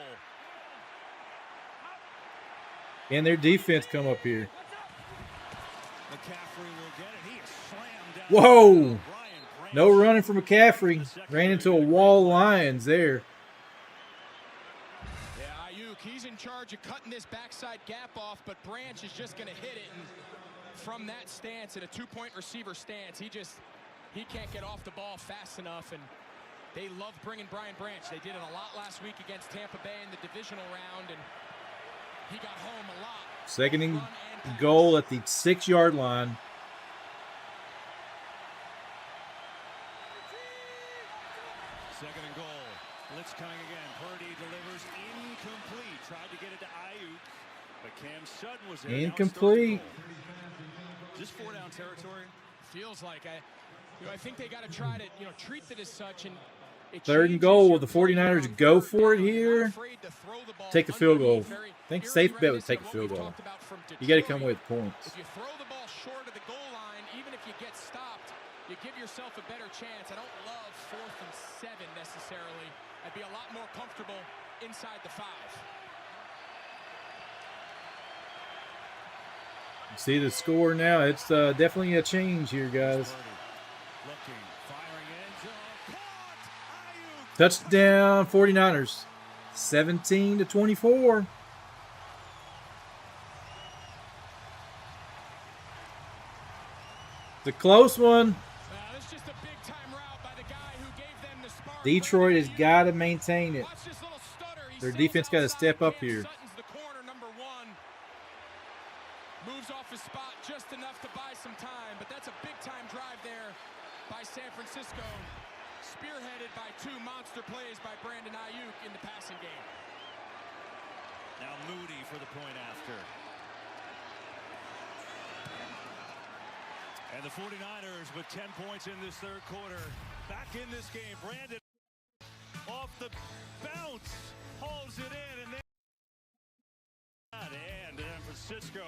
And their defense come up here. Whoa! No running for McCaffrey. Ran into a wall of Lions there. Yeah, Ayuk, he's in charge of cutting this backside gap off, but Branch is just going to hit it. And from that stance, in a two-point receiver stance, he can't get off the ball fast enough. And they love bringing Brian Branch. They did it a lot last week against Tampa Bay in the divisional round, and he got home a lot. Second and goal at the 6-yard line. Second and goal. Blitz coming again. Purdy delivers incomplete. Tried to get it to Ayuk, but Cam Sutton was there. Incomplete. Just 4-down territory. Feels like I think they got to try to treat it as such. And third and goal. Will the 49ers go for it here? Take the field goal. I think safe bet would take the field goal. You got to come with points. If you throw the ball short of the goal line, even if you get stopped, you give yourself a better chance. I don't love 4th and 7 necessarily. I'd be a lot more comfortable inside the 5. See the score now. It's definitely a change here, guys. Touchdown 49ers. 17-24. It's a close one. Detroit has got to maintain it. Their defense got to step up here. Moves off his spot just enough to buy some time, but that's a big-time drive there by San Francisco, spearheaded by 2 monster plays by Brandon Ayuk in the passing game. Now Moody for the point after. And the 49ers with 10 points in this third quarter. Back in this game. Brandon off the bounce. Hauls it in. And San Francisco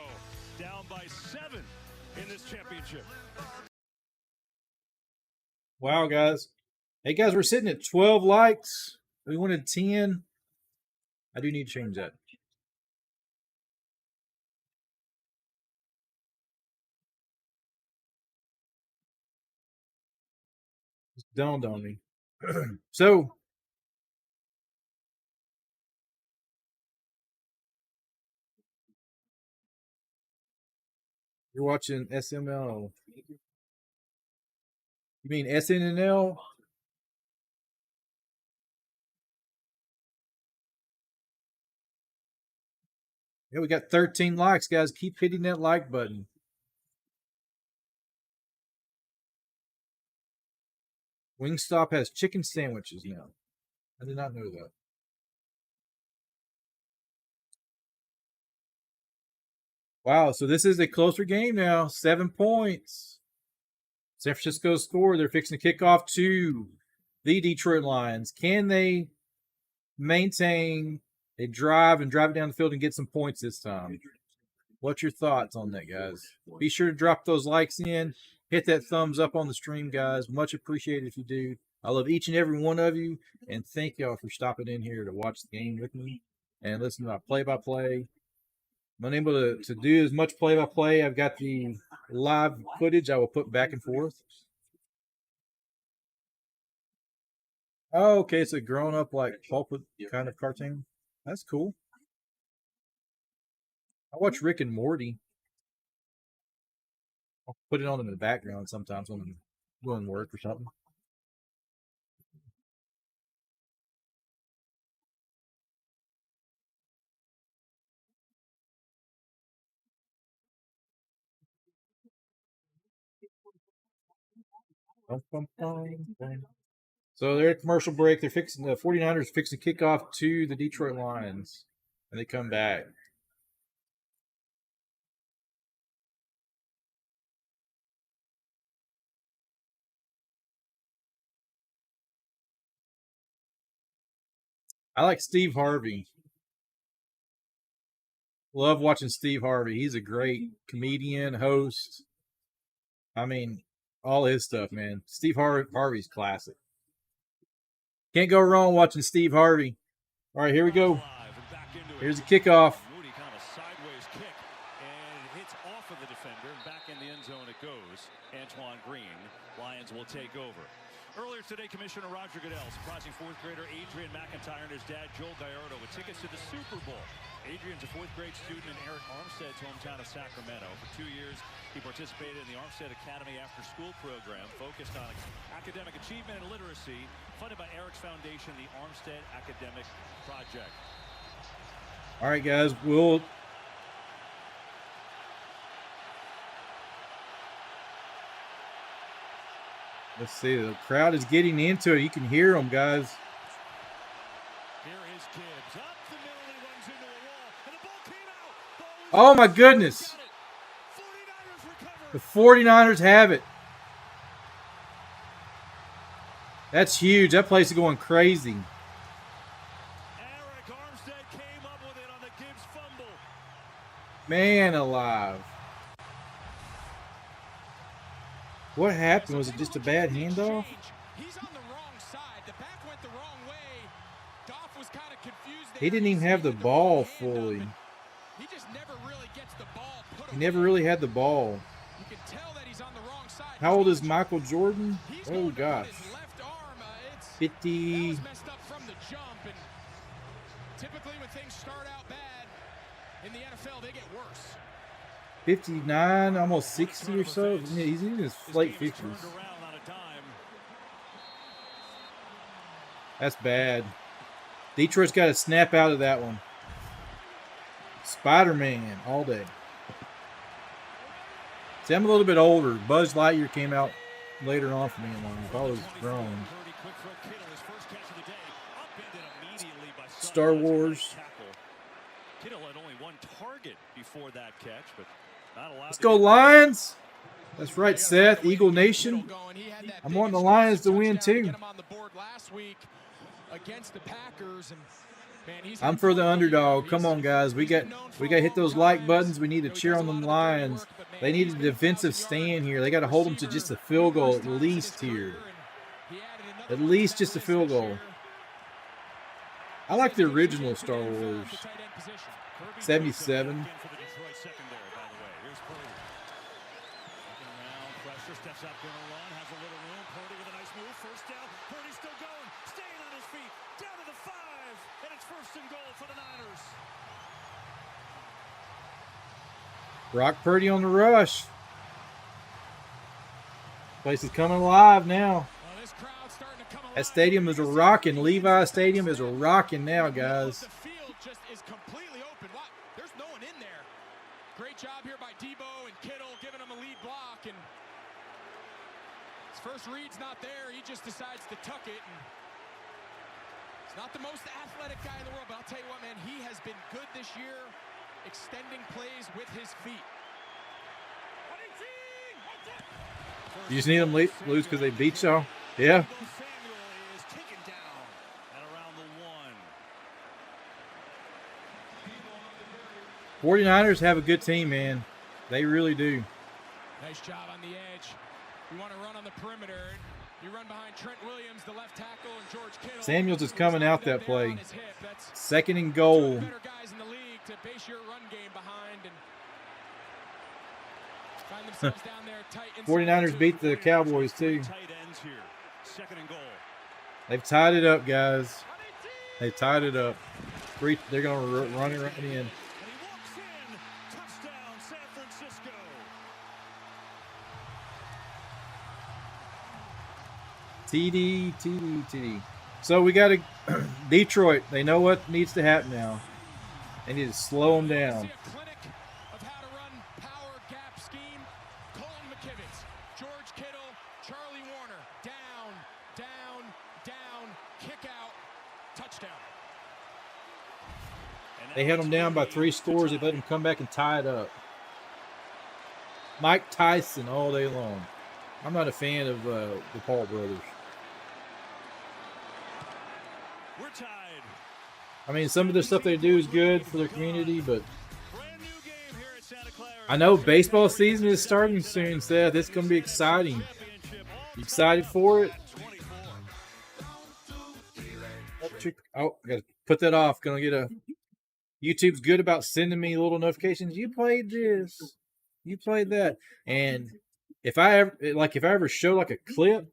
down by 7 in this championship. Wow, guys. Hey, guys, we're sitting at 12 likes. We wanted 10. I do need to change that. It dawned on me. So, you're watching SML. You mean SNNL? Yeah, we got 13 likes, guys. Keep hitting that like button. Wingstop has chicken sandwiches now. I did not know that. Wow, so this is a closer game now. 7 points. San Francisco scored. They're fixing to kick off to the Detroit Lions. Can they maintain a drive and drive it down the field and get some points this time? What's your thoughts on that, guys? Be sure to drop those likes in. Hit that thumbs up on the stream, guys. Much appreciated if you do. I love each and every one of you. And thank y'all for stopping in here to watch the game with me and listen to my play-by-play. I'm unable to do as much play-by-play. I've got the live footage I will put back and forth. Oh, okay. It's a grown-up, like, pulpit kind of cartoon. That's cool. I watch Rick and Morty. I'll put it on in the background sometimes when I'm doing work or something. So they're at commercial break. They're fixing the 49ers fixing to kick off to the Detroit Lions, and they come back. I like Steve Harvey. Love watching Steve Harvey. He's a great comedian, host. I mean, all his stuff, man. Steve Harvey's classic. Can't go wrong watching Steve Harvey. All right, here we go. Here's the kickoff. Moody kind of a sideways kick. And hits off of the defender, and back in the end zone it goes. Antoine Green. Lions will take over. Earlier today, Commissioner Roger Goodell surprising fourth grader Adrian McIntyre and his dad Joel Gallardo with tickets to the Super Bowl. Adrian's a fourth grade student in Eric Armstead's hometown of Sacramento. For 2 years, he participated in the Armstead Academy after-school program focused on academic achievement and literacy, funded by Eric's foundation, the Armstead Academic Project. All right, guys, let's see. The crowd is getting into it. You can hear them, guys. Here is Gibbs. Up the middle, he runs into a wall, and the ball came out. Oh, my goodness. The 49ers have it. That's huge. That place is going crazy. Eric Armstead came up with it on the Gibbs fumble. Man alive. What happened? Was it just a bad handoff? He's on the wrong side. The back went the wrong way. Goff was kind of confused there. He didn't even have the ball fully. He just never really gets the ball put He never really had the ball. You can tell that he's on the wrong side. How old is Michael Jordan? Oh, gosh. 50. That was messed up from the jump, and typically when things start out bad in the NFL, they get worse. 59, almost 60 or so. Yeah, he's in his late 50s. That's bad. Detroit's got to snap out of that one. Spider-Man all day. See, I'm a little bit older. Buzz Lightyear came out later on for me in life. I was grown. Star Wars. Kittle had only one target before that catch, but not allowed. Let's go Lions. That's right, Seth. Eagle Nation. I'm wanting the Lions to win too. I'm for the underdog. Come on, guys. We got to hit those like buttons. We need to cheer on them Lions. They need a defensive stand here. They got to hold them to just a field goal at least here. At least just a field goal. I like the original Star Wars. 77. Steps up, going to run, has a little room. Purdy with a nice move. First down. Purdy's still going. Staying on his feet. Down to the 5. And it's first and goal for the Niners. Brock Purdy on the rush. Place is coming alive now. That stadium is a rocking. Levi Stadium is a rocking now, guys. The field just is completely open. There's no one in there. Great job here by Debo and Kittle giving him a lead block, and his first read's not there. He just decides to tuck it. And he's not the most athletic guy in the world, but I'll tell you what, man, he has been good this year, extending plays with his feet. You just need them lose because they beat y'all? Yeah. 49ers have a good team, man. They really do. Nice job on the edge. You want to run on the perimeter. You run behind Trent Williams, the left tackle, and George Kittle. Samuels is coming out that play. Second and goal. Better guys in the league to base your run game behind and find themselves down there tight. 49ers beat the Cowboys too. Second and goal. They've tied it up, guys. They tied it up. They're going to run it right in. TD. So we got to Detroit. They know what needs to happen now. They need to slow them down. George Kittle, Charlie Warner, down, kick out, touchdown. They had them down by 3 scores. They let them come back and tie it up. Mike Tyson all day long. I'm not a fan of the Paul brothers. We're tied. I mean, some of the stuff they do is good for their community, but I know baseball season is starting soon, Seth. It's going to be exciting. You excited for it? Oh, I got to put that off. Going to get a YouTube's good about sending me little notifications. You played this, you played that, and if I ever show like a clip,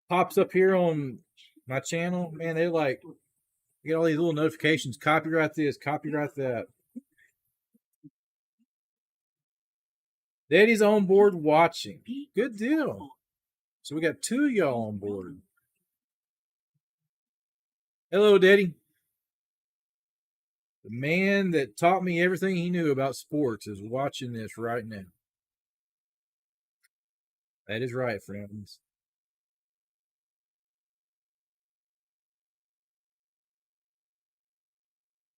pops up here on my channel, man, they like get all these little notifications. Copyright this, copyright that. Daddy's on board watching. Good deal. So we got 2 of y'all on board. Hello, Daddy. The man that taught me everything he knew about sports is watching this right now. That is right, friends.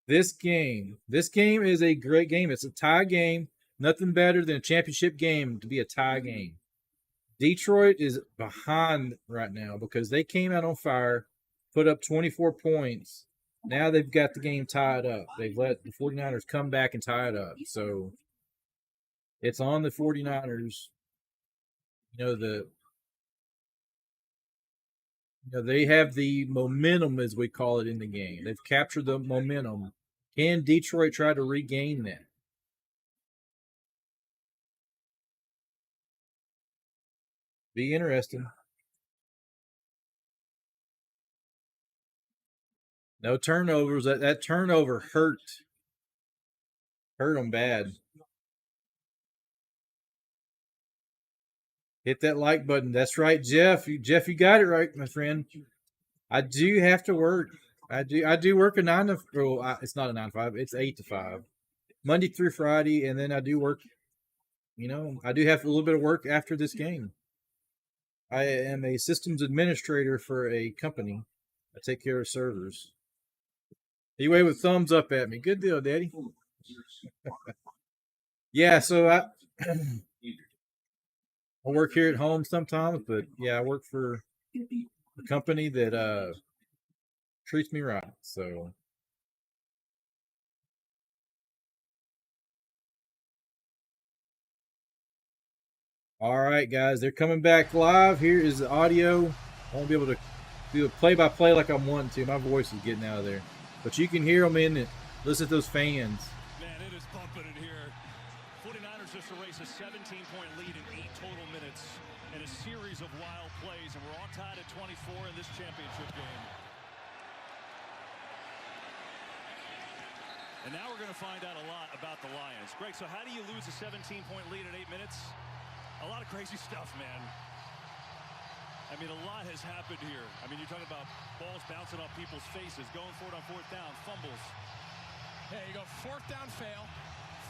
This game is a great game. It's a tie game. Nothing better than a championship game to be a tie game. Detroit is behind right now because they came out on fire, put up 24 points. Now they've got the game tied up. They've let the 49ers come back and tie it up. So it's on the 49ers. They have the momentum, as we call it, in the game. They've captured the momentum. Can Detroit try to regain that? Be interesting. No turnovers. That turnover hurt them bad. Hit that like button. That's right, Jeff. Jeff, you got it right, my friend. I do have to work. I do work a 9 to. Well, it's not a 9 to 5. It's 8 to 5, Monday through Friday, and then I do work. I do have a little bit of work after this game. I am a systems administrator for a company. I take care of servers. You wave with thumbs up at me. Good deal, Daddy. Yeah, so I work here at home sometimes, but yeah, I work for a company that treats me right. So all right, guys, they're coming back live. Here is the audio. I won't be able to do a play-by-play like I'm wanting to. My voice is getting out of there. But you can hear them in it. Listen to those fans. Man, it is bumping in here. 49ers just erased a 17-point lead in 8 total minutes in a series of wild plays, and we're all tied at 24 in this championship game. And now we're going to find out a lot about the Lions. Greg, so how do you lose a 17-point lead in 8 minutes? A lot of crazy stuff, man. I mean, a lot has happened here. I mean, you're talking about balls bouncing off people's faces, going for it on 4th down, fumbles. There you go, 4th down fail,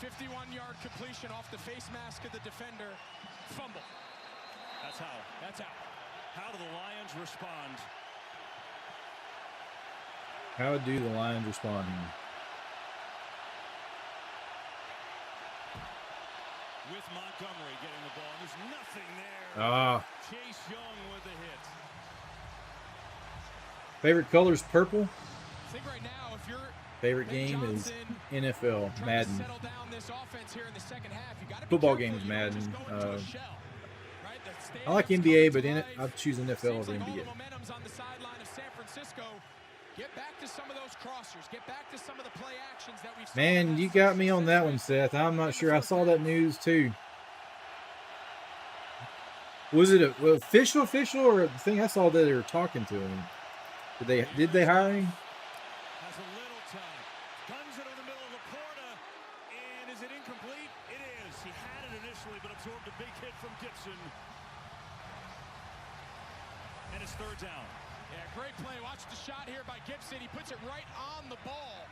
51-yard completion off the face mask of the defender, fumble. That's how. That's how. How do the Lions respond? How do the Lions respond? With Montgomery getting the ball. There's nothing there. Chase Young with the hit. Favorite color's purple. I think right now, if you're favorite game is NFL, Madden. Football game is Madden. I like NBA, but I'd choose NFL over NBA. Get back to some of those crossers. Get back to some of the play actions that we've seen. Man, you got me on that one, Seth. I'm not sure. I saw that news too. Was it a official, or a thing? I saw that they were talking to him. Did they hire him? Has a little time. Guns it over the middle of Laporta, and is it incomplete? It is. He had it initially, but absorbed a big hit from Gibson. And it's 3rd down. Yeah, great play. Watch the shot here by Gibson. He puts it right on the ball.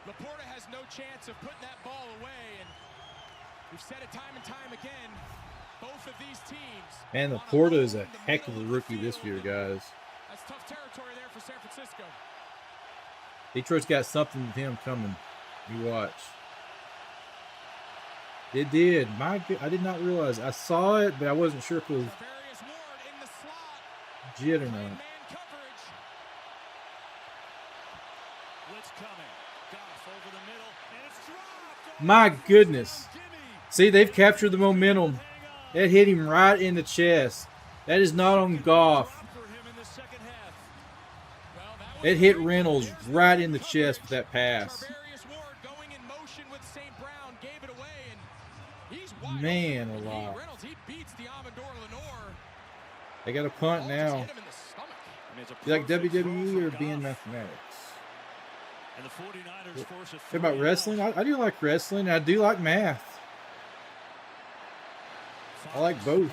Laporta has no chance of putting that ball away, and we've said it time and time again. Both of these teams. Man, Laporta is a heck of a rookie this year, guys. That's tough territory there for San Francisco. Detroit's got something with him coming. You watch. It did. I did not realize. I saw it, but I wasn't sure if it was legit or not. My goodness. See, they've captured the momentum. That hit him right in the chest. That is not on Goff. It hit Reynolds right in the chest with that pass. Man alive. They got a punt now. You like WWE or being mathematics? And the 49ers force a What about wrestling? I do like wrestling. I do like math. I like both.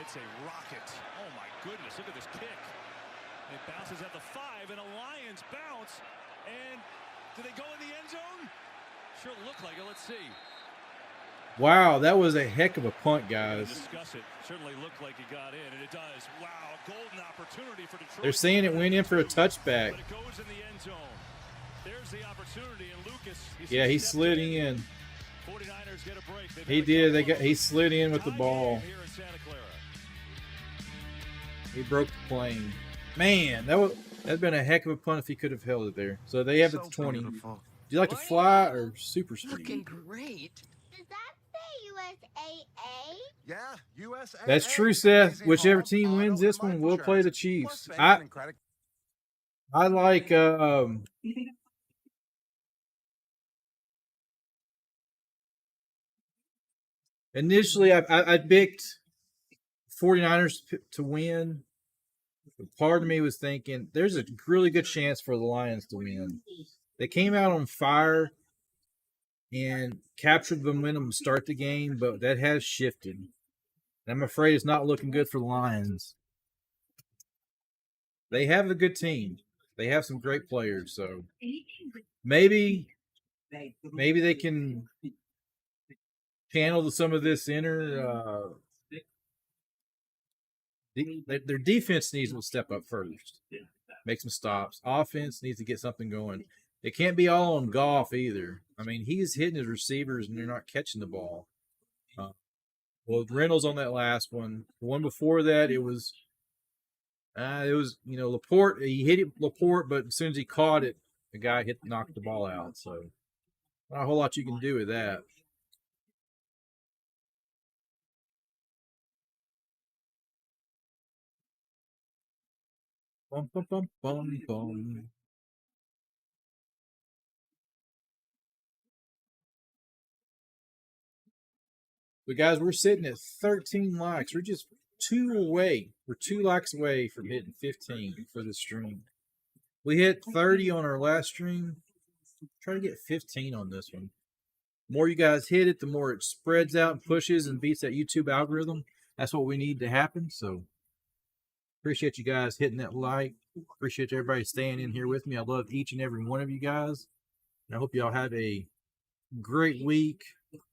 It's a rocket. Oh my goodness, look at this kick. It bounces at the 5 and a Lions bounce. And do they go in the end zone? Sure look like it. Let's see. Wow, that was a heck of a punt, guys. Discuss it. Certainly looked like he got in, and it does. Wow, golden opportunity for Detroit. They're saying it went in for a touchback. But it goes in the end zone. There's the opportunity, and Lucas. Yeah, he slid in. 49ers get a break. He did. He slid in with the ball. He broke the plane. Man, that'd been a heck of a punt if he could have held it there. So they have it to 20. Do you like to fly or super speed? Looking great. Does that say USAA? Yeah, USA. That's true, Seth. Whichever team wins this one, we'll play the Chiefs. I like initially I picked 49ers to win. Part of me was thinking there's a really good chance for the Lions to win. They came out on fire and captured the momentum to start the game, but that has shifted. I'm afraid it's not looking good for the Lions. They have a good team. They have some great players, so maybe they can channel some of this inner. Their defense needs to step up first, make some stops. Offense needs to get something going. It can't be all on Goff either. I mean, he's hitting his receivers and they're not catching the ball. Well, Reynolds on that last one. The one before that, it was Laporte. He hit it Laporte, but as soon as he caught it, the guy knocked the ball out. So not a whole lot you can do with that. Bum, bum, bum, bum, bum. But guys, we're sitting at 13 likes. We're just 2 away. We're 2 likes away from hitting 15 for the stream. We hit 30 on our last stream. Try to get 15 on this one. The more you guys hit it, the more it spreads out and pushes and beats that YouTube algorithm. That's what we need to happen. So appreciate you guys hitting that like. Appreciate everybody staying in here with me. I love each and every one of you guys. And I hope y'all have a great week.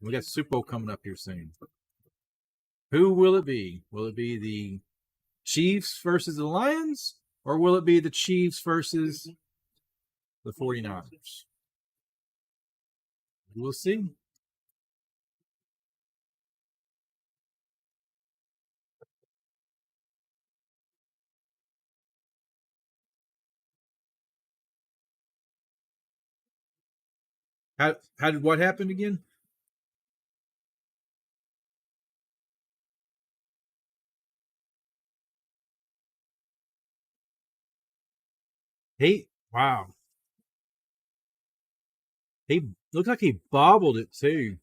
We got Super Bowl coming up here soon. Who will it be? Will it be the Chiefs versus the Lions? Or will it be the Chiefs versus the 49ers? We'll see. How did what happen again? Wow. He looked like he bobbled it too.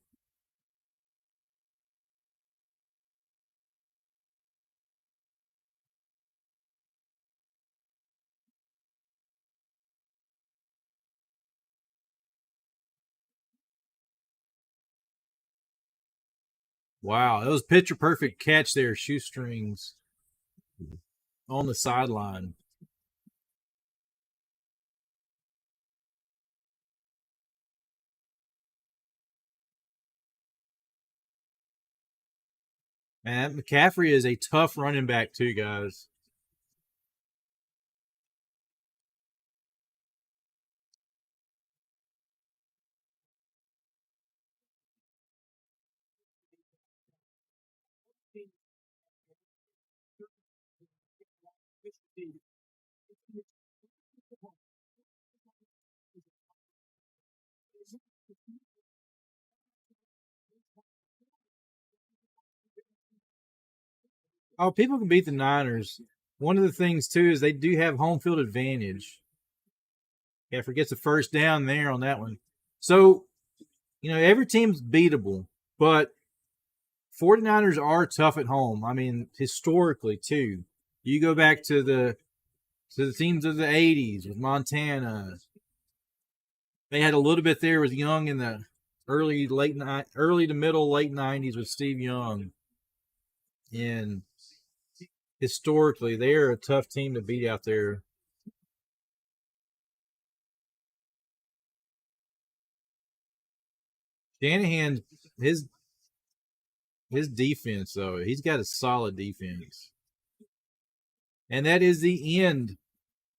Wow, that was picture perfect catch there, shoestrings on the sideline. Man, McCaffrey is a tough running back too, guys. Oh, people can beat the Niners. One of the things too is they do have home field advantage. Yeah, forgets the first down there on that one. So, every team's beatable, but 49ers are tough at home. I mean, historically, too. You go back to the teams of the 80s with Montana. They had a little bit there with Young in the early to middle, late 90s with Steve Young. And historically, they're a tough team to beat out there. Shanahan, his defense, though, he's got a solid defense. And that is the end.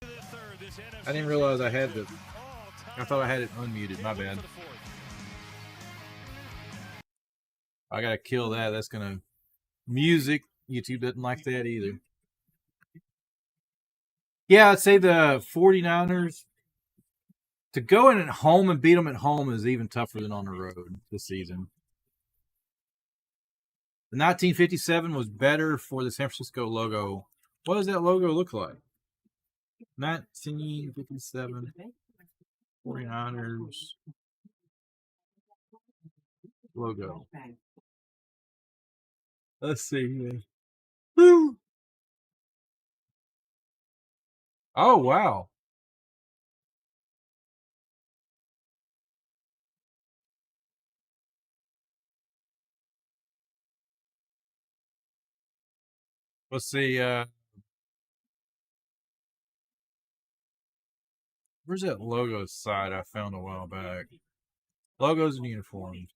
I didn't realize I had I thought I had it unmuted. My bad. I got to kill that. That's going to... Music. YouTube doesn't like that either. Yeah, I'd say the 49ers, to go in at home and beat them at home is even tougher than on the road this season. The 1957 was better for the San Francisco logo. What does that logo look like? 1957 49ers logo. Let's see here. Woo! Oh, wow. Let's see. Where's that logo site I found a while back? Logos and uniforms.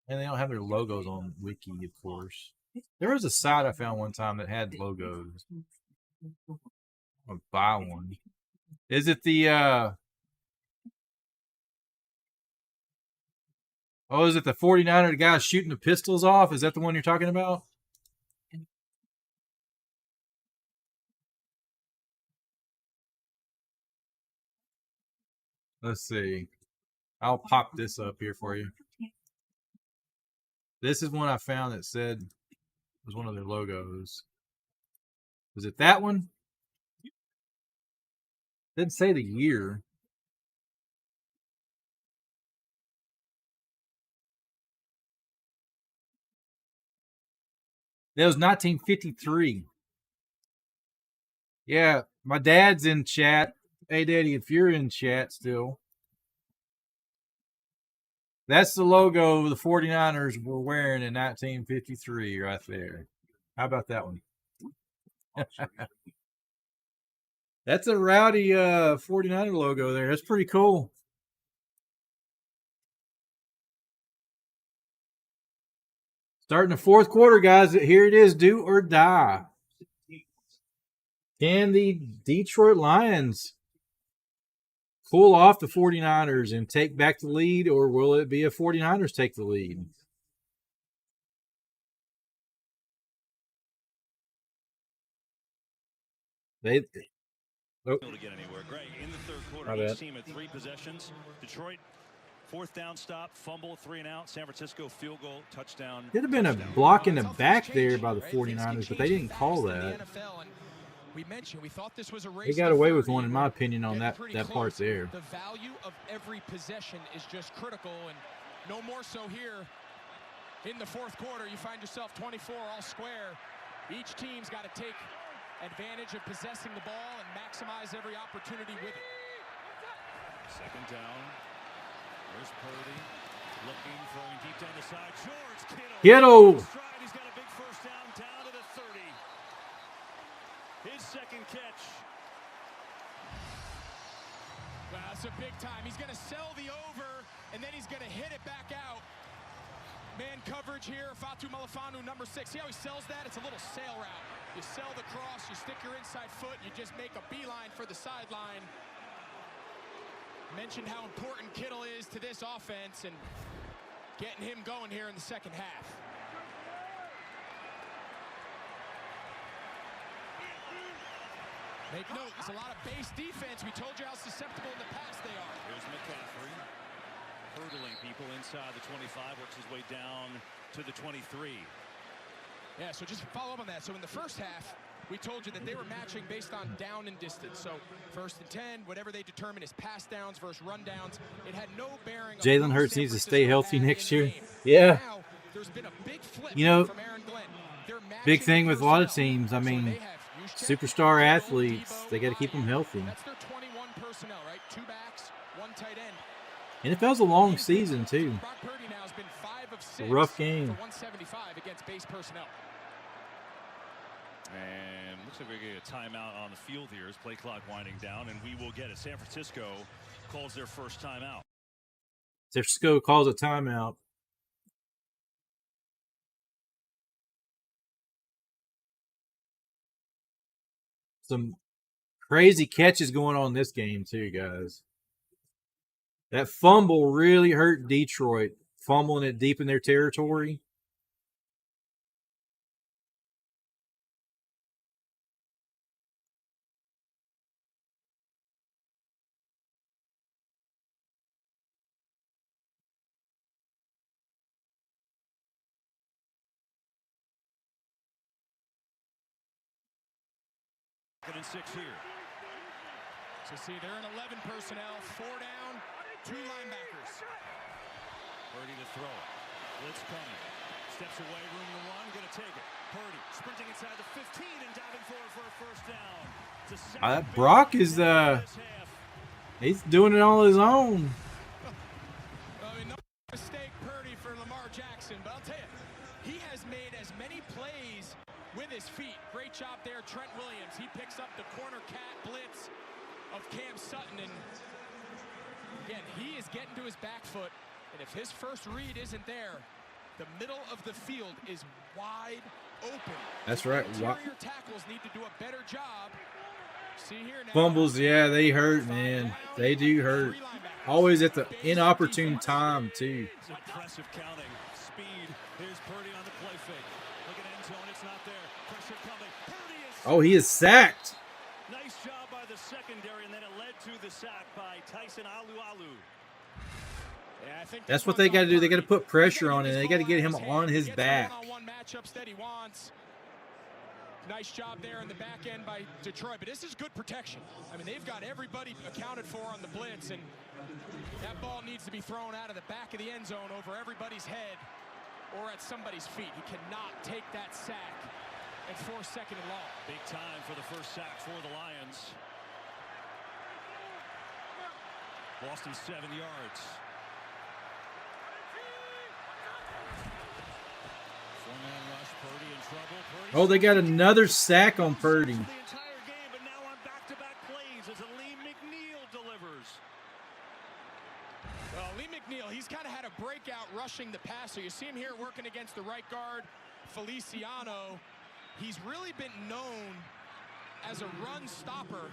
And they don't have their logos on Wiki, of course. There was a site I found one time that had logos. I'll buy one. Is it the is it the 49er, the guy shooting the pistols off? Is that the one you're talking about? Let's see. I'll pop this up here for you. This is one I found that said it was one of their logos. Was it that one? Didn't say the year. That was 1953. Yeah, my dad's in chat. Hey, Daddy, if you're in chat still. That's the logo the 49ers were wearing in 1953 right there. How about that one? That's a rowdy 49er logo there. That's pretty cool. Starting the fourth quarter, guys. Here it is, do or die. Can the Detroit Lions pull off the 49ers and take back the lead, or will it be a 49ers take the lead? To get anywhere. Greg, in the third quarter, each team had 3 possessions. Detroit, 4th down stop, fumble, 3 and out. San Francisco, field goal, touchdown. Could have been a block in the back there by the 49ers, but they didn't call that. We mentioned we thought this was a race. They got away with one, in my opinion, on that part there. The value of every possession is just critical, and no more so here in the fourth quarter. You find yourself 24 all square. Each team's got to take advantage of possessing the ball and maximize every opportunity with it. Second down. There's Purdy looking, throwing deep down the side. George Kittle. He's got a big first down to the 30. His second catch. Well, that's a big time. He's going to sell the over, and then he's going to hit it back out. Man coverage here. Fatu Malafanu, number 6. See how he sells that? It's a little sail route. You sell the cross, you stick your inside foot, you just make a beeline for the sideline. Mentioned how important Kittle is to this offense and getting him going here in the second half. Make note, it's a lot of base defense. We told you how susceptible in the past they are. Here's McCaffrey. hurdling people inside the 25, works his way down to the 23. Yeah, so just follow up on that. So in the first half, we told you that they were matching based on down and distance. So 1st and 10, whatever they determine is pass downs versus run downs. It had no bearing on Jalen Hurts needs to stay healthy next year. Yeah. Now, there's been a big flip You know, from Aaron Glenn. big thing with a lot of teams. I mean, superstar athletes, they got to keep them healthy. That's their 21 personnel, right? 2 backs, 1 tight end. NFL's a long season, too. Brock Purdy now has been 5 of 6 a rough game. for 175 against base personnel. And looks like we're going to get a timeout on the field here as play clock winding down, and we will get it. San Francisco calls their first timeout. San Francisco calls a timeout. Some crazy catches going on in this game, too, guys. That fumble really hurt Detroit, fumbling it deep in their territory. And 6 here. So see, they're in 11 personnel, 4 down, 2 linebackers. Purdy to throw it. Blitz coming. Steps away, room to run, going to take it. Purdy sprinting inside the 15 and diving forward for a first down. Brock is he's doing it on his own. I mean, no mistake, Purdy for Lamar Jackson, but I'll tell you, he has made as many plays with his feet. Great job there, Trent Williams. He picks up the corner cat blitz of Cam Sutton, and again, he is getting to his back foot, and if his first read isn't there, the middle of the field is wide open. That's right. Interior tackles need to do a better job. See here now. Fumbles, yeah, they hurt, man. They do hurt. Always at the inopportune time, too. Impressive counting. Speed. Here's Purdy on the play fake. Look at end zone. It's not there. Pressure coming. Purdy is Oh, he is sacked. Nice job by the secondary, and then it led to the sack by Tyson Alualu. Yeah, I think That's what they got to do. They got to put pressure on him. They got to get him on his back. One-on-one matchups that he wants. Nice job there in the back end by Detroit, but this is good protection. I mean, they've got everybody accounted for on the blitz, and that ball needs to be thrown out of the back of the end zone over everybody's head or at somebody's feet. He cannot take that sack and force 2nd and long. Big time for the first sack for the Lions. Lost him 7 yards. Four-man rush, Purdy in trouble. Purdy Oh, they got another sack on Purdy. the entire game, but now on back-to-back plays as Lee McNeil delivers. Well, Lee McNeil, he's kind of had a breakout rushing the passer. You see him here working against the right guard, Feliciano. He's really been known as a run stopper.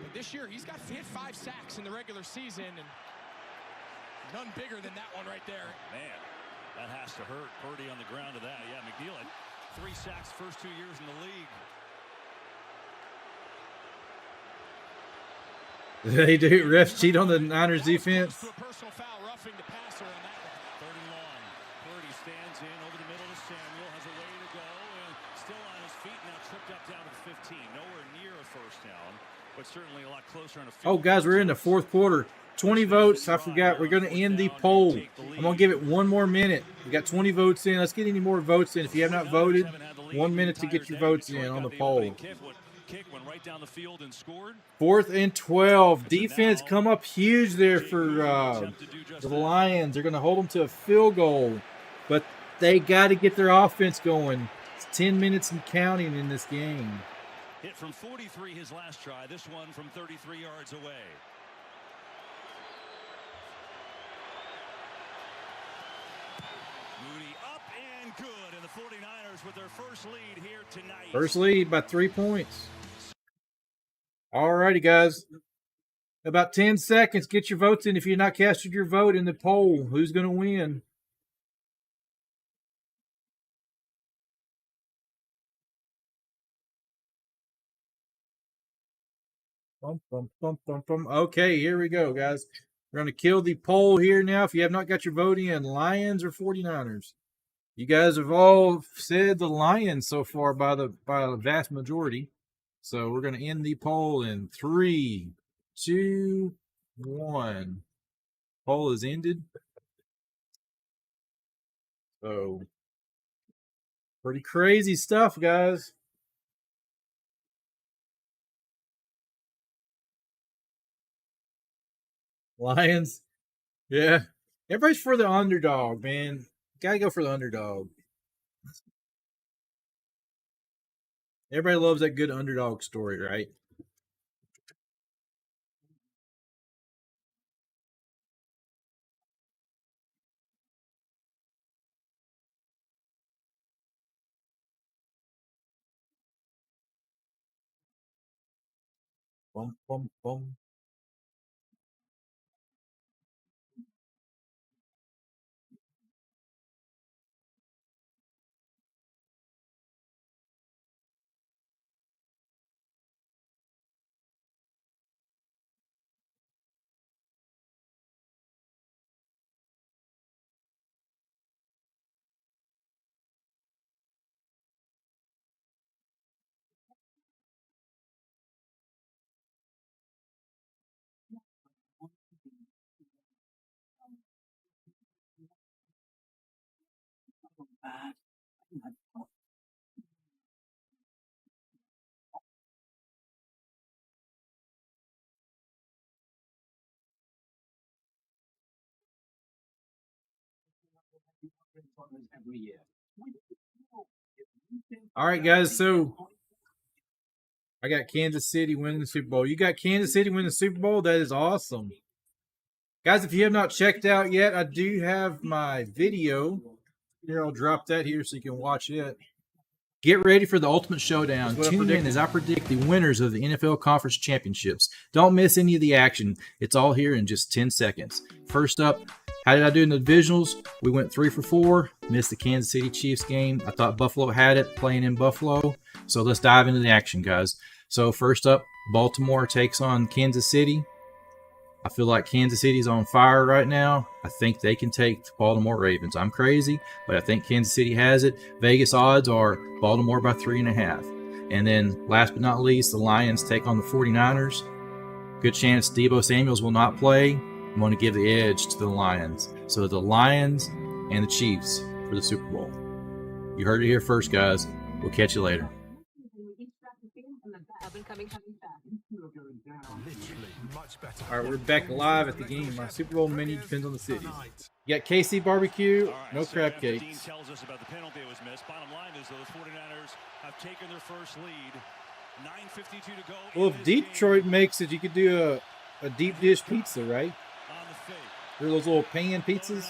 But this year, he had 5 sacks in the regular season, and none bigger than that one right there. Man, that has to hurt. Purdy on the ground to that. Yeah, McNeil had 3 sacks first 2 years in the league. They do. Refs cheat on the Niners defense. To a personal foul, roughing the passer on that one. 3rd and long. Purdy stands in over the middle to Samuel. Has a way to go and still on his feet. Now tripped up down to the 15. Nowhere near a first down, but certainly a lot closer on a field. Oh, guys, we're in the 4th quarter. 20 votes. I forgot. We're going to end the poll. I'm going to give it 1 more minute. We got 20 votes in. Let's get any more votes in. If you have not voted, 1 minute to get your votes in on the poll. Kick went right down the field and scored. 4th and 12. Defense come up huge there for the Lions. They're going to hold them to a field goal, but they got to get their offense going. It's 10 minutes and counting in this game. Hit from 43 his last try. This one from 33 yards away. Moody up and good, and the 49ers with their first lead here tonight. First lead by 3 points. All righty, guys. About 10 seconds. Get your votes in if you're not casted your vote in the poll. Who's going to win? Okay, here we go, guys. We're going to kill the poll here now. If you have not got your vote in, Lions or 49ers? You guys have all said the Lions so far by the vast majority. So we're going to end the poll in 3, 2, 1. Poll is ended. So pretty crazy stuff, guys. Lions. Yeah. Everybody's for the underdog, man. Gotta go for the underdog. Everybody loves that good underdog story, right? Bum, bum, bum. All right, guys. So I got Kansas City winning the Super Bowl. You got Kansas City winning the Super Bowl? That is awesome. Guys, if you have not checked out yet, I do have my video. Here, I'll drop that here so you can watch it. Get ready for the ultimate showdown. Tune in as I predict the winners of the NFL Conference Championships. Don't miss any of the action. It's all here in just 10 seconds. First up, how did I do in the divisionals? We went 3 for 4. Missed the Kansas City Chiefs game. I thought Buffalo had it playing in Buffalo. So let's dive into the action, guys. So first up, Baltimore takes on Kansas City. I feel like Kansas City's on fire right now. I think they can take the Baltimore Ravens. I'm crazy, but I think Kansas City has it. Vegas odds are Baltimore by 3.5. And then last but not least, the Lions take on the 49ers. Good chance Deebo Samuels will not play. I'm going to give the edge to the Lions. So the Lions and the Chiefs for the Super Bowl. You heard it here first, guys. We'll catch you later. All right, we're back live at the game. My Super Bowl menu depends on the city. You got KC barbecue, no crab cakes. Dean tells us about the penalty that was missed. Bottom line is those 49ers have taken their first lead. 9:52 to go. Well, if Detroit makes it, you could do a deep dish pizza, right? Or those little pan pizzas.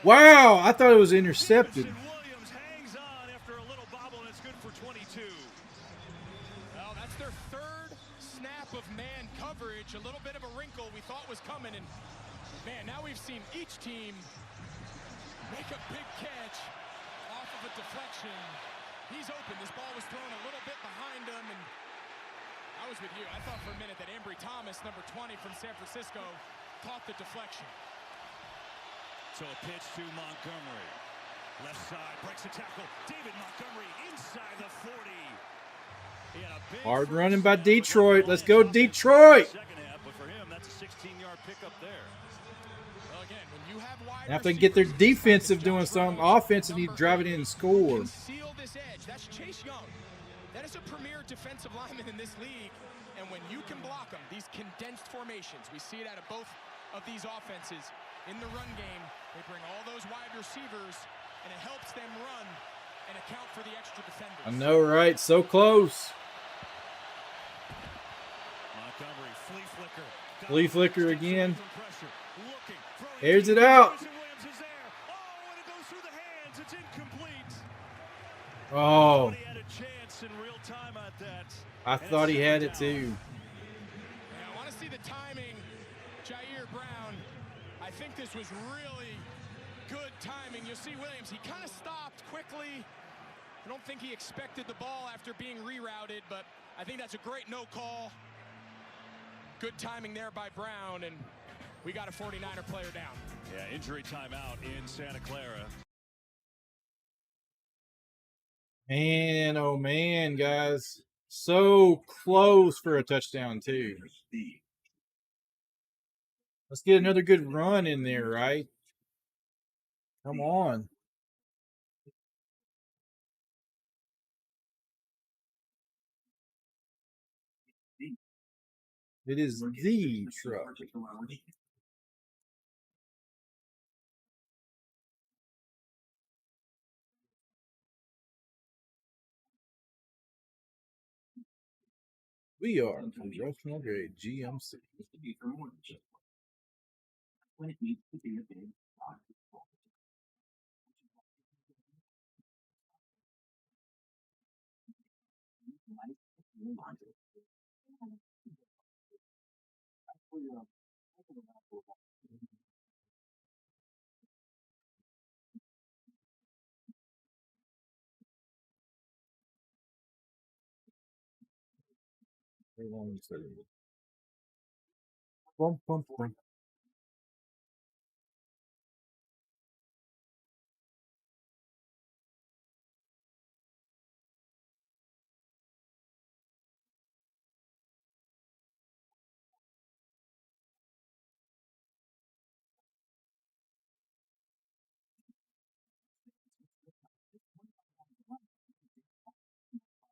Wow, I thought it was intercepted. Williams hangs on after a little bobble, and it's good for 22. Well, that's their third snap of man coverage. A little bit of a wrinkle we thought was coming, and man, now we've seen each team make a big catch off of a deflection. He's open. This ball was thrown a little bit behind him, and I was with you. I thought for a minute that Ambry Thomas, number 20 from San Francisco, caught the deflection. So a pitch to Montgomery. Left side, breaks the tackle. David Montgomery inside the 40. He had a big Hard running by Detroit. Let's go, Detroit. second half, but for him, that's a 16-yard pickup there. Well, again, when you have wide Now if they can get their defensive doing something, offensive need to drive it in and score. seal this edge. That's Chase Young. That is a premier defensive lineman in this league. And when you can block them, these condensed formations, we see it out of both of these offenses. In the run game, they bring all those wide receivers, and it helps them run and account for the extra defenders. I know, right? So close. Montgomery, flea flicker. Flea flicker again. Airs it out. Oh. I thought he had it too. I want to see the timing, Jair Brown. I think this was really good timing. You'll see Williams, he kind of stopped quickly. I don't think he expected the ball after being rerouted, but I think that's a great no call. Good timing there by Brown, and we got a 49er player down. Yeah, injury timeout in Santa Clara. Man, oh man, guys. So close for a touchdown, too. Let's get another good run in there, right? Come on. It is the truck. We are professional grade GMC. Bum, bum, bum.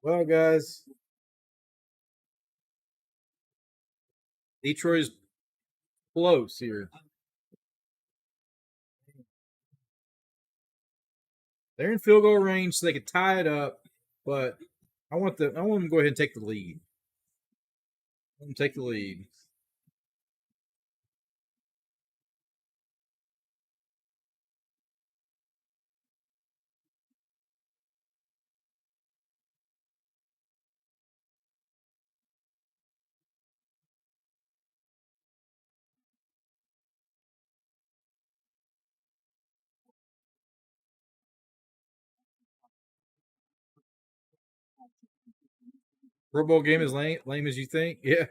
Well, guys, Detroit's close here. They're in field goal range, so they could tie it up. But I want them to go ahead and take the lead. Let them take the lead. Pro Bowl game is lame as you think? Yeah.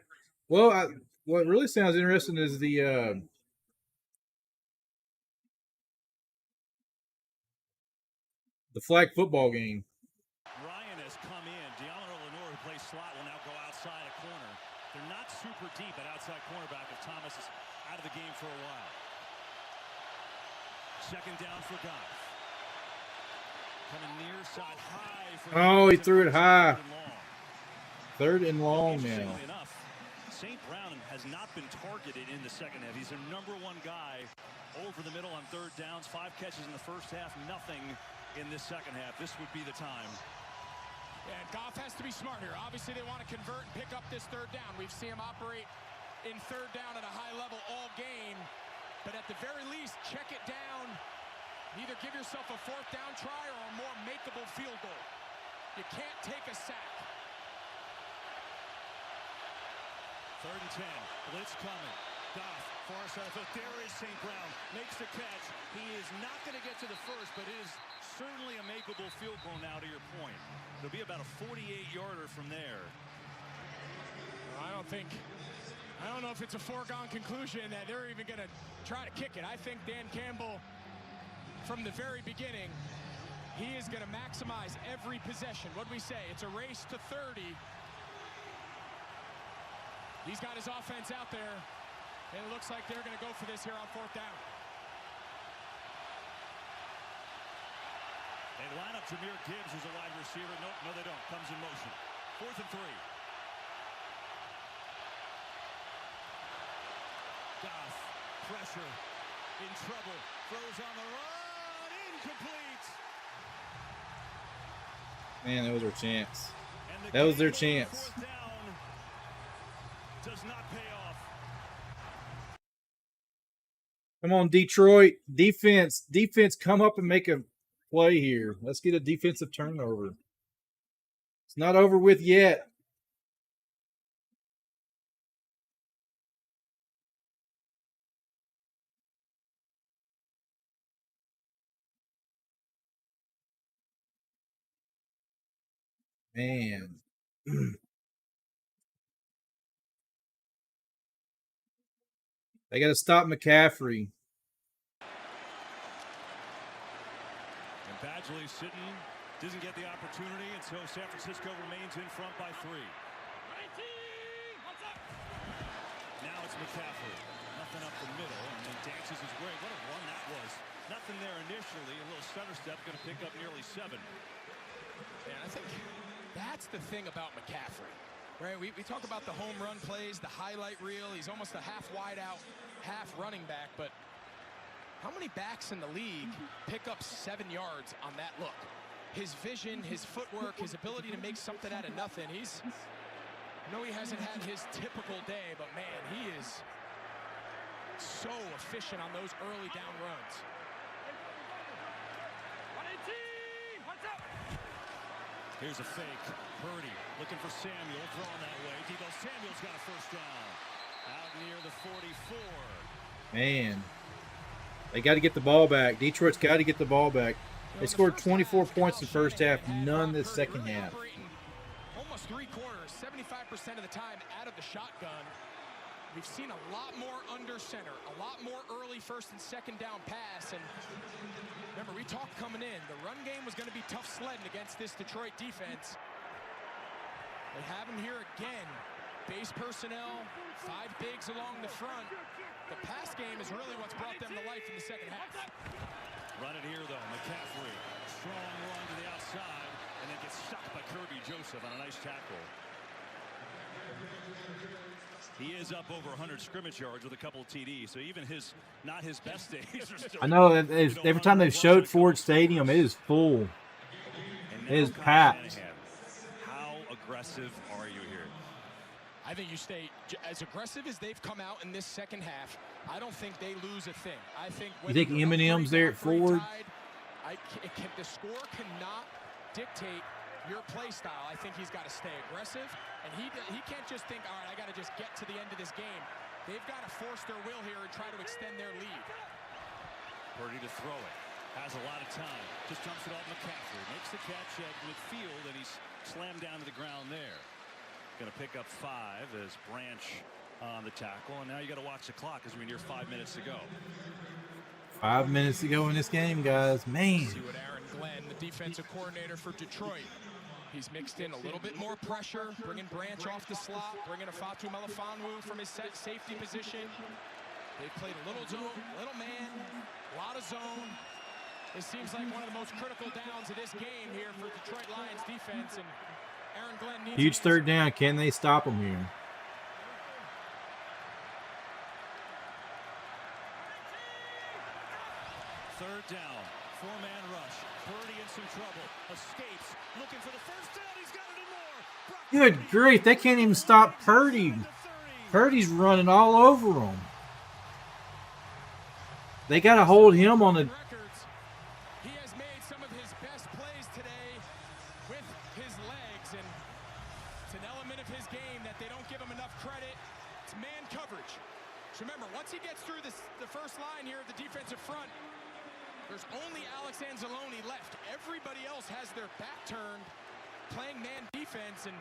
Well, what really sounds interesting is the flag football game. Ryan has come in. Deommodore Lenoir, who plays slot, will now go outside a corner. They're not super deep at outside cornerback if Thomas is out of the game for a while. Second down for Goff. Coming near side high. Oh, he threw it high. Third and long now. Enough, St. Brown has not been targeted in the second half. He's their #1 guy over the middle on third downs. 5 catches in the first half, nothing in this second half. This would be the time. Yeah, Goff has to be smart here. Obviously, they want to convert and pick up this third down. We've seen him operate in third down at a high level all game. But at the very least, check it down. Either give yourself a 4th down try or a more makeable field goal. You can't take a sack. 3rd and 10. Blitz coming. Goff, far side of the field. There is St. Brown. Makes the catch. He is not going to get to the first, but it is certainly a makeable field goal now, to your point. It'll be about a 48-yarder from there. I don't know if it's a foregone conclusion that they're even going to try to kick it. I think Dan Campbell, from the very beginning, he is going to maximize every possession. What do we say? It's a race to 30. He's got his offense out there, and it looks like they're going to go for this here on 4th down. They line up Jahmyr Gibbs as a wide receiver. Nope, no they don't. Comes in motion. 4th and 3. Goff, pressure, in trouble, throws on the run, incomplete. Man, that was their chance. That was their chance. Does not pay off. Come on, Detroit. Defense, come up and make a play here. Let's get a defensive turnover. It's not over with yet. Man. They got to stop McCaffrey. And Badgley sitting, doesn't get the opportunity, and so San Francisco remains in front by 3. Now it's McCaffrey. Nothing up the middle, and then dances his way. What a run that was. Nothing there initially. A little stutter step, going to pick up nearly 7. And I think that's the thing about McCaffrey. Right, we talk about the home run plays, the highlight reel. He's almost a half wide out, half running back. But how many backs in the league pick up 7 yards on that look? His vision, his footwork, his ability to make something out of nothing. I know he hasn't had his typical day, but man, he is so efficient on those early down runs. Here's a fake. Purdy looking for Samuel, throwing that way. Debo Samuel's got a first down. Out near the 44. Man, they got to get the ball back. Detroit's got to get the ball back. They scored 24 points in the first half, none the second half. Almost 3 quarters, 75% of the time out of the shotgun. We've seen a lot more under center, a lot more early first and second down pass. And remember, we talked coming in, the run game was going to be tough sledding against this Detroit defense. They have him here again. Base personnel, 5 bigs along the front. The pass game is really what's brought them to life in the second half. Run it here, though. McCaffrey, strong run to the outside, and then gets stuck by Kirby Joseph on a nice tackle. He is up over 100 scrimmage yards with a couple of TDs, so even not his best days are still. I know every time they've showed Ford Stadium, it is full. It is packed. How aggressive are you here? I think you stay as aggressive as they've come out in this second half. I don't think they lose a thing. I think. You think Eminem's there at Ford? The score cannot dictate your play style. I think he's got to stay aggressive, and he can't just think, all right, I got to just get to the end of this game. They've got to force their will here and try to extend their lead. Purdy to throw it. Has a lot of time. Just dumps it off McCaffrey. Makes the catch at midfield, and he's slammed down to the ground there. Going to pick up 5 as Branch on the tackle, and now you got to watch the clock as we're near 5 minutes to go. 5 minutes to go in this game, guys. Man. See what Aaron Glenn, the defensive coordinator for Detroit. He's mixed in a little bit more pressure, bringing Branch off the slot, bringing a Fatu Melifonwu from his safety position. They've played a little zone, little man, a lot of zone. This seems like one of the most critical downs of this game here for Detroit Lions defense, and Aaron Glenn needs huge third down. Can they stop him here? Third down, 4-man rush. Purdy in some trouble. Escapes, looking for the first down. He's got it and more. Good grief, they can't even stop Purdy. Purdy's running all over them. They got to hold him on the. He has made some of his best plays today with his legs, and it's an element of his game that they don't give him enough credit. It's man coverage. So remember, once he gets through the first line here of the defensive front, there's only Alex Anzalone left. Everybody else has their back turned, playing man defense, and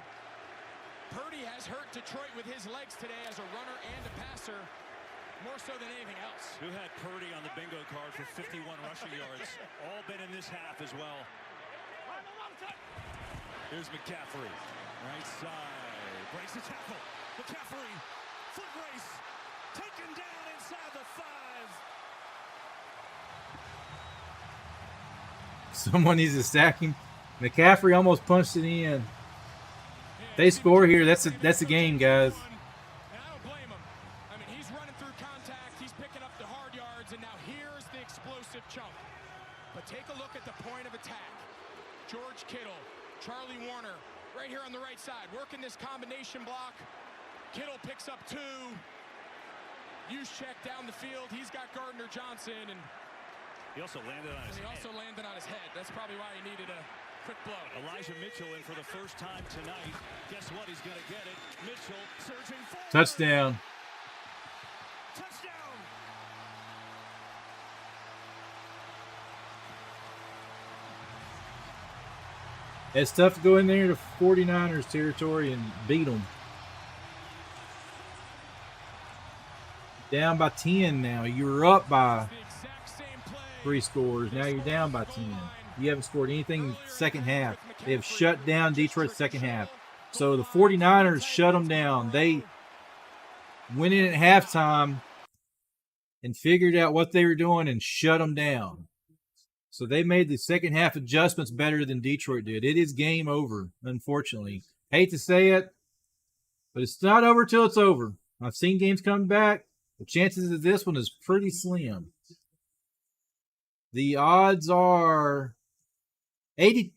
Purdy has hurt Detroit with his legs today as a runner and a passer, more so than anything else. Who had Purdy on the bingo card for 51 rushing yards? All been in this half as well. Here's McCaffrey, right side, breaks the tackle. McCaffrey, foot race, taken down inside the 5. Someone needs to sack him. McCaffrey almost punched it in. They score here. That's a game, guys. And I don't blame him. I mean, he's running through contact. He's picking up the hard yards, and now here's the explosive chunk. But take a look at the point of attack. George Kittle, Charlie Warner, right here on the right side, working this combination block. Kittle picks up 2. Juszczyk down the field. He's got Gardner Johnson, and he also landed on his head. Landed on his head. That's probably why he needed a quick blow. Elijah Mitchell in for the first time tonight. Guess what? He's going to get it. Mitchell surging forward. Touchdown. Touchdown. It's tough to go in there to 49ers territory and beat them. Down by 10 now. You were up by 3 scores. Now you're down by 10. You haven't scored anything in the second half. They have shut down Detroit's second half. So the 49ers shut them down. They went in at halftime and figured out what they were doing and shut them down. So they made the second half adjustments better than Detroit did. It is game over, unfortunately. Hate to say it, but it's not over till it's over. I've seen games come back. The chances of this one is pretty slim. The odds are 82%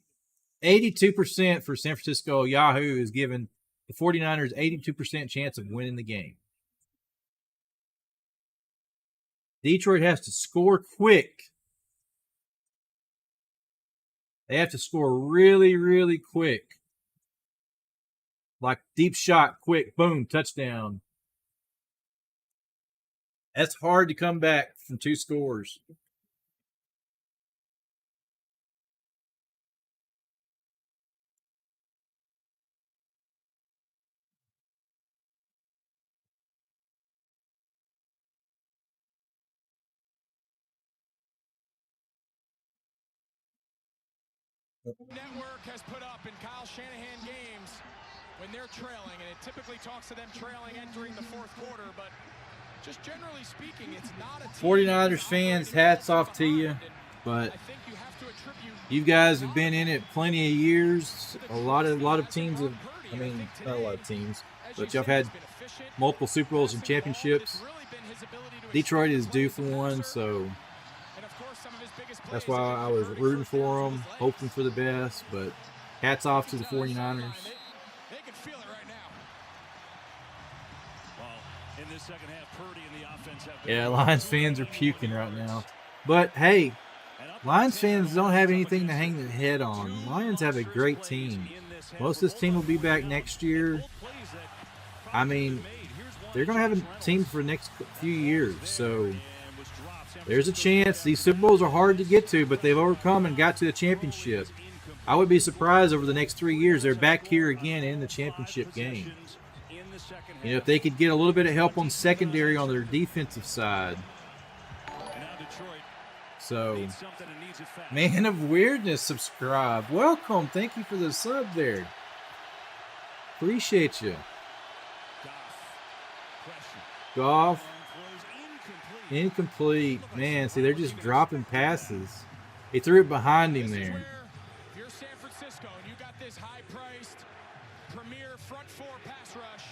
for San Francisco. Yahoo is giving the 49ers 82% chance of winning the game. Detroit has to score quick. They have to score really, really quick. Like deep shot, quick, boom, touchdown. That's hard to come back from 2 scores. Network has put up in Kyle Shanahan games when they're trailing, and it typically talks to them trailing entering the fourth quarter, but just generally speaking, it's not a 49ers fans, hats off to you, but you guys have been in it plenty of years. A lot of teams have, I mean, not a lot of teams, but y'all have had multiple Super Bowls and championships. Detroit is due for one, so that's why I was rooting for them, hoping for the best, but hats off to the 49ers. They can feel it right now. Well, in this second half, Purdy and the offense have Yeah, Lions fans are puking right now. But, hey, Lions fans don't have anything to hang their head on. Lions have a great team. Most of this team will be back next year. I mean, they're going to have a team for the next few years, so there's a chance. These Super Bowls are hard to get to, but they've overcome and got to the championship. I would be surprised over the next 3 years they're back here again in the championship game. You know, if they could get a little bit of help on secondary on their defensive side. So, Man of Weirdness, subscribe. Welcome. Thank you for the sub there. Appreciate you. Goff. Incomplete. Man, see, they're just dropping passes. He threw it behind him there. If you're San Francisco and you got this high-priced premier front four pass rush,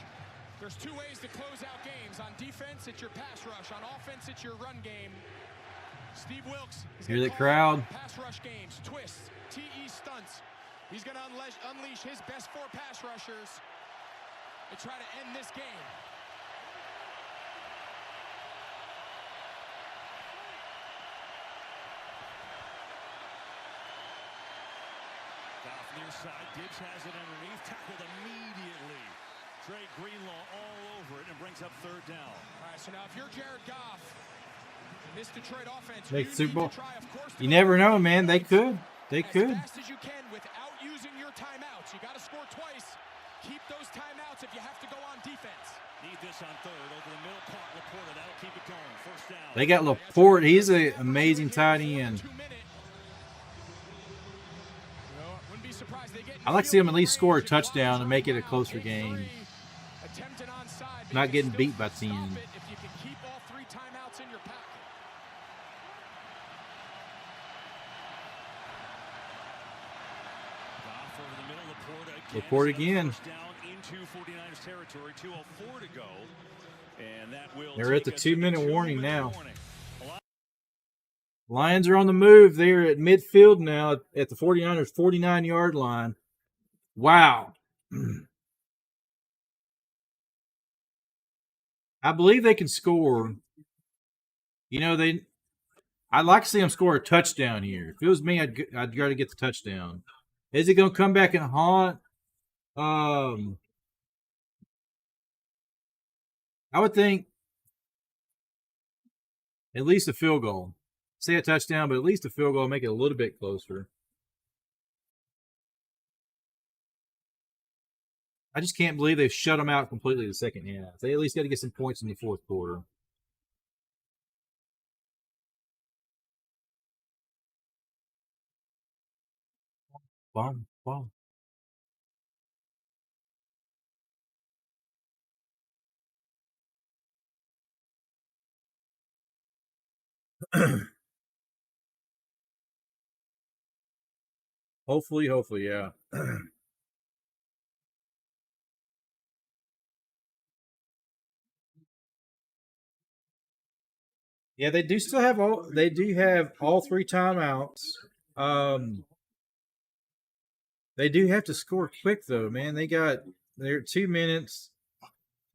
there's 2 ways to close out games. On defense, it's your pass rush. On offense, it's your run game. Steve Wilks is Hear that crowd? Pass rush games, twists, TE stunts. He's going to unleash his best 4 pass rushers to try to end this game. Near side, Diggs has it underneath, tackled immediately. Trey Greenlaw all over it and brings up 3rd down. All right, so now if you're Jared Goff, this Detroit offense, Make the Super Bowl. You never know, man. They could. They could. As fast as you can without using your timeouts. You got to score twice. Keep those timeouts if you have to go on defense. Need this on 3rd over the middle part. Laporta, that'll keep it going. 1st down. They got Laporte. He's an amazing tight end. I'd like to see them at least score a touchdown and make it a closer game. Not getting beat by 10. Laporte again. They're at the 2-minute warning now. Lions are on the move. They're at midfield now at the 49ers' 49-yard line. Wow. I believe they can score. You know, I'd like to see them score a touchdown here. If it was me, I'd try to get the touchdown. Is it going to come back and haunt? I would think at least a field goal. Say a touchdown, but at least a field goal, make it a little bit closer. I just can't believe they've shut them out completely the second half. They at least got to get some points in the fourth quarter. Bomb, bomb. Hopefully, yeah. Yeah, they do still have all. They do have all 3 timeouts. They do have to score quick though, man. They're at 2 minutes.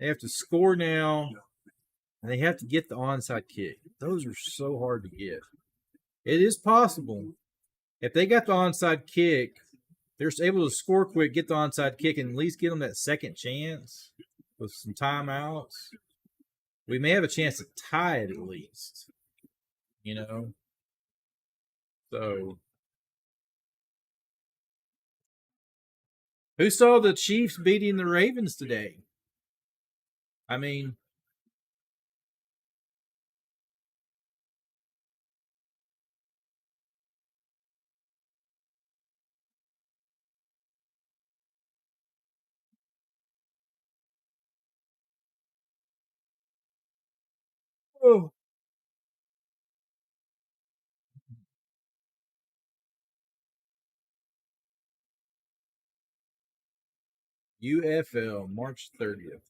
They have to score now, and they have to get the onside kick. Those are so hard to get. It is possible if they got the onside kick, they're able to score quick, get the onside kick, and at least get them that second chance with some timeouts. We may have a chance to tie it at least. You know? So, who saw the Chiefs beating the Ravens today? I mean, oh. UFL, March 30th.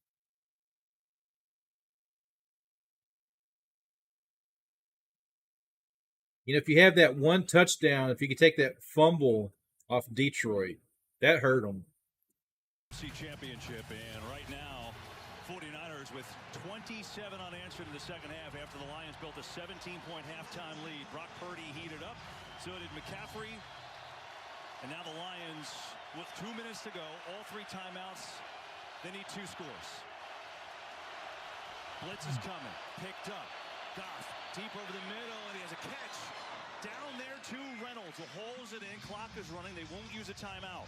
You know, if you have that one touchdown, if you could take that fumble off Detroit, that hurt them. NFC Championship, and right now, 49ers with 27 unanswered in the second half after the Lions built a 17-point halftime lead. Brock Purdy heated up, so did McCaffrey. And now the Lions, with 2 minutes to go, all 3 timeouts, they need 2 scores. Blitz is coming, picked up. Goff deep over the middle, and he has a catch. Down there to Reynolds, who holds it in. Clock is running. They won't use a timeout.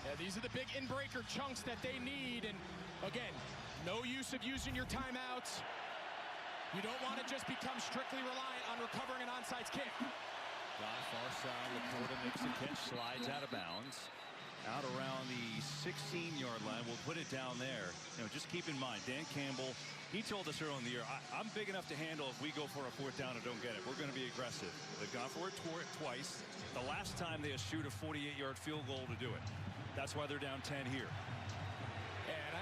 Yeah, these are the big in-breaker chunks that they need. And again, no use of using your timeouts. You don't want to just become strictly reliant on recovering an onside kick. Goff far side, Laporta makes the catch, slides out of bounds. Out around the 16-yard line. We'll put it down there. You know, just keep in mind, Dan Campbell, he told us early in the year, I'm big enough to handle if we go for a 4th down and don't get it. We're going to be aggressive. They've gone for it twice. The last time they shoot a 48-yard field goal to do it. That's why they're down 10 here.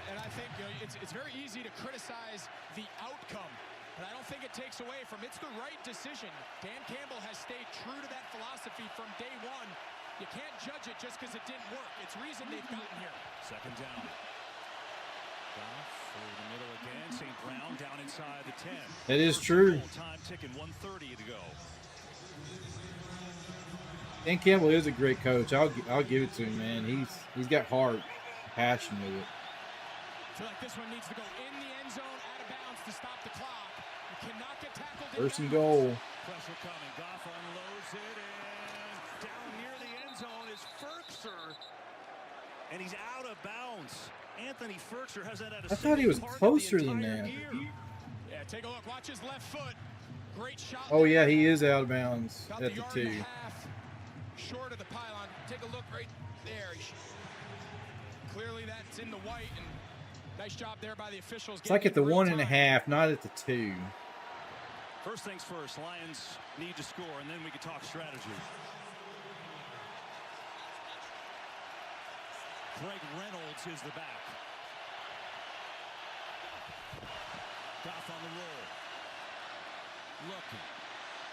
And I think, you know, it's very easy to criticize the outcome, but I don't think it takes away from it's the right decision. Dan Campbell has stayed true to that philosophy from day one. You can't judge it just because it didn't work. It's reason they've gotten here. Second down. Goff over the middle again. St. Brown down inside the 10. That is true. Time ticking, 1:30 to go. Dan Campbell is a great coach. I'll give it to him, man. He's got heart, passion with it. I feel like this one needs to go in the end zone, out of bounds to stop the clock. You cannot get tackled. First and goal. Pressure coming. Goff unloads it, and down near the end zone is Ferkser, and he's out of bounds. Anthony Ferkser hasn't had a I thought he was closer than that. Yeah, take a look. Watch his left foot. Great shot. Oh yeah, he is out of bounds About at the the yard and a 2. half short of the pylon. Take a look right there. Clearly that's in the white, and nice job there by the officials. It's like at the 1.5, not at the 2. First things first, Lions need to score, and then we can talk strategy. Greg Reynolds is the back. Goff on the roll. Looking.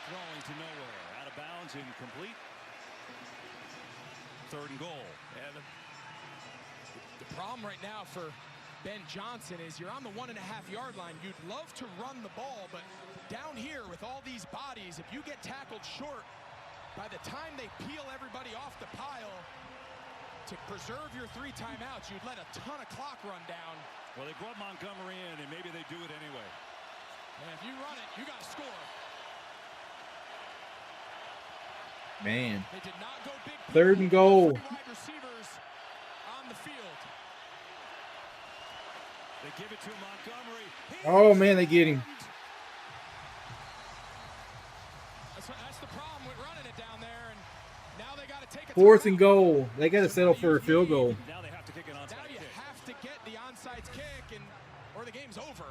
Throwing to nowhere. Out of bounds, incomplete. 3rd and goal. And the problem right now for Ben Johnson is you're on the 1.5-yard line. You'd love to run the ball, but down here with all these bodies, if you get tackled short, by the time they peel everybody off the pile, to preserve your 3 timeouts, you'd let a ton of clock run down. Well, they brought Montgomery in, and maybe they do it anyway. And if you run it, you got to score. Man. They did not go big. 3rd and goal. Wide receivers on the field. They give it to Montgomery. Oh man, they get him. That's the problem with running it down there, and now they got 4th and goal. They got to settle for a field goal. Now they have to kick an onside kick. Now you have to get the onside kick, or the game's over.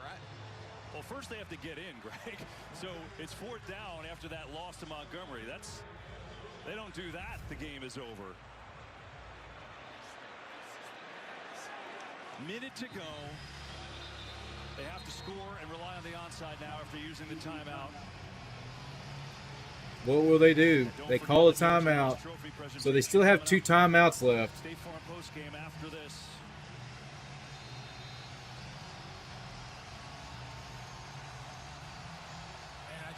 Well, first they have to get in, Greg. So it's 4th down after that loss to Montgomery. They don't do that, the game is over. Minute to go. They have to score and rely on the onside now after using the timeout. What will they do? They call a timeout. So they still have 2 timeouts left. State Farm post game after this.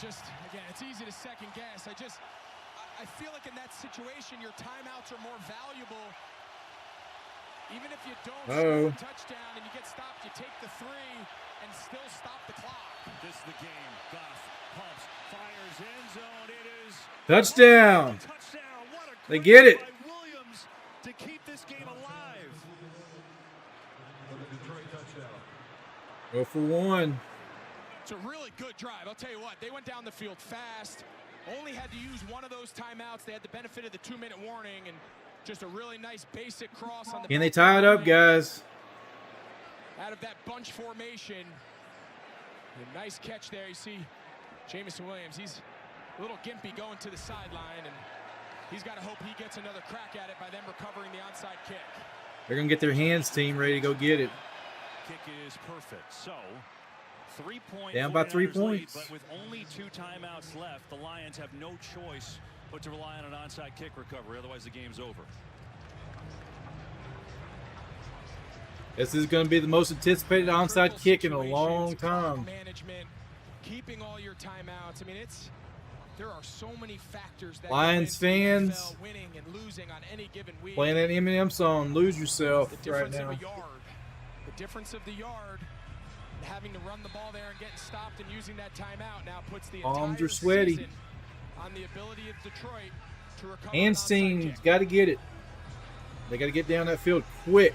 And again, it's easy to second guess. I feel like in that situation, your timeouts are more valuable. Even if you don't score a touchdown and you get stopped, you take the 3 and still stop the clock. This is the game. Goff pumps, fires, end zone. It is touchdown. Touchdown. What a they get it. By Williams to keep this game alive. Go for 1. It's a really good drive. I'll tell you what, they went down the field fast. Only had to use one of those timeouts. They had the benefit of the 2-minute warning and just a really nice basic cross on the. Can they tie it up, guys? Out of that bunch formation. A nice catch there. You see Jameson Williams. He's a little gimpy going to the sideline, and he's got to hope he gets another crack at it by them recovering the onside kick. They're going to get their hands team ready to go get it. Kick is perfect. So 3-point down by 3 points. But with only 2 timeouts left, the Lions have no choice but to rely on an onside kick recovery. Otherwise, the game's over. This is going to be the most anticipated onside kick in a long time. Management, keeping all your timeouts. I mean, there are so many factors that Lions fans winning and losing on any given week. Playing that Eminem song, "Lose Yourself," right now. The difference of the yard, having to run the ball there and getting stopped and using that timeout now puts the Palms entire are sweaty. season on the ability of Detroit to recover. Hands team's got to get it. They got to get down that field quick.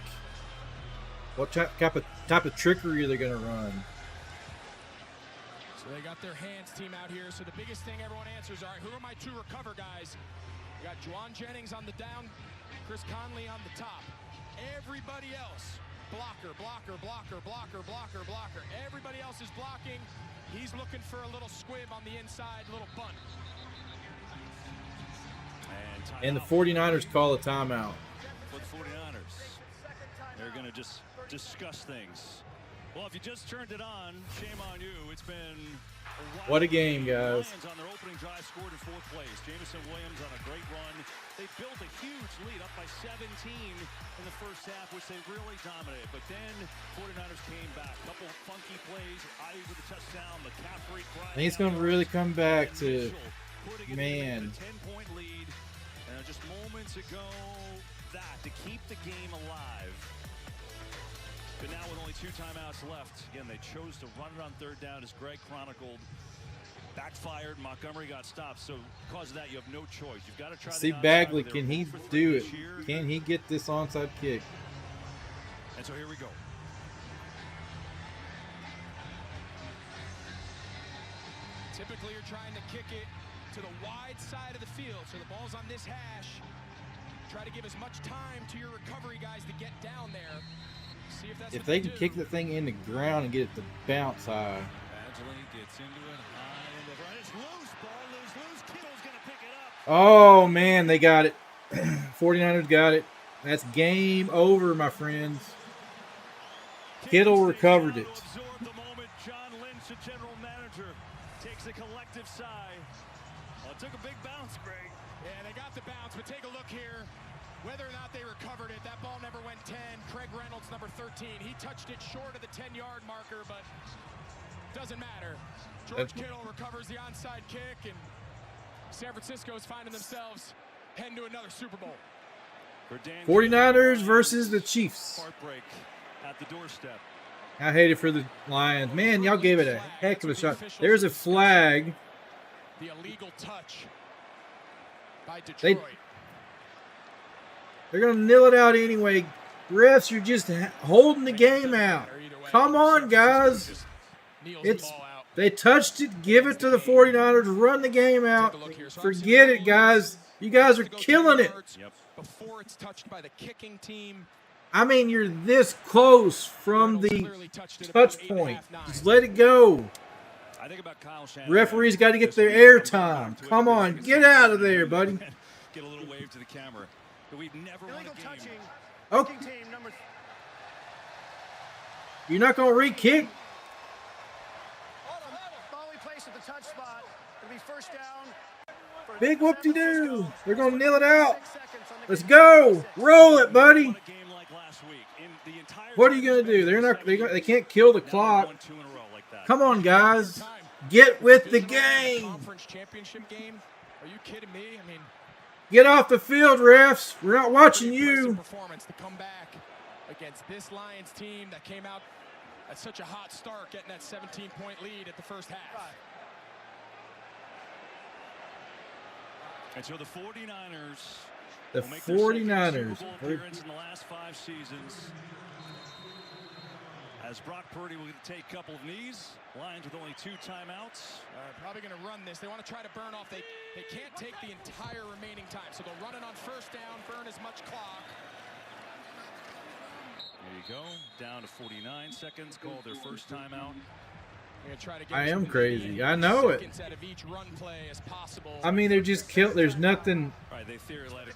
What type of trickery are they going to run? So they got their hands team out here. So the biggest thing everyone answers, all right, who are my 2 recover guys? We got Juwan Jennings on the down, Chris Conley on the top. Everybody else, blocker, blocker, blocker, blocker, blocker, blocker. Everybody else is blocking. He's looking for a little squib on the inside, little bunt. And the 49ers call a timeout. For the 49ers, they're going to just discuss things. Well, if you just turned it on, shame on you. It's been what a game, guys. Lions on their opening drive scored in 4th place. Jameson Williams on a great run. They built a huge lead up by 17 in the first half, which they really dominated. But then 49ers came back. A couple funky plays. Ayuk with a touchdown. McCaffrey. I think it's going to really come back to, man. 10-point lead. And just moments ago, to keep the game alive. But now with only 2 timeouts left, again, they chose to run it on 3rd down, as Greg chronicled. Backfired. Montgomery got stopped. So because of that, you have no choice. You've got to try. See Bagley, can he do it? Can he get this onside kick? And so here we go. Typically, you're trying to kick it to the wide side of the field, so the ball's on this hash. Try to give as much time to your recovery guys to get down there. See if that's if they can kick the thing in the ground and get it to bounce high. Badgley gets into it high and the right. It's loose. Ball loose. Kittle's going to pick it up. Oh, man, they got it. 49ers got it. That's game over, my friends. Kittle recovered it. Absorb the moment. John Lynch, the general manager, takes a collective sigh. Well, it took a big bounce, Greg. Yeah, they got the bounce, but take a look here. Whether or not they recovered it, that ball never went 10. Craig Reynolds, number 13, he touched it short of the 10-yard marker, but doesn't matter. George Kittle recovers the onside kick, and San Francisco is finding themselves heading to another Super Bowl. 49ers versus the Chiefs. Heartbreak at the doorstep. I hate it for the Lions. Man, y'all gave it a heck of a shot. There's a flag. The illegal touch by Detroit. They're going to nil it out anyway. Refs, you're just holding the game out. Come on, guys. They touched it. Give it to the 49ers. Run the game out. Forget it, guys. You guys are killing it. Before it's touched by the kicking team. I mean, you're this close from the touch point. Just let it go. I think about Kyle Shanahan. Referees got to get their air time. Come on, get out of there, buddy. Get a little wave to the camera. But we've never won a game. Oh. You're not going to re-kick? Big whoop-de-doo. They're going to kneel it out. Let's go. Roll it, buddy. What are you going to do? They can't kill the clock. Come on, guys. Get with the game. Conference championship game? Are you kidding me? I mean, get off the field, refs. We're not watching you. Performance to come back against this Lions team that came out at such a hot start, getting that 17-point lead at the first half. And so the 49ers. The 49ers. Appearance in the last 5 seasons. As Brock Purdy will take a couple of knees. Lions with only 2 timeouts. Probably going to run this. They want to try to burn off. They can't take the entire remaining time. So they'll run it on first down, burn as much clock. There you go. Down to 49 seconds. Called their first timeout. I am crazy. I know it. I mean, they're just killed. There's nothing. Right, they theoretically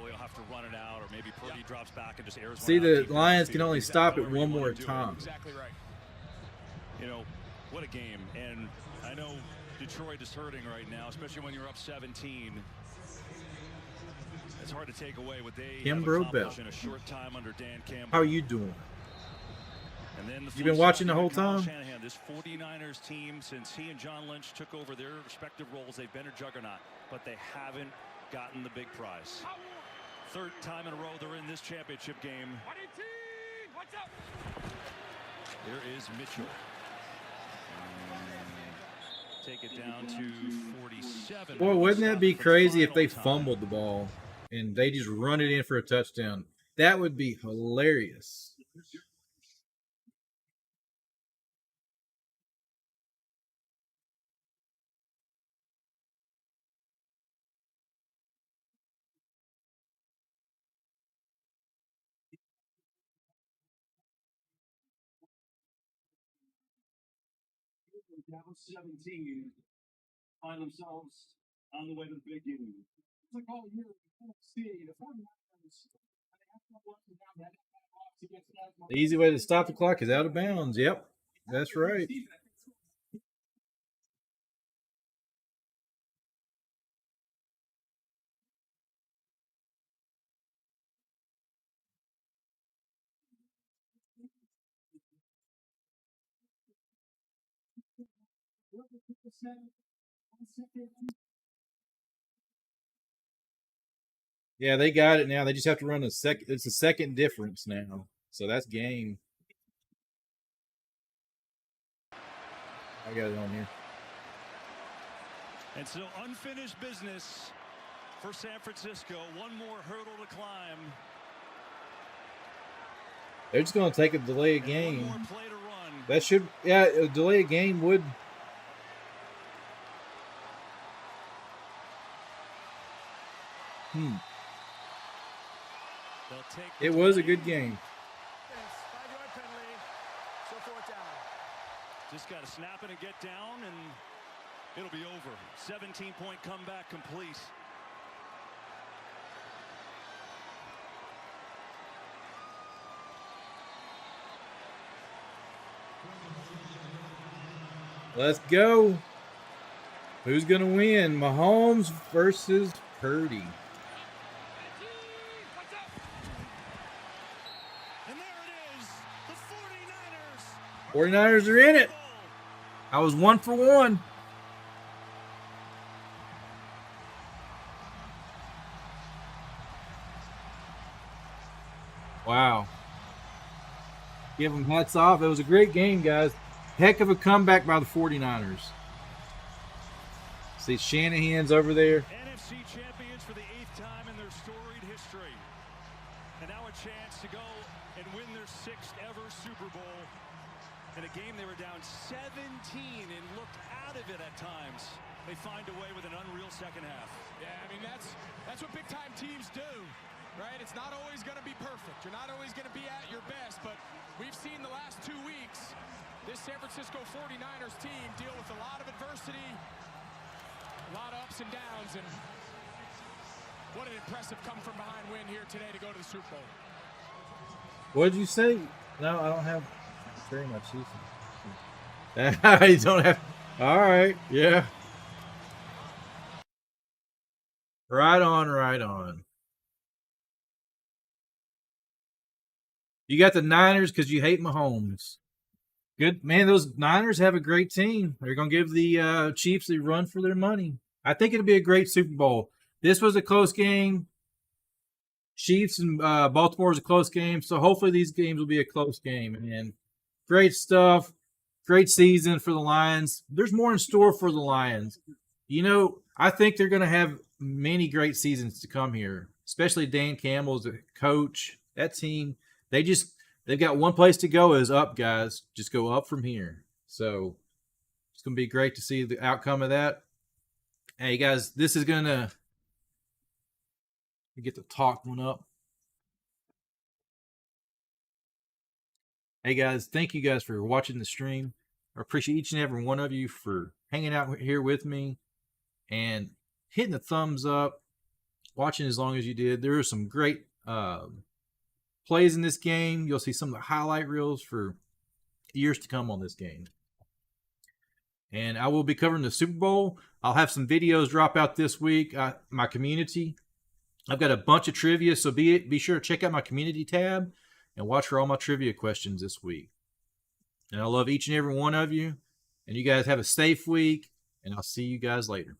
will have to run it out, or maybe Purdy drops back and just airs. See, the Lions can only stop it one more time. Exactly right. You know, what a game. And I know Detroit is hurting right now, especially when you're up 17. It's hard to take away what they have accomplished in a short time under Dan Campbell. How are you doing? And then You've been watching the whole time? Shanahan, this 49ers team, since he and John Lynch took over their respective roles, they've been a juggernaut, but they haven't gotten the big prize. 3rd time in a row they're in this championship game. There is Mitchell. Take it down to 47. Boy, wouldn't that be crazy if they fumbled the ball and they just run it in for a touchdown? That would be hilarious. Down 17, find themselves on the way to the big game. It's like all year in NFC, the 49ers. The easy way to stop the clock is out of bounds. Yep, that's right. Yeah, they got it now. They just have to run a second. It's a second difference now. So that's game. I got it on here. And so unfinished business for San Francisco. One more hurdle to climb. They're just going to take a delay of game. That should, yeah, a delay of game would. It was a good game. Just got to snap it and get down, and it'll be over. 17-point comeback complete. Let's go. Who's going to win? Mahomes versus Purdy. And there it is. The 49ers are in it. I was 1 for 1. Wow. Give them hats off. It was a great game, guys. Heck of a comeback by the 49ers. See Shanahan's over there. NFC champions for the 8th time in their storied history. And now a chance to go and win their 6th ever Super Bowl. In a game they were down 17 and looked out of it at times. They find a way with an unreal second half. Yeah, I mean, that's what big-time teams do, right? It's not always going to be perfect. You're not always going to be at your best, but we've seen the last 2 weeks this San Francisco 49ers team deal with a lot of adversity, a lot of ups and downs, and what an impressive come-from-behind win here today to go to the Super Bowl. What did you say? No, I don't have very much season. You don't have. All right, yeah. Right on, right on. You got the Niners because you hate Mahomes. Good, man, those Niners have a great team. They're going to give the Chiefs a run for their money. I think it'll be a great Super Bowl. This was a close game. Chiefs and Baltimore is a close game, so hopefully these games will be a close game. And great stuff. Great season for the Lions. There's more in store for the Lions. You know, I think they're going to have many great seasons to come here, especially Dan Campbell as a coach. That team, they've got one place to go is up, guys. Just go up from here. So it's going to be great to see the outcome of that. Hey, guys, this is going to get the talk one up. Hey, guys, thank you guys for watching the stream. I appreciate each and every one of you for hanging out here with me and hitting the thumbs up, watching as long as you did. There are some great plays in this game. You'll see some of the highlight reels for years to come on this game. And I will be covering the Super Bowl. I'll have some videos drop out this week. My community. I've got a bunch of trivia, so be sure to check out my community tab and watch for all my trivia questions this week. And I love each and every one of you. And you guys have a safe week, and I'll see you guys later.